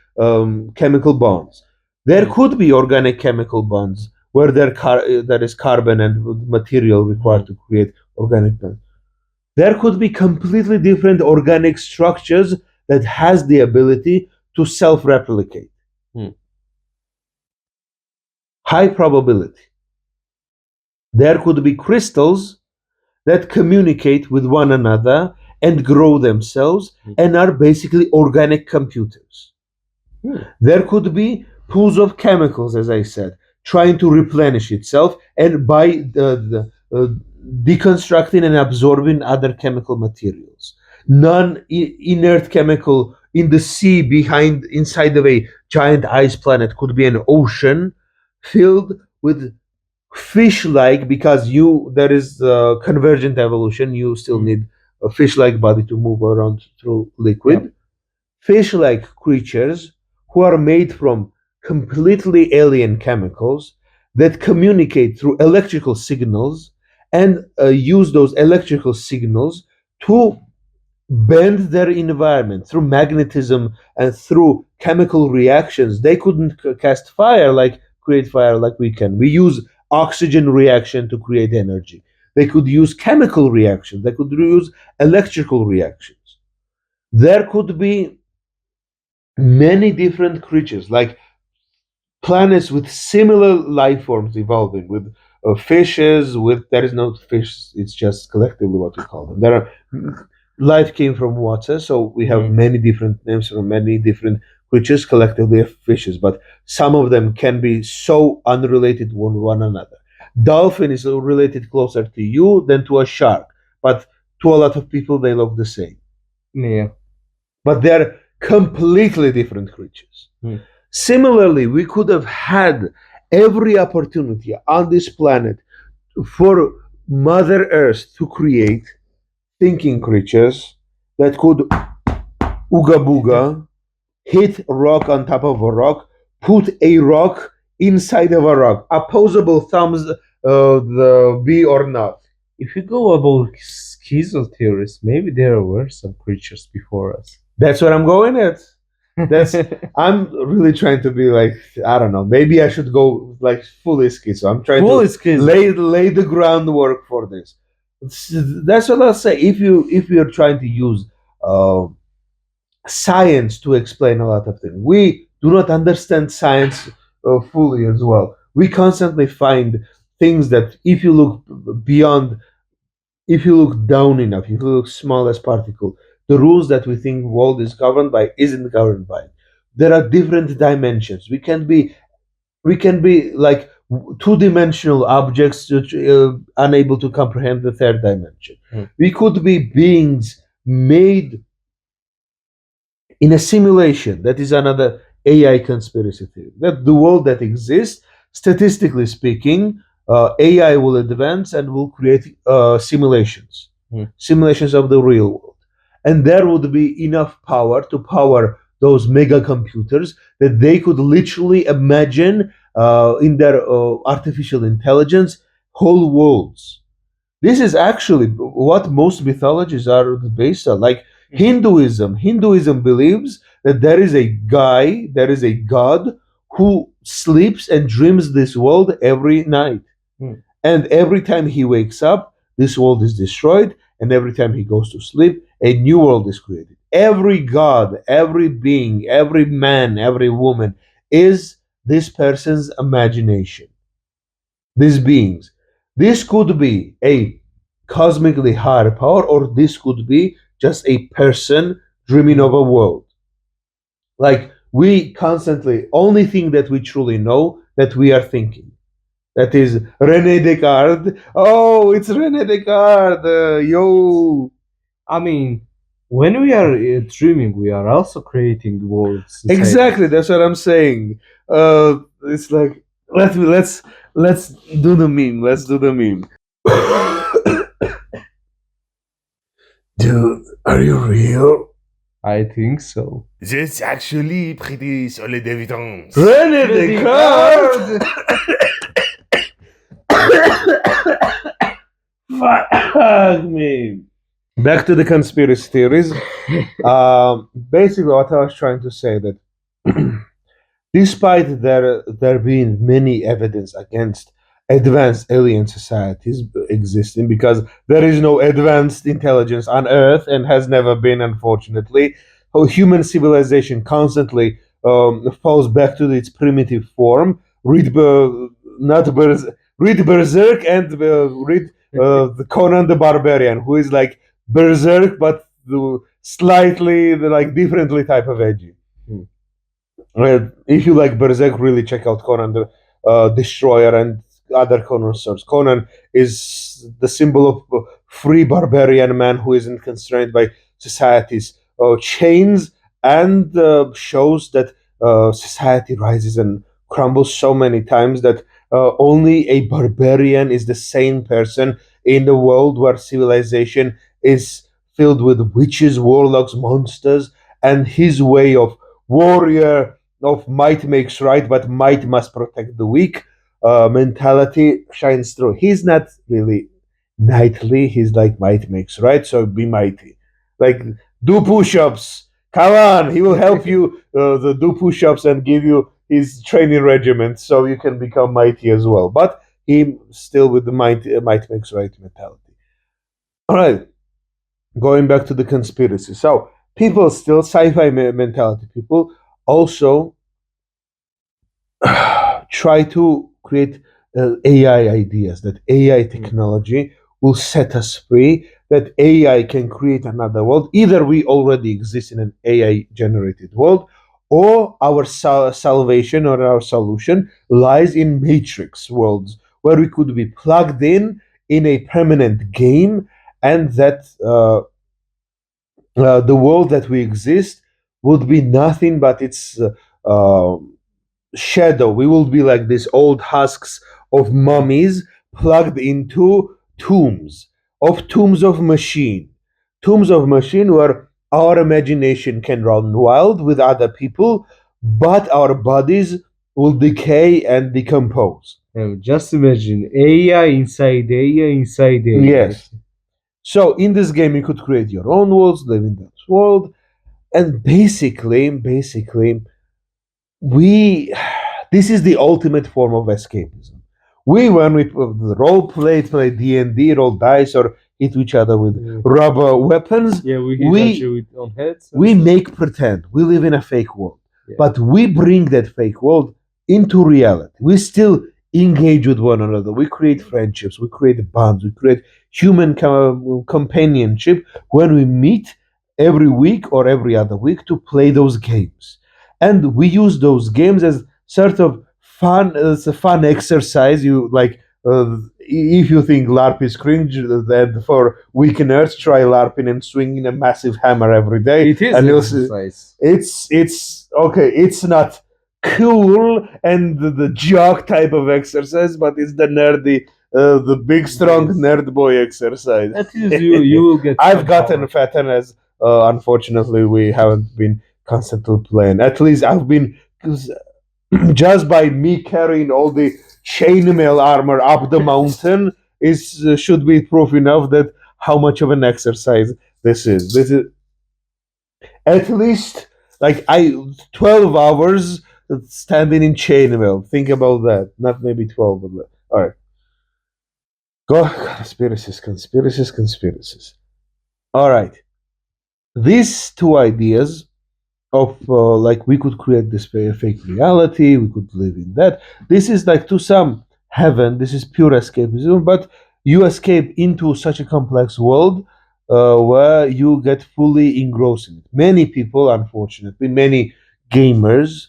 chemical bonds. There could be organic chemical bonds where there is carbon and material required to create organic bonds. There could be completely different organic structures that has the ability to self-replicate. High probability. There could be crystals that communicate with one another and grow themselves and are basically organic computers. There could be pools of chemicals, as I said, trying to replenish itself, and by deconstructing and absorbing other chemical materials. Non-inert chemical in the sea inside of a giant ice planet could be an ocean filled with fish-like, because there is convergent evolution. You still need a fish-like body to move around through liquid. Fish-like creatures who are made from completely alien chemicals that communicate through electrical signals and use those electrical signals to bend their environment through magnetism and through chemical reactions. They couldn't cast fire like create fire like we can. We use oxygen reaction to create energy. They could use chemical reactions. They could use electrical reactions. There could be many different creatures, like planets with similar life forms evolving, with fishes. With there is no fish; it's just collectively what we call them. There are life came from water, so we have many different names for many different creatures, collectively of fishes. But some of them can be so unrelated one another. Dolphin is related closer to you than to a shark, but to a lot of people they look the same. Yeah. But they're completely different creatures. Similarly, we could have had every opportunity on this planet for Mother Earth to create thinking creatures that could ooga booga, hit a rock on top of a rock, put a rock inside of a rock, opposable thumbs, the be or not. If you go about schizo theories, maybe there were some creatures before us. That's what I'm going at. That's I'm really trying to be like, I don't know, maybe I should go like fully schizo. I'm trying to lay the groundwork for this. That's what I'll say. If you're trying to use science to explain a lot of things, we do not understand science fully as well. We constantly find things that if you look beyond, if you look down enough, if you look small as particle, the rules that we think world is governed by isn't governed by. There are different dimensions. We can be like two-dimensional objects unable to comprehend the third dimension. We could be beings made in a simulation. That is another AI conspiracy theory. That the world that exists, statistically speaking, AI will advance and will create simulations, simulations of the real world. And there would be enough power to power those mega computers that they could literally imagine in their artificial intelligence whole worlds. This is actually what most mythologies are based on. Like Hinduism believes that there is a guy, there is a god who sleeps and dreams this world every night. And every time he wakes up, this world is destroyed, and every time he goes to sleep, a new world is created. Every god, every being, every man, every woman is this person's imagination. These beings. This could be a cosmically higher power, or this could be just a person dreaming of a world. Like we constantly, only thing that we truly know that we are thinking. That is René Descartes. Oh, it's René Descartes. Yo. I mean, when we are dreaming, we are also creating worlds. Exactly, that's what I'm saying. It's like let's do the meme. Let's do the meme. Dude, are you real? I think so. That's actually pretty solid evidence. René Descartes. Fuck me. Back to the conspiracy theories. Basically, what I was trying to say that despite there being many evidence against advanced alien societies existing, because there is no advanced intelligence on Earth and has never been, unfortunately, human civilization constantly falls back to its primitive form. Read Berserk and read the Conan the Barbarian, who is like Berserk but slightly like differently type of edgy. If you like Berserk, really check out Conan the Destroyer and other Conan stories. Conan is the symbol of free barbarian man who isn't constrained by society's chains, and shows that society rises and crumbles so many times that only a barbarian is the sane person in the world where civilization is filled with witches, warlocks, monsters, and his way of warrior of might makes right, but might must protect the weak mentality shines through. He's not really knightly, he's like might makes right, so be mighty. like do push-ups. Come on, he will help you do push-ups and give you his training regiment so you can become mighty as well. But he still with the might makes right mentality. All right, going back to the conspiracy. So people still sci-fi mentality. People also try to create AI ideas, that AI technology will set us free, that AI can create another world. Either we already exist in an AI generated world, or our salvation or our solution lies in matrix worlds where we could be plugged in a permanent game, and that the world that we exist would be nothing but its shadow. We will be like these old husks of mummies plugged into tombs of machine, where our imagination can run wild with other people, but our bodies will decay and decompose. Just imagine AI inside AI inside AI. Yes. So in this game, you could create your own worlds, live in that world, and basically, we this is the ultimate form of escapism. When we play D&D, roll dice, or hit each other with rubber weapons, we hit each other on heads. We make pretend we live in a fake world, but we bring that fake world into reality. We still engage with one another. We create friendships, we create bonds, we create human companionship when we meet every week or every other week to play those games. And we use those games as sort of fun. It's a fun exercise. You like if you think LARP is cringe, then for weak nerds, try LARPing and swinging a massive hammer every day. It is and exercise. It's okay. It's not cool and the jock type of exercise, but it's the nerdy, the big strong nerd boy exercise. That is you will get. I've gotten fatter as unfortunately we haven't been constantly playing. At least I've been just by me carrying all the chainmail armor up the mountain is should be proof enough that how much of an exercise this is. This is at least like 12 hours standing in chainmail. Think about that. Not maybe 12, but all right. Go conspiracies. All right. These two ideas of like we could create this fake reality, we could live in that. This is like to some heaven. This is pure escapism, but you escape into such a complex world where you get fully engrossed in it. Many people, unfortunately, many gamers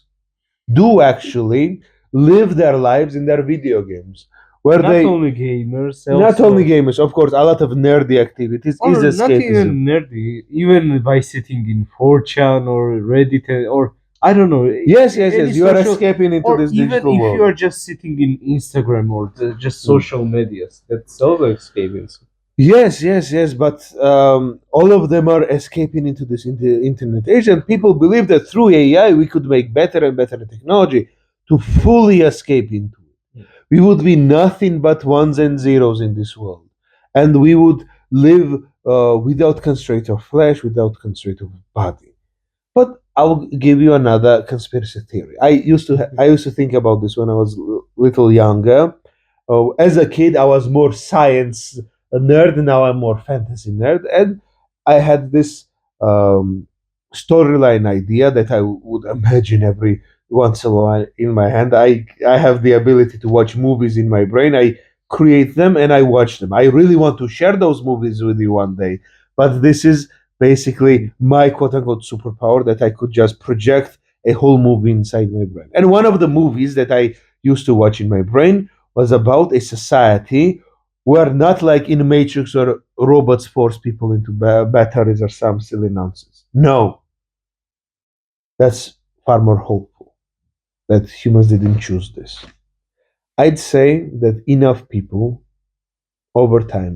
do actually live their lives in their video games. Where not only gamers, not only gamers, of course, a lot of nerdy activities is escapism. Not even nerdy, even by sitting in 4chan or Reddit or I don't know. Yes. You are escaping into this digital world. Even if you are just sitting in Instagram or just social medias, that's also escaping. Yes, but all of them are escaping into this internet age, and people believe that through AI we could make better and better technology to fully escape into it. We would be nothing but ones and zeros in this world, and we would live without constraint of flesh, without constraint of body. But I'll give you another conspiracy theory. I used to think about this when I was little younger. As a kid, I was more science nerd. Now I'm more fantasy nerd, and I had this storyline idea that I would imagine every once in a while in my hand. I have the ability to watch movies in my brain. I create them and I watch them. I really want to share those movies with you one day, but this is basically my quote-unquote superpower, that I could just project a whole movie inside my brain. And one of the movies that I used to watch in my brain was about a society where, not like in Matrix or robots force people into batteries or some silly nonsense. No. That's far more hopeful, that humans didn't choose this. I'd say that enough people over time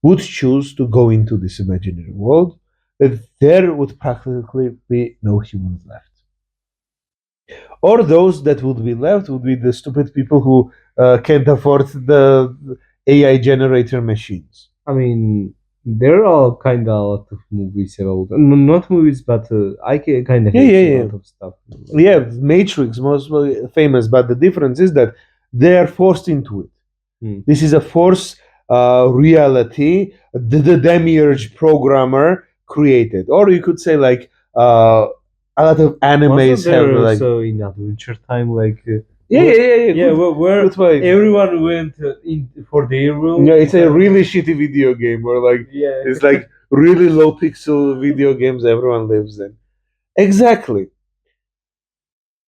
would choose to go into this imaginary world that there would practically be no humans left. Or those that would be left would be the stupid people who can't afford the AI generator machines. I mean, There are kind of a lot of movies about, not movies, but I can kind of Yeah, hate yeah, a yeah. lot of stuff. Yeah, Matrix most famous, but the difference is that they are forced into it. This is a force reality the demiurge programmer created, or you could say like a lot of animes Wasn't there have like also in Adventure Time, like yeah, where good point. everyone went in for their room? Yeah, it's a really shitty video game where like Yeah. it's like really low pixel video games everyone lives in. Exactly.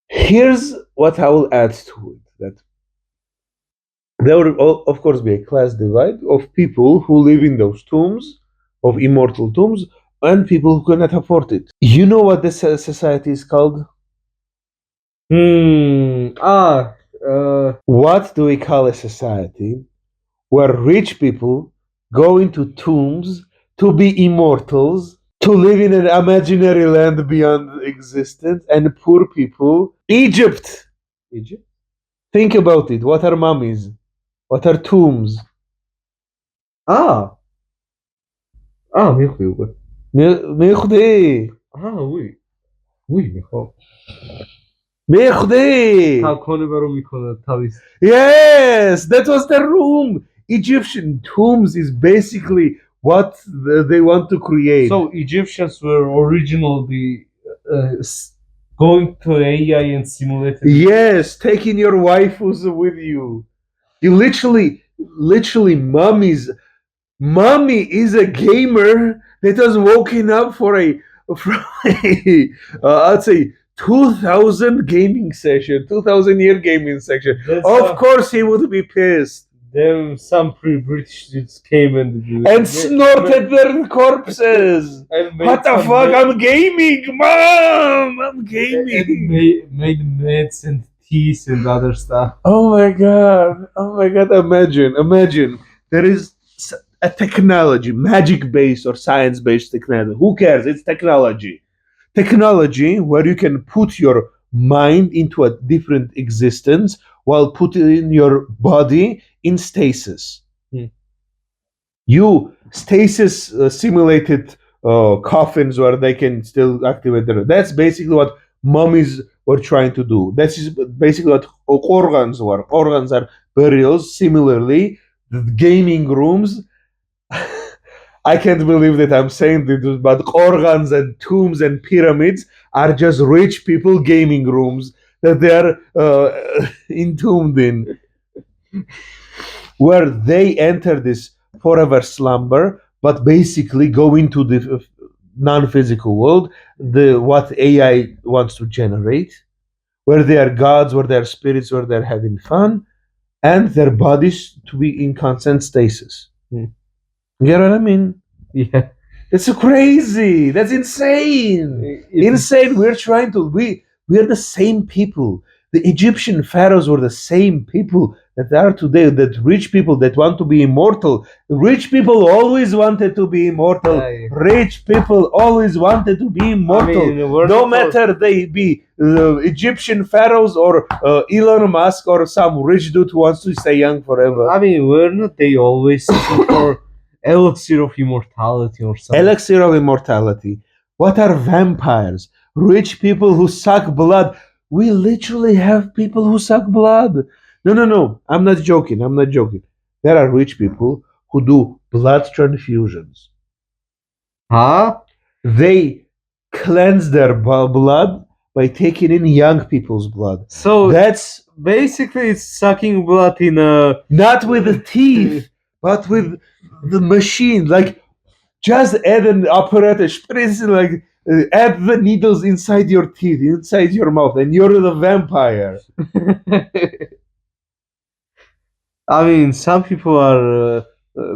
Here's what I will add to it: that there will, of course, be a class divide of people who live in those tombs, of immortal tombs, and people who cannot afford it. You know what this society is called? What do we call a society where rich people go into tombs to be immortals, to live in an imaginary land beyond existence, and poor people? Egypt! Egypt? Think about it. What are mummies? What are tombs? Michiel. Merde! Oui. Oui, Michiel. Merde! Yes, that was the room. Egyptian tombs is basically what they want to create. So Egyptians were originally going to AI and simulated. Yes, taking your waifus with you. You literally, mommy is a gamer that has woken up for a I'd say 2000 gaming session, 2000-year gaming session. Of course, he would be pissed. Then some pre-British dudes came and snorted their corpses. What the fuck? I'm gaming, mom. I'm gaming. And made meds and teas and other stuff. Oh my god! Imagine. There is a technology, magic-based or science-based technology. Who cares? It's technology. Technology where you can put your mind into a different existence while putting your body in stasis. You stasis simulated coffins where they can still activate their. That's basically what mummies were trying to do. That's basically what organs were. Organs are burials. Similarly, the gaming rooms. I can't believe that I'm saying this, but organs and tombs and pyramids are just rich people gaming rooms that they are entombed in, where they enter this forever slumber, but basically go into the non-physical world, the what AI wants to generate, where they are gods, where they are spirits, where they're having fun, and their bodies to be in constant stasis. You get what I mean? Yeah. That's so crazy. That's insane. Insane. We're the same people. The Egyptian pharaohs were the same people that are today, that rich people that want to be immortal. Rich people always wanted to be immortal. Rich people always wanted to be immortal. No matter they be Egyptian pharaohs or Elon Musk or some rich dude who wants to stay young forever. I mean, were not they always seeking for elixir of immortality or something? Elixir of immortality. What are vampires? Rich people who suck blood. We literally have people who suck blood. No. I'm not joking. There are rich people who do blood transfusions. Huh? They cleanse their blood by taking in young people's blood. So that's basically it's sucking blood in a... Not with the teeth, but with the machine. Like, just add an apparatus, like add the needles inside your teeth, inside your mouth, and you're the vampire. I mean, some people are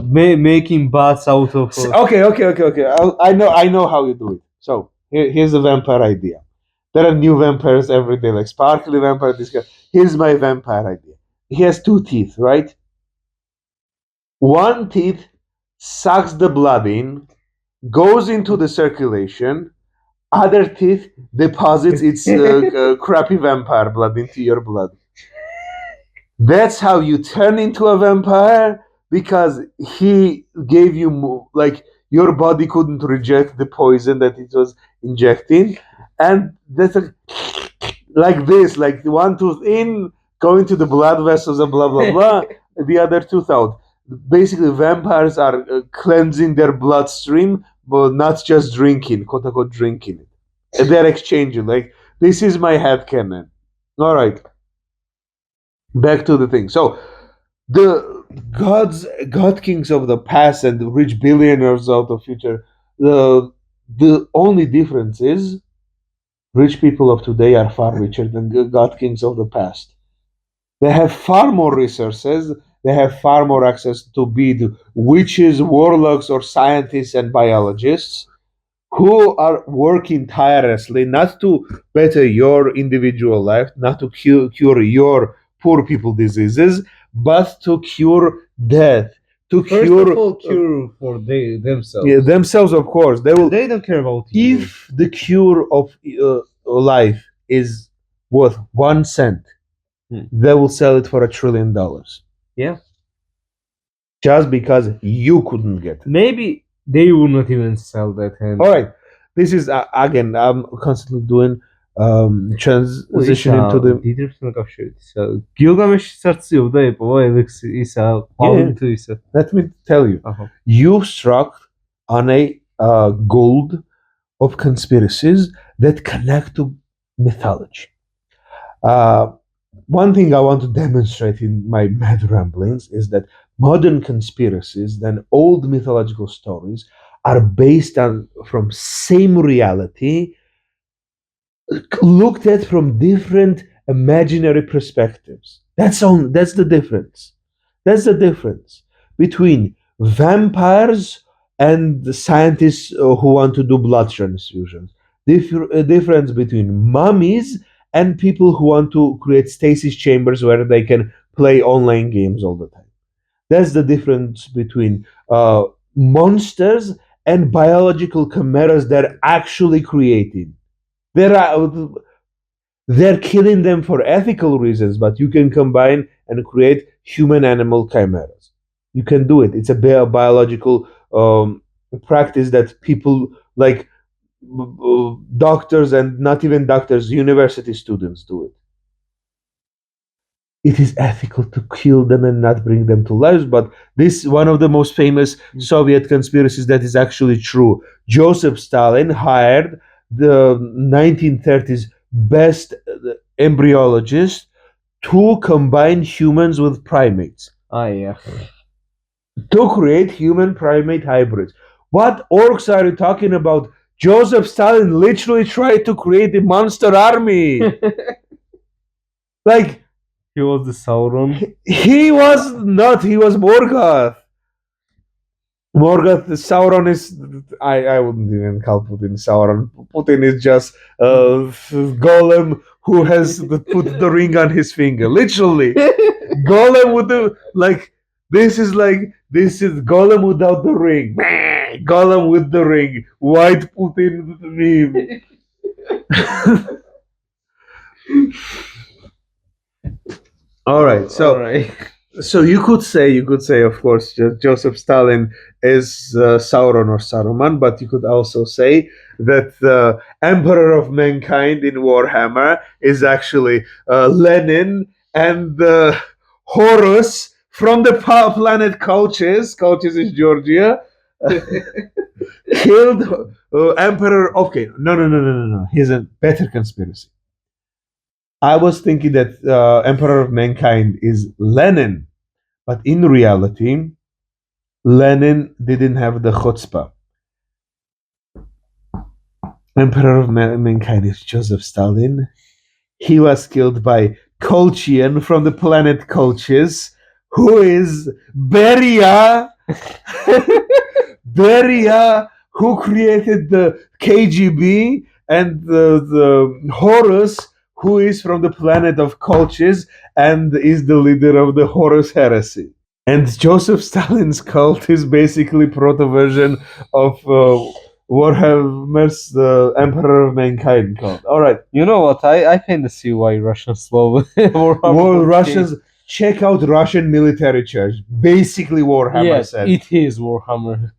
making bats out of. Okay. I know how you do it. So here's the vampire idea. There are new vampires every day, like sparkly vampire. This guy. Here's my vampire idea. He has 2 teeth, right? One teeth sucks the blood in, goes into the circulation. Other teeth deposits its crappy vampire blood into your blood. That's how you turn into a vampire, because he gave you your body couldn't reject the poison that it was injecting, and that's like this, like the one tooth in, going to the blood vessels and blah blah blah, the other tooth out. Basically, vampires are cleansing their bloodstream, but not just drinking, quote unquote, drinking it. And they're exchanging. Like, this is my headcanon. All right. Back to the thing. So, the god kings of the past and the rich billionaires of the future, the only difference is rich people of today are far richer than the god kings of the past. They have far more resources. They have far more access to be the witches, warlocks, or scientists and biologists who are working tirelessly not to better your individual life, not to cure your poor people diseases, but to cure death, to First cure of all, cure for themselves. yeah, themselves, of course. They don't care about you. If the cure of life is worth 1 cent, they will sell it for $1 trillion. Yeah. Just because you couldn't get it. Maybe they will not even sell that. And All right. This is, again, I'm constantly doing transition into the... Gilgamesh satsıyor da hep o İsa bağlantıysa. Let me tell you. You struck on a gold of conspiracies that connect to mythology. One thing I want to demonstrate in my mad ramblings is that modern conspiracies and old mythological stories are based on from same reality, looked at from different imaginary perspectives. That's the difference. That's the difference between vampires and the scientists who want to do blood transfusions. Difference between mummies and people who want to create stasis chambers where they can play online games all the time. That's the difference between monsters and biological chimeras they're actually creating. They're killing them for ethical reasons, but you can combine and create human-animal chimeras. You can do it. It's a biological practice that people like doctors and not even doctors, university students do it. It is ethical to kill them and not bring them to life, but this is one of the most famous Soviet conspiracies that is actually true. Joseph Stalin hired the 1930s best embryologists to combine humans with primates. Yeah. To create human-primate hybrids. What orcs are you talking about? Joseph Stalin literally tried to create a monster army. Like, he was the Sauron. He was not. He was Morgoth. Morgoth, Sauron is... I wouldn't even call Putin Sauron. Putin is just Golem who has put the ring on his finger. Literally. Golem with the... This is Golem without the ring. Golem with the ring. White Putin meme. All right. So you could say, of course, Joseph Stalin is Sauron or Saruman, but you could also say that the Emperor of Mankind in Warhammer is actually Lenin, and Horus from the planet Colchis. Colchis is Georgia. Killed Emperor. Okay, no. Here's a better conspiracy. I was thinking that Emperor of Mankind is Lenin, but in reality, Lenin didn't have the chutzpah. Emperor of Mankind is Joseph Stalin. He was killed by Colchian from the planet Colchis, who is Beria. Beria, who created the KGB, and the Horus, who is from the planet of Colchis and is the leader of the Horus heresy. And Joseph Stalin's cult is basically proto-version of Warhammer's Emperor of Mankind cult. All right. You know what? I kind of see why Russians love Warhammer. Russians, check out Russian military church. Basically Warhammer yes, said. it is Warhammer.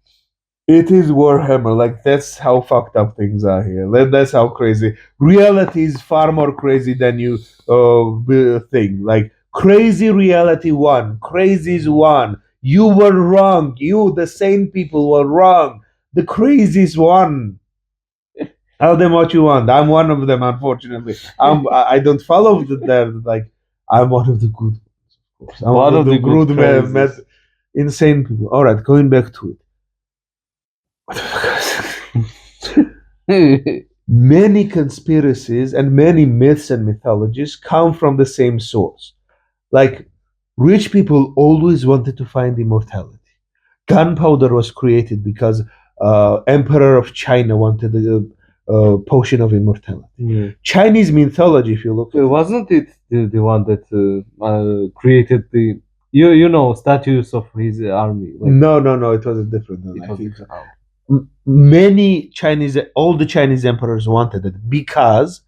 It is Warhammer. Like, that's how fucked up things are here. That's how crazy. Reality is far more crazy than you think. Like, crazy reality one. Crazy is one. You were wrong. You, the sane people, were wrong. The crazy is one. Tell them what you want. I'm one of them, unfortunately. I don't follow like, I'm one of the good ones, of course. I'm One of the good crazies. insane people. All right, going back to it. Many conspiracies and many myths and mythologies come from the same source. Like, rich people always wanted to find immortality. Gunpowder was created because Emperor of China wanted a potion of immortality. Yeah. Chinese mythology, if you look at it, Wasn't it the one that created the statues of his army? Like, no, it was a different one. it I was think different. all the Chinese emperors wanted it because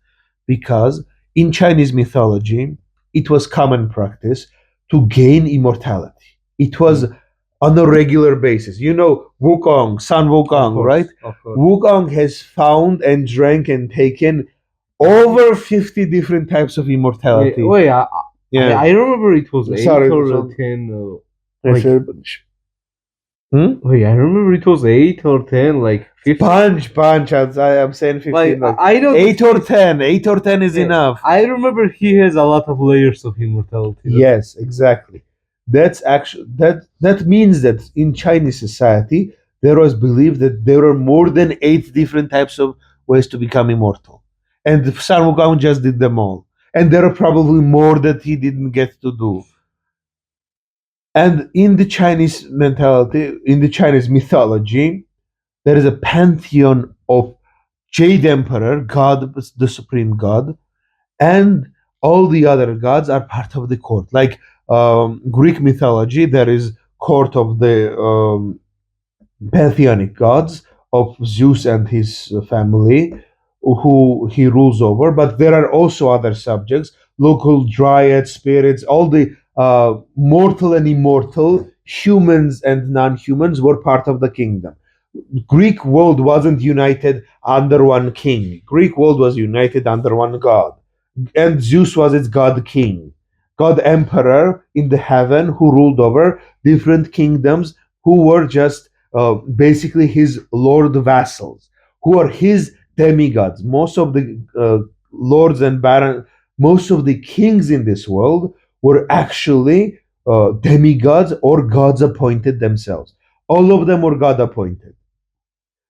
in Chinese mythology it was common practice to gain immortality. It was on a regular basis. You know, Wukong, Sun Wukong, right? Of course. Wukong has found and drank and taken over 50 different types of immortality. Wait, I remember it was 8 Sorry, or so- 10. Wait, I remember it was 8 or 10, like 15. Punch. I'm saying 15. Like, Like, I don't. 8 or 10. 8 or 10 is Yeah. enough. I remember he has a lot of layers of immortality. Yes, exactly. That's actually that means that in Chinese society there was belief that there are more than 8 different types of ways to become immortal, and Sun Wukong just did them all, and there are probably more that he didn't get to do. And in the Chinese mentality, in the Chinese mythology, there is a pantheon of Jade Emperor, God, the supreme God, and all the other gods are part of the court. Like Greek mythology, there is court of the pantheonic gods of Zeus and his family, who he rules over. But there are also other subjects, local dryads, spirits, all the mortal and immortal, humans and non-humans were part of the kingdom. Greek world wasn't united under one king. Greek world was united under one god, and Zeus was its god king, god emperor in the heaven, who ruled over different kingdoms, who were just basically his lord vassals, who are his demigods. Most of the lords and barons, most of the kings in this world were actually demigods or gods appointed themselves. All of them were god appointed.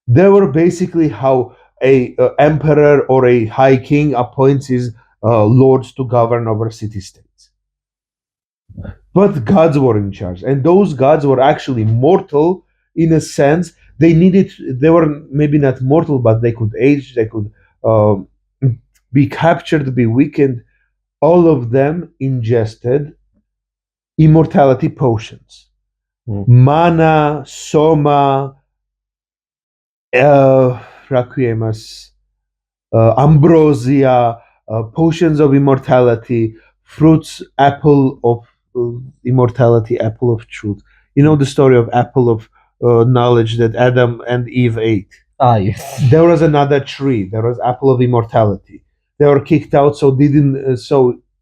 They were basically how a emperor or a high king appoints his lords to govern over city states. But gods were in charge, and those gods were actually mortal in a sense. They were maybe not mortal, but they could age, they could be captured, be weakened. All of them ingested immortality potions. Mana, soma, Requiemus, ambrosia, potions of immortality, fruits, apple of immortality, apple of truth. You know the story of apple of knowledge that Adam and Eve ate. Yes. There was another tree. There was apple of immortality. They were kicked out, so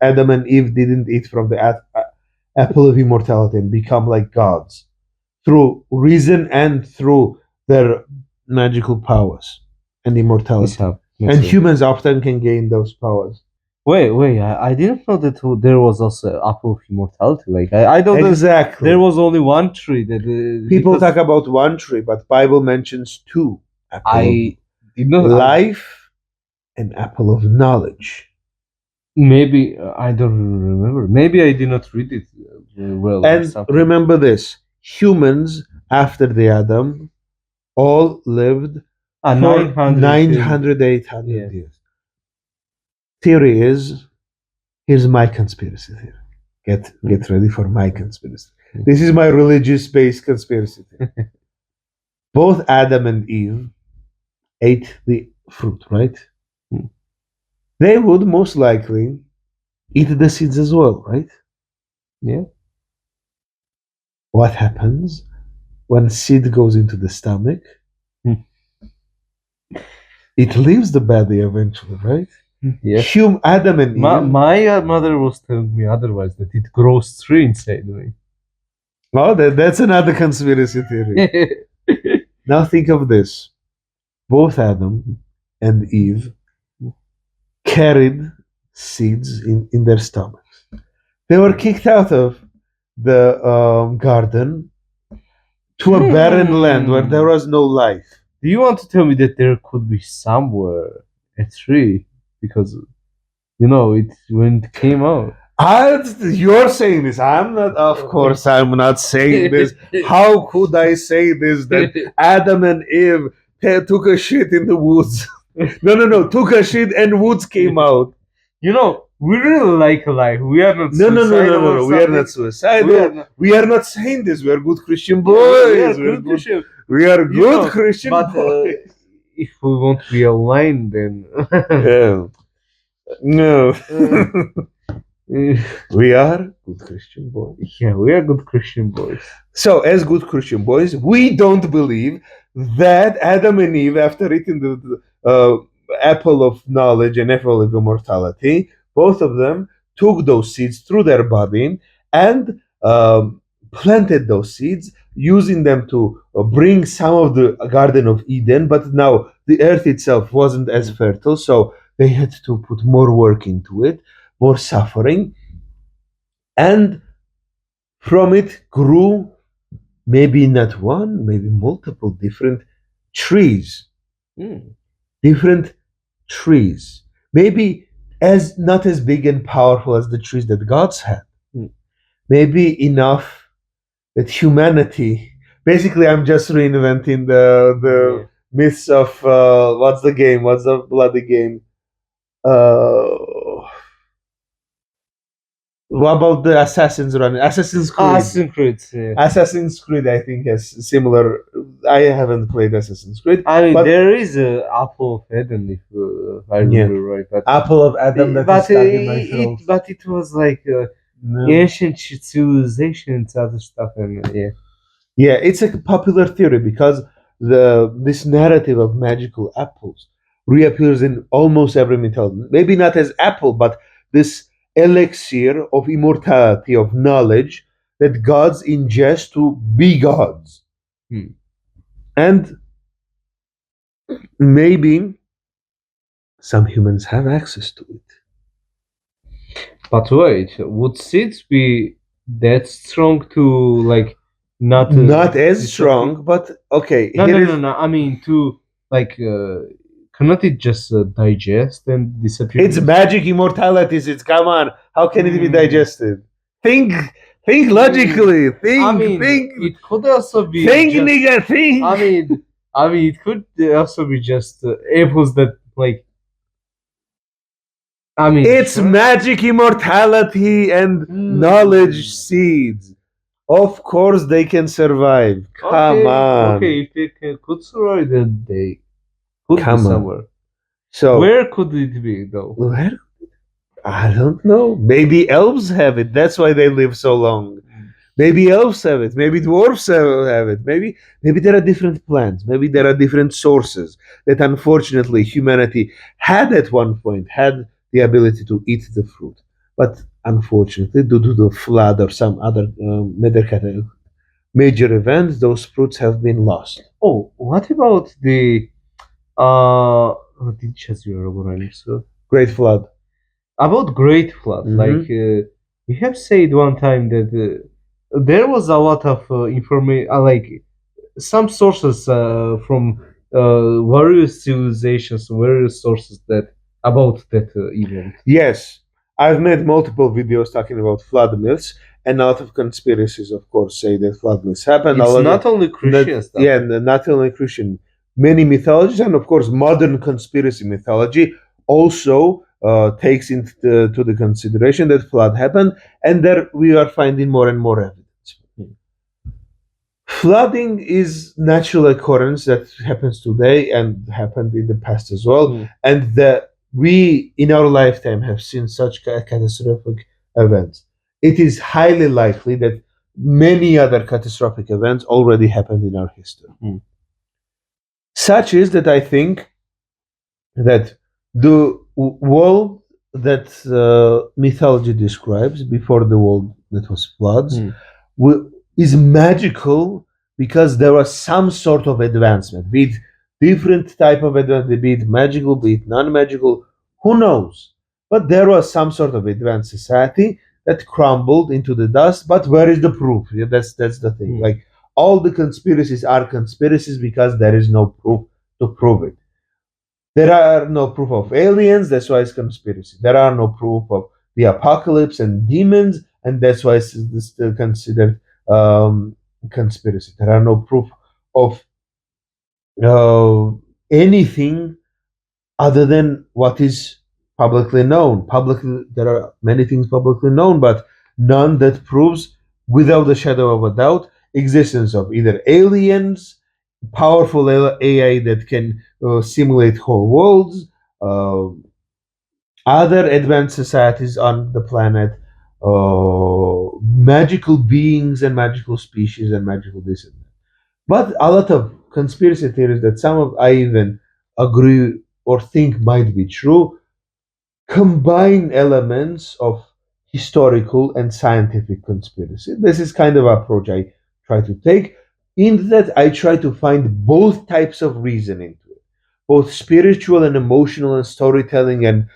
Adam and Eve didn't eat from the apple of immortality and become like gods through reason and through their magical powers and immortality. And humans often can gain those powers. Wait, I didn't know that there was also apple of immortality. Like, I don't know. Exactly. There was only one tree that people talk about one tree, but Bible mentions two. I did not life and apple of knowledge. Maybe I don't remember. Maybe I did not read it well. And remember this: humans after the Adam all lived for 900, 800 years. Theory is, here's my conspiracy theory. Get ready for my conspiracy. This is my religious-based conspiracy theory. Both Adam and Eve ate the fruit, right? They would most likely eat the seeds as well, right? Yeah. What happens? when seed goes into the stomach, Hmm. it leaves the body eventually, right? Yes. Adam and Eve. My mother was telling me otherwise, that it grows tree inside me. Oh, that's another conspiracy theory. Now think of this. Both Adam and Eve carried seeds in their stomachs. They were kicked out of the garden to a barren land where there was no life. Do you want to tell me that there could be somewhere a tree? Because, it when it came out. You're saying this. I'm not. Of course, I'm not saying this. How could I say this? That Adam and Eve took a shit in the woods. No. Took a shit and woods came out. We really like life. We are not suicidal. No. We are not suicidal. We are not saying this. We are good Christian boys. We are good Christian boys. If we want to be aligned, then Yeah. No. We are good Christian boys. Yeah, we are good Christian boys. So, as good Christian boys, we don't believe that Adam and Eve, after eating the apple of knowledge and apple of immortality, both of them took those seeds through their body and planted those seeds, using them to bring some of the Garden of Eden. But now the earth itself wasn't as fertile, so they had to put more work into it, more suffering, and from it grew maybe not one, maybe multiple different trees. Different trees. Maybe not as big and powerful as the trees that gods had. Maybe enough that humanity. Basically, I'm just reinventing the myths of what's the game? What's the bloody game? What about the Assassin's Creed? Assassin's Creed, I think, has similar. I haven't played Assassin's Creed. I mean, there is a Apple of Eden, if I remember right. But Apple of Adam that is stuck in my throat. But it was like ancient civilizations, other stuff, and yeah, it's a popular theory because this narrative of magical apples reappears in almost every mythology. Maybe not as apple, but this elixir of immortality, of knowledge that gods ingest to be gods. And maybe some humans have access to it. But wait, would seeds be that strong to like not as strong, but okay. No. I mean, to like cannot it just digest and disappear? It's magic immortality. It's come on. How can it be digested? Think logically. Think. It could also be. Think, nigga. Think. I mean, it could also be just apples that like. It's magic immortality and knowledge seeds. Of course, they can survive. Come on. Okay, if they could survive, then they could be somewhere. So where could it be, though? Where? I don't know. Maybe elves have it. That's why they live so long. Maybe elves have it. Maybe dwarves have it. Maybe there are different plants. Maybe there are different sources that unfortunately humanity had at one point, had the ability to eat the fruit. But unfortunately, due to the flood or some other major event, those fruits have been lost. Oh, what about the Great Flood? About Great Flood, like you have said one time that there was a lot of information, like some sources from various civilizations, various sources that about that event. Yes, I've made multiple videos talking about flood myths, and a lot of conspiracies, of course, say that flood myths happened. It's not only Christian stuff. Yeah, not only Christian. Many mythologies, and of course, modern conspiracy mythology also takes into the consideration that flood happened, and there we are finding more and more evidence. Flooding is natural occurrence that happens today and happened in the past as well, and that we in our lifetime have seen such catastrophic events. It is highly likely that many other catastrophic events already happened in our history. Such is that I think that the world that mythology describes before the world that was floods is magical because there was some sort of advancement, be it different type of advancement, be it magical, be it non-magical, who knows? But there was some sort of advanced society that crumbled into the dust. But where is the proof? Yeah, that's the thing. Like all the conspiracies are conspiracies because there is no proof to prove it. There are no proof of aliens, that's why it's conspiracy. There are no proof of the apocalypse and demons, and that's why it's still considered conspiracy. There are no proof of anything other than what is publicly known. There are many things publicly known, but none that proves, without a shadow of a doubt, existence of either aliens, powerful AI that can simulate whole worlds, other advanced societies on the planet, magical beings and magical species and magical this and that. But a lot of conspiracy theories that some of I even agree or think might be true combine elements of historical and scientific conspiracy. This is kind of approach I try to take. In that, I try to find both types of reasoning to it, both spiritual and emotional and storytelling and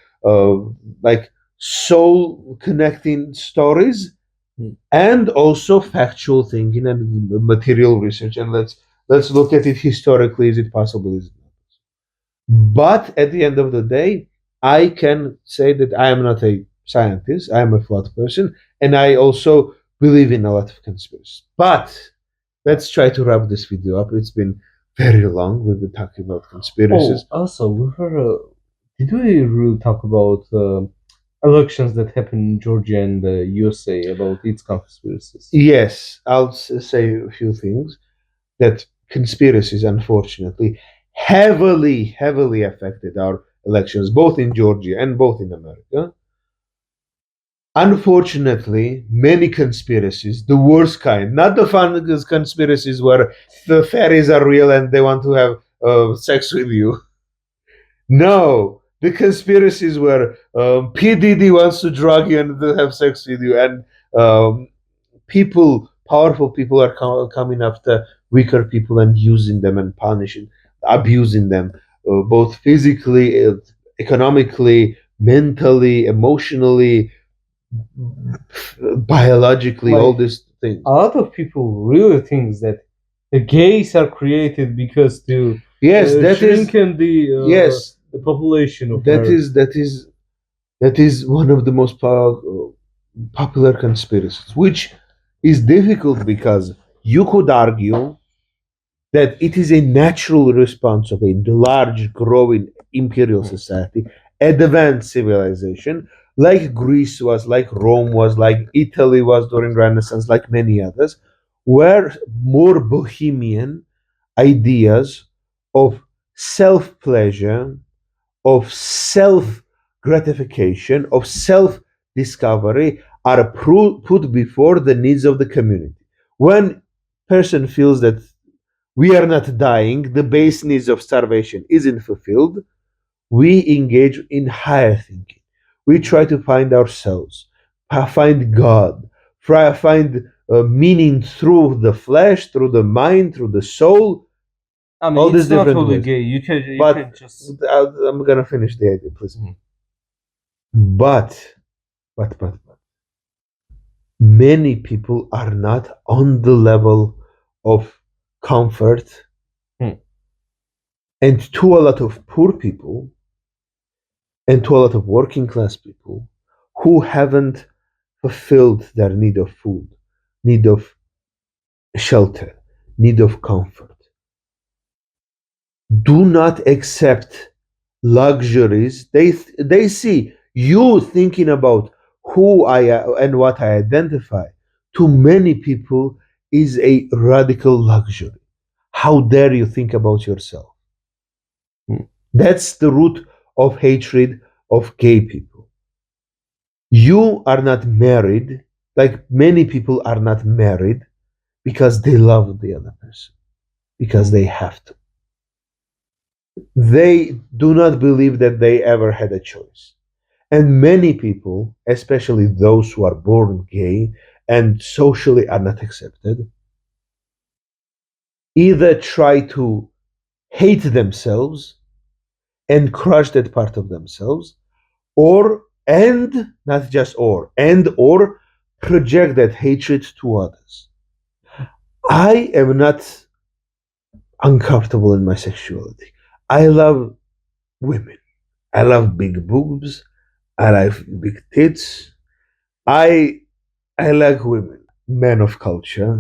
like soul connecting stories, and also factual thinking and material research. And let's look at it historically. Is it possible? Is it not? But at the end of the day, I can say that I am not a scientist. I am a flawed person, and I also believe in a lot of conspiracies. But let's try to wrap this video up. It's been very long. We've been talking about conspiracies. Also, did we really talk about elections that happened in Georgia and the USA, about its conspiracies? Yes, I'll say a few things. That conspiracies, unfortunately, heavily affected our elections, both in Georgia and both in America. Unfortunately, many conspiracies, the worst kind, not the fun conspiracies where the fairies are real and they want to have sex with you. No, the conspiracies where P. Diddy wants to drug you and have sex with you, and powerful people are coming after weaker people and using them and punishing, abusing them, both physically, economically, mentally, emotionally, biologically, all these things. A lot of people really think that the gays are created because to shrinken the population of Earth. That is one of the most popular conspiracies, which is difficult because you could argue that it is a natural response of a large, growing imperial society, advanced civilization, like Greece was, like Rome was, like Italy was during Renaissance, like many others, where more bohemian ideas of self-pleasure, of self-gratification, of self-discovery are put before the needs of the community. When person feels that we are not dying, the base needs of starvation isn't fulfilled, we engage in higher thinking. We try to find ourselves, find God, find meaning through the flesh, through the mind, through the soul. I mean, all these it's not different really ways. gay. You can But just. I'm gonna finish the idea, please. But many people are not on the level of comfort, and to a lot of poor people and to a lot of working class people who haven't fulfilled their need of food, need of shelter, need of comfort, do not accept luxuries. They see you thinking about who I am and what I identify. To many people is a radical luxury. How dare you think about yourself? That's the root of hatred of gay people. You are not married. like many people are not married because they love the other person, because they have to. They do not believe that they ever had a choice. And many people, especially those who are born gay and socially are not accepted, either try to hate themselves and crush that part of themselves, or project that hatred to others. I am not uncomfortable in my sexuality. I love women. I love big boobs. I like big tits. I like women. Men of culture.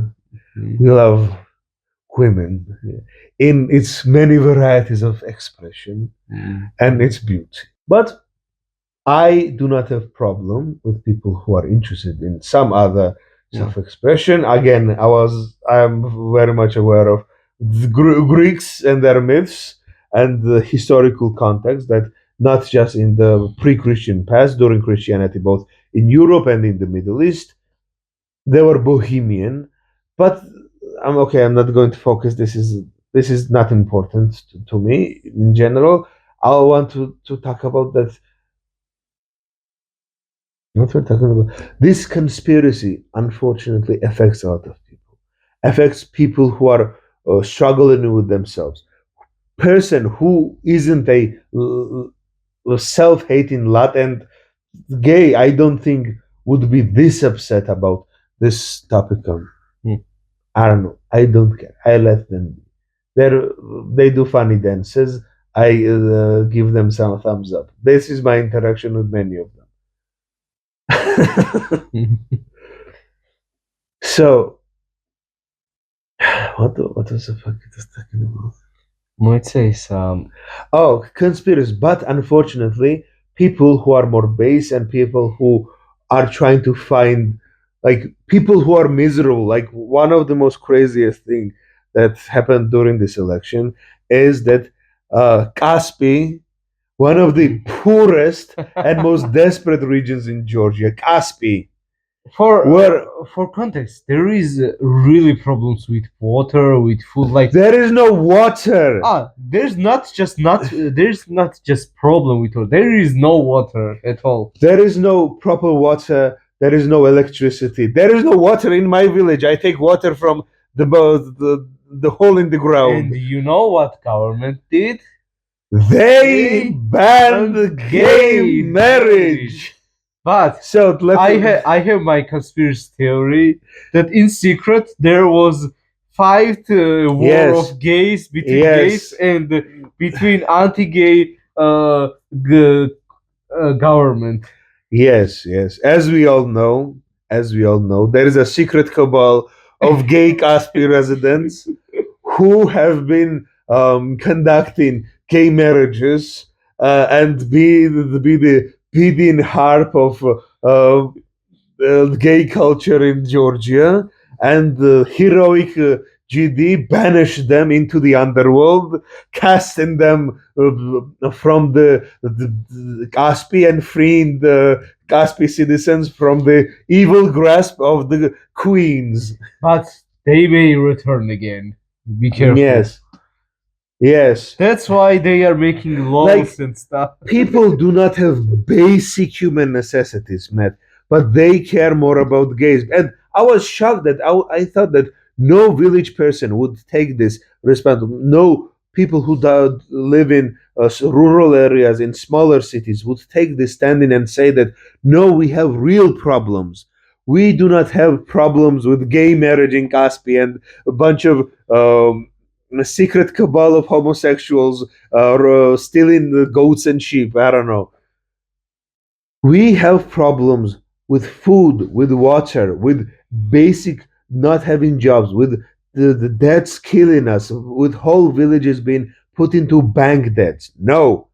We love women in its many varieties of expression and its beauty. But I do not have problem with people who are interested in some other self-expression. Again, I am very much aware of the Greeks and their myths and the historical context that not just in the pre-Christian past, during Christianity, both in Europe and in the Middle East, they were bohemian. But I'm not going to focus. This is not important to me in general. I want to talk about that. What we're talking about. This conspiracy, unfortunately, affects a lot of people. Affects people who are struggling with themselves. Person who isn't a self-hating latent gay, I don't think would be this upset about this topic. I don't know. I don't care. I let them be. They do funny dances. I give them some thumbs up. This is my interaction with many of them. So, what was the fuck I was talking about? Might say some. Oh, conspiracy. But unfortunately, people who are more base and people who are trying to find, like, people who are miserable. Like, one of the most craziest thing that happened during this election is that Caspi, one of the poorest and most desperate regions in Georgia, Caspi. For context, there is really problems with water, with food. Like there is no water. There's not just problem with water. There is no water at all. There is no proper water. There is no electricity. There is no water in my village. I take water from the hole in the ground. And you know what government did? They banned gay marriage. But so I have my conspiracy theory that in secret there was fight war of gays between gays and between anti-gay government. Yes. As we all know, there is a secret cabal of gay Caspi residents who have been conducting gay marriages and be the beating harp of gay culture in Georgia, and the heroic GD banished them into the underworld, casting them from the Caspi and freeing the Caspi citizens from the evil grasp of the queens. But they may return again. Be careful. Yes. That's why they are making laws and stuff. People do not have basic human necessities met, but they care more about gays. And I was shocked that I thought that no village person would take this responsibility. No people who live in rural areas, in smaller cities, would take this standing and say that, no, we have real problems. We do not have problems with gay marriage in Caspi and a bunch of a secret cabal of homosexuals stealing the goats and sheep. I don't know. We have problems with food, with water, with basic not having jobs, with the debts killing us, with whole villages being put into bank debts. No,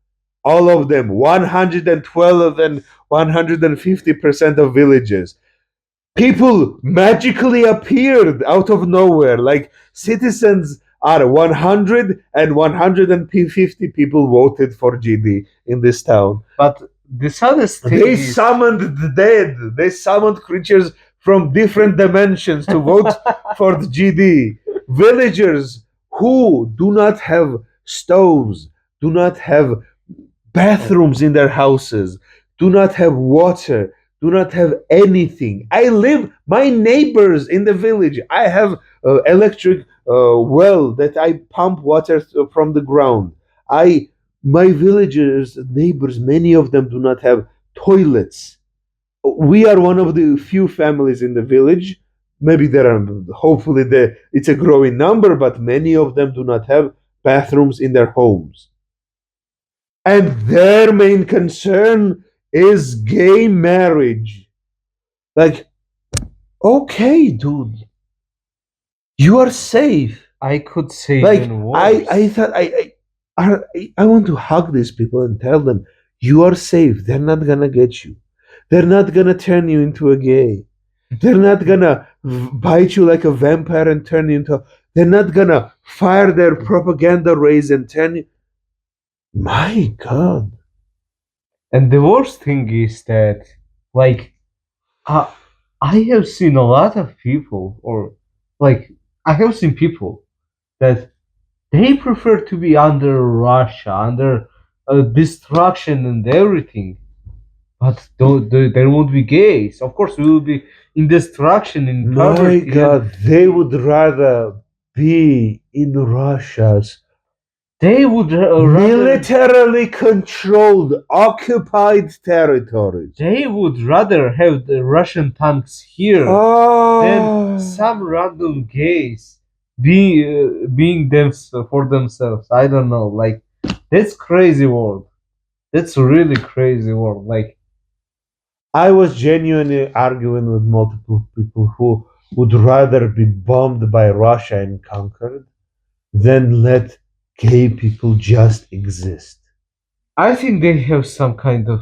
all of them, 112 and 150% of villages. People magically appeared out of nowhere, like citizens are 100 and 150 people voted for GD in this town. But the saddest thing they summoned the dead. They summoned creatures from different dimensions to vote for the GD. Villagers who do not have stoves, do not have bathrooms in their houses, do not have water, do not have anything. My neighbors in the village, I have electric well that I pump water from the ground. My villagers, neighbors, many of them do not have toilets. We are one of the few families in the village. Maybe there are, hopefully, it's a growing number, but many of them do not have bathrooms in their homes. And their main concern is gay marriage. Like, okay, dude, you are safe. I could say Like, even worse. I thought I want to hug these people and tell them, you are safe. They're not gonna get you. They're not gonna turn you into a gay. They're not gonna bite you like a vampire and turn you into. They're not gonna fire their propaganda rays and turn you. My God. And the worst thing is that, like, I have seen a lot of people, or like, I have seen people that they prefer to be under Russia, under destruction and everything. But there won't be gays. Of course, we will be in destruction, in My poverty. God, they would rather be in Russia's They would rather, militarily controlled, occupied territories. they would rather have the Russian tanks here Oh, than some random gays being them for themselves. I don't know. Like, that's crazy world. That's really crazy world. Like, I was genuinely arguing with multiple people who would rather be bombed by Russia and conquered than let gay people just exist. I think they have some kind of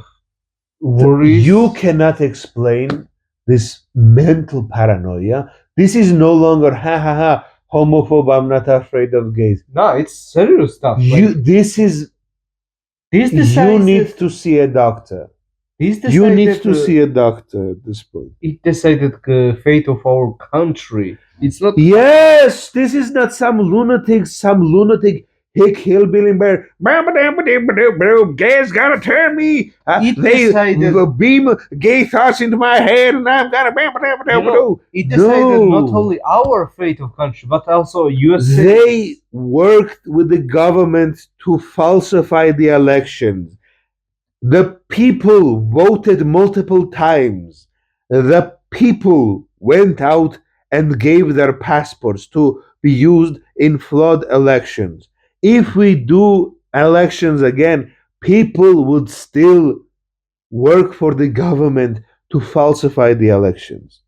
worries. You cannot explain this mental paranoia. This is no longer ha ha ha homophobe. I'm not afraid of gays. No, it's serious stuff. This is. You need to see a doctor. You need to see a doctor at this point. It decided the fate of our country. It's not. Yes, this is not some lunatic hick hillbilly bear. Gays gotta turn me. They beam gay thoughts into my head, and I'm gonna. It decided not only our fate of country, but also USA. They worked with the government to falsify the elections. The people voted multiple times. The people went out and gave their passports to be used in flawed elections. If we do elections again, people would still work for the government to falsify the elections.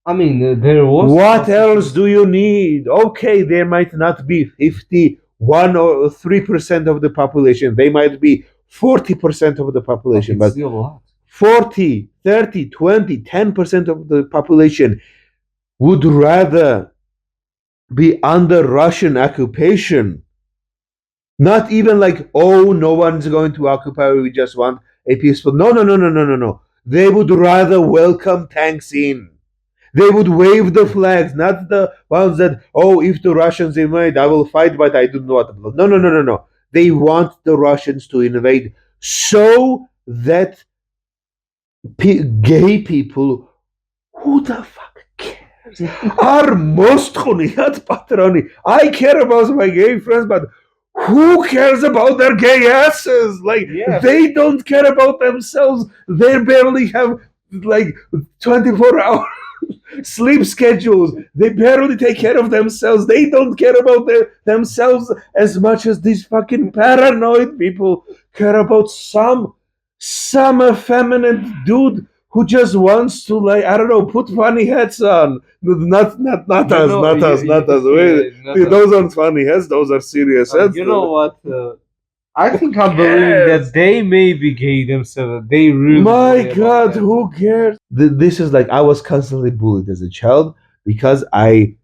I mean, there was. What else do you need? Okay, there might not be 51 or 3% of the population. They might be 40% of the population, but 40, 30, 20, 10% of the population would rather be under Russian occupation. Not even like, oh, no one's going to occupy, we just want a peaceful. No. They would rather welcome tanks in. They would wave the flags, not the ones that, oh, if the Russians invade, I will fight, but I do not. No. They want the Russians to invade so that gay people, who the fuck cares, are most patroni. I care about my gay friends, but who cares about their gay asses? Like, they don't care about themselves. They barely have like 24-hour sleep schedules. They barely take care of themselves. They don't care about themselves as much as these fucking paranoid people care about some effeminate dude who just wants to, like, I don't know, put funny hats on. Not us. Those aren't funny hats. Those are serious hats. You know what? I think I'm believing that they may be gay themselves. They really. My God, who cares? This is like, I was constantly bullied as a child because I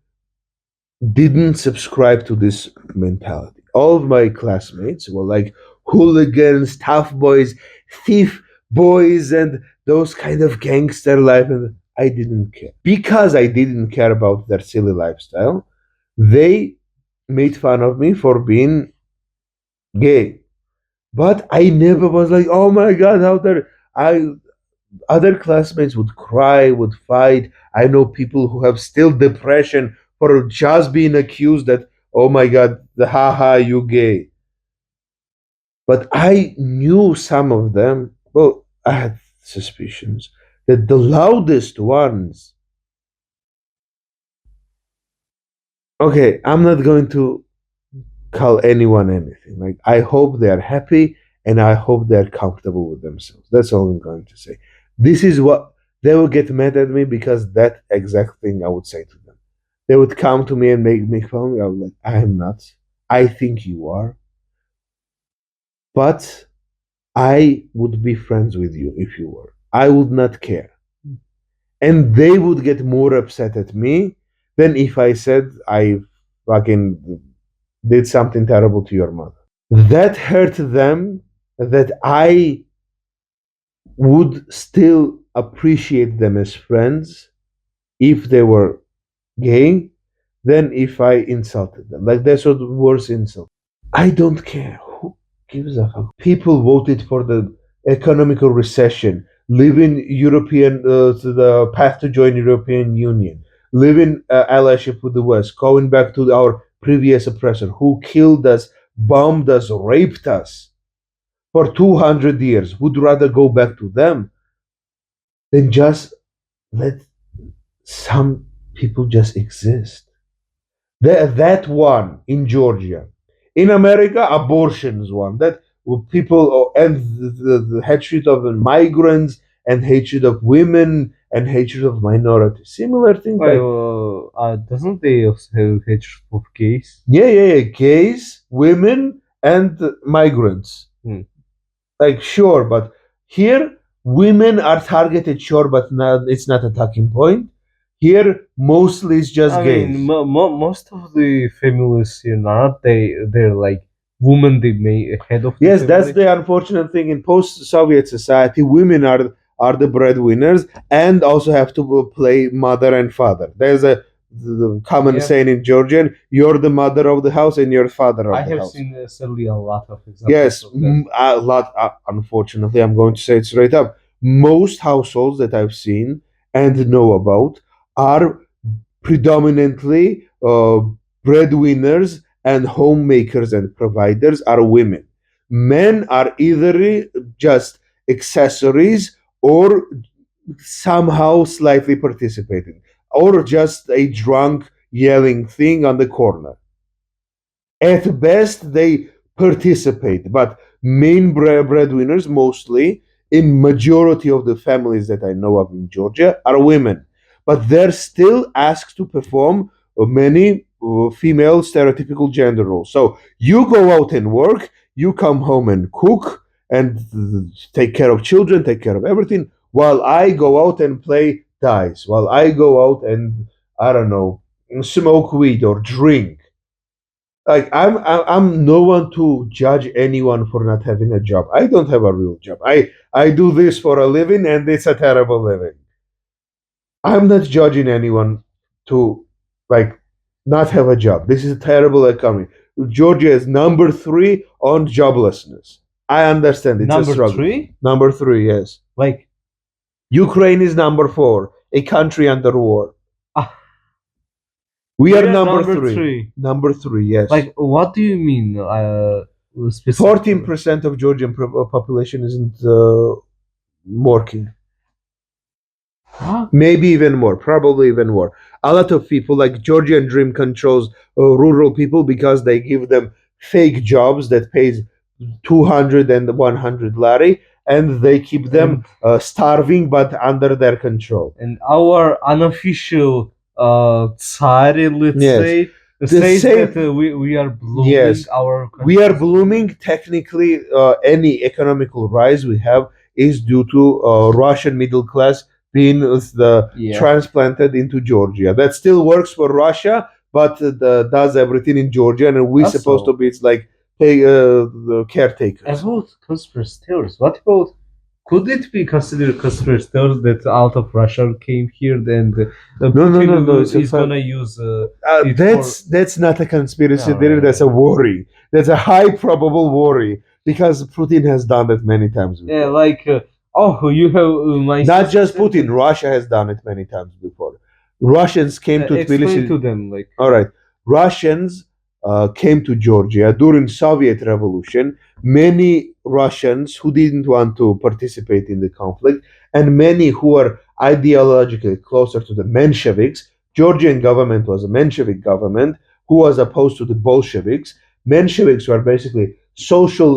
didn't subscribe to this mentality. All of my classmates were like hooligans, tough boys, thief boys, and those kind of gangster life. And I didn't care. Because I didn't care about their silly lifestyle, they made fun of me for being gay. But I never was like, oh my god, how dare I. Other classmates would cry, would fight. I know people who have still depression for just being accused that, oh my god, the haha, you gay. But I knew some of them, well, I had suspicions that the loudest ones, okay, I'm not going to call anyone anything. Like, I hope they're happy and I hope they're comfortable with themselves. That's all I'm going to say. This is what they will get mad at me because that exact thing I would say to them. They would come to me and make fun of me. I would like, I am not. I think you are. But I would be friends with you if you were. I would not care. And they would get more upset at me than if I said I fucking did something terrible to your mother. That hurt them, that I would still appreciate them as friends if they were gay than if I insulted them. Like, that's what worse insult. I don't care. Who gives a fuck? People voted for the economical recession, leaving European to the path to join European Union, living allyship with the West, going back to our previous oppressor who killed us, bombed us, raped us for 200 years. Would rather go back to them than just let some people just exist. That one in Georgia. In America, abortions one. That people and the hatred of migrants and hatred of women and hatred of minorities. Similar things like Doesn't they also have hatred of gays? yeah, gays, women, and migrants. Like, sure, but here women are targeted, sure, but not, it's not a talking point. Here, mostly it's just I gays. mean, most of the families here not they're like women. They may head of. Yes, the that's family. the unfortunate thing in post-Soviet society. Women are the breadwinners and also have to play mother and father. There's a the common saying in Georgian: "You're the mother of the house and you're the father of I the have house." seen sadly a lot of examples. Yes, of that. a lot. Unfortunately, I'm going to say it straight up. Most households that I've seen and know about are predominantly breadwinners and homemakers and providers are women. Men are either just accessories or somehow slightly participating, or just a drunk yelling thing on the corner. At best, they participate, but main breadwinners, mostly in majority of the families that I know of in Georgia, are women. But they're still asked to perform many female stereotypical gender roles. So you go out and work, you come home and cook and take care of children, take care of everything, while I go out and play dice, while I go out and, I don't know, smoke weed or drink. Like, I'm no one to judge anyone for not having a job. I don't have a real job. I do this for a living and it's a terrible living. I'm not judging anyone to, like, not have a job. This is a terrible economy. Georgia is number 3 on joblessness. I understand it's a Number struggle. 3, Number 3, yes. like Ukraine is number 4, a country under war. We are number 3. Number 3, yes. Like, what do you mean? 14% of Georgian population isn't working. Huh? Maybe even more, probably even more. A lot of people, like Georgian Dream, controls rural people because they give them fake jobs that pays 200 and 100 lari, and they keep them starving but under their control. And our unofficial Tsar, let's Yes. say, The says same- that we are blooming. Yes. We are blooming. Technically, any economical rise we have is due to Russian middle class being transplanted into Georgia. That still works for Russia, but does everything in Georgia, and we're Also- supposed to be, it's like, the caretakers. About conspiracy theories, what about could it be considered conspiracy theory that out of Russia came here and No, Putin no. It's is gonna use it that's not a conspiracy No, theory. right, That's a worry. That's a high probable worry because Putin has done it many times before. yeah, like oh, you have my Not just sister- Putin. Russia has done it many times before. Russians came to explain Tbilisi. to them like All right. Russians came to Georgia during Soviet Revolution. Many Russians who didn't want to participate in the conflict, and many who were ideologically closer to the Mensheviks. Georgian government was a Menshevik government who was opposed to the Bolsheviks. Mensheviks were basically social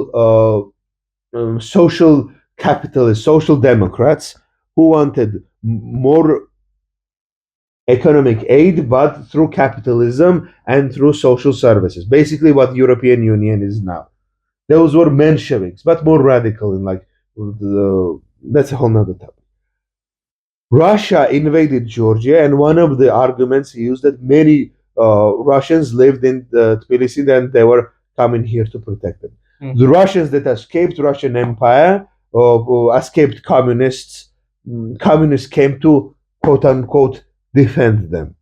capitalists, social democrats who wanted more economic aid, but through capitalism and through social services. Basically, what European Union is now. Those were Mensheviks, but more radical in that's a whole nother topic. Russia invaded Georgia, and one of the arguments he used that many Russians lived in Tbilisi, and they were coming here to protect them. The Russians that escaped Russian Empire or escaped communists, communists came to quote unquote defend them.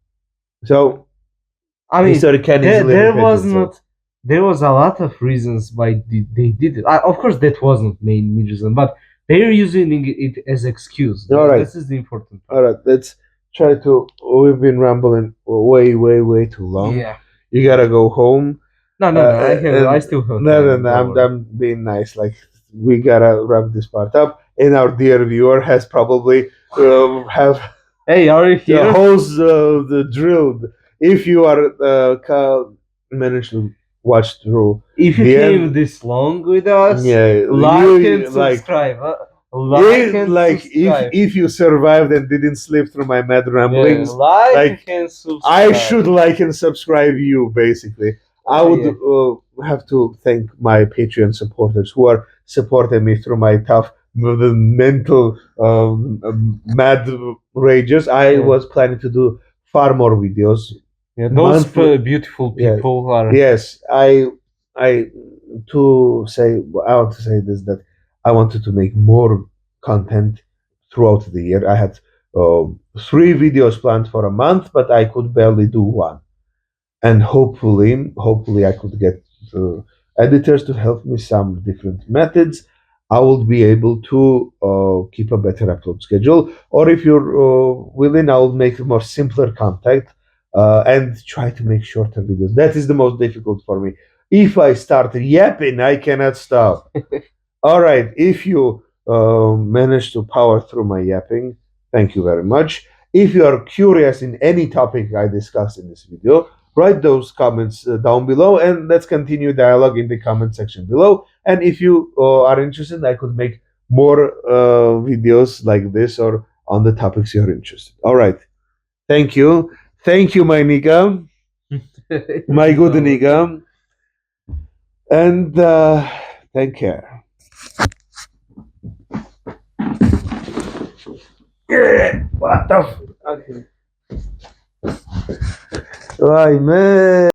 So I mean, history can easily there repeat was itself. not. There was a lot of reasons why they did it. Of course, that wasn't main reason, but they're using it as excuse. All right. This is the important part. All right, let's try to. We've been rambling way too long. Yeah. You gotta go home. No. I still have. No, time, I'm don't worry. being nice. Like we gotta wrap this part up, and our dear viewer has probably have Hey, are you the here? holes the drilled. If you are managed to watch through, If you the came end- this long with us, yeah, like you- and like subscribe. Like and subscribe. if you survived and didn't slip through my mad ramblings, like and subscribe. I should like and subscribe you, basically. I would have to thank my Patreon supporters who are supporting me through my tough mental mad rages. I was planning to do far more videos. Yeah, those monthly- beautiful Yeah. people are. Yes, I want to say this, that I wanted to make more content throughout the year. I had 3 videos planned for a month, but I could barely do one. And hopefully I could get editors to help me some different methods. I will be able to keep a better upload schedule. Or if you're willing, I will make more simpler content and try to make shorter videos. That is the most difficult for me. If I start yapping, I cannot stop. All right, if you manage to power through my yapping, thank you very much. If you are curious in any topic I discussed in this video, write those comments down below, and let's continue dialogue in the comment section below. And if you are interested, I could make more videos like this or on the topics you're interested. All right, thank you, my nigga, my good nigga, and take care. What the? Okay. Right, man.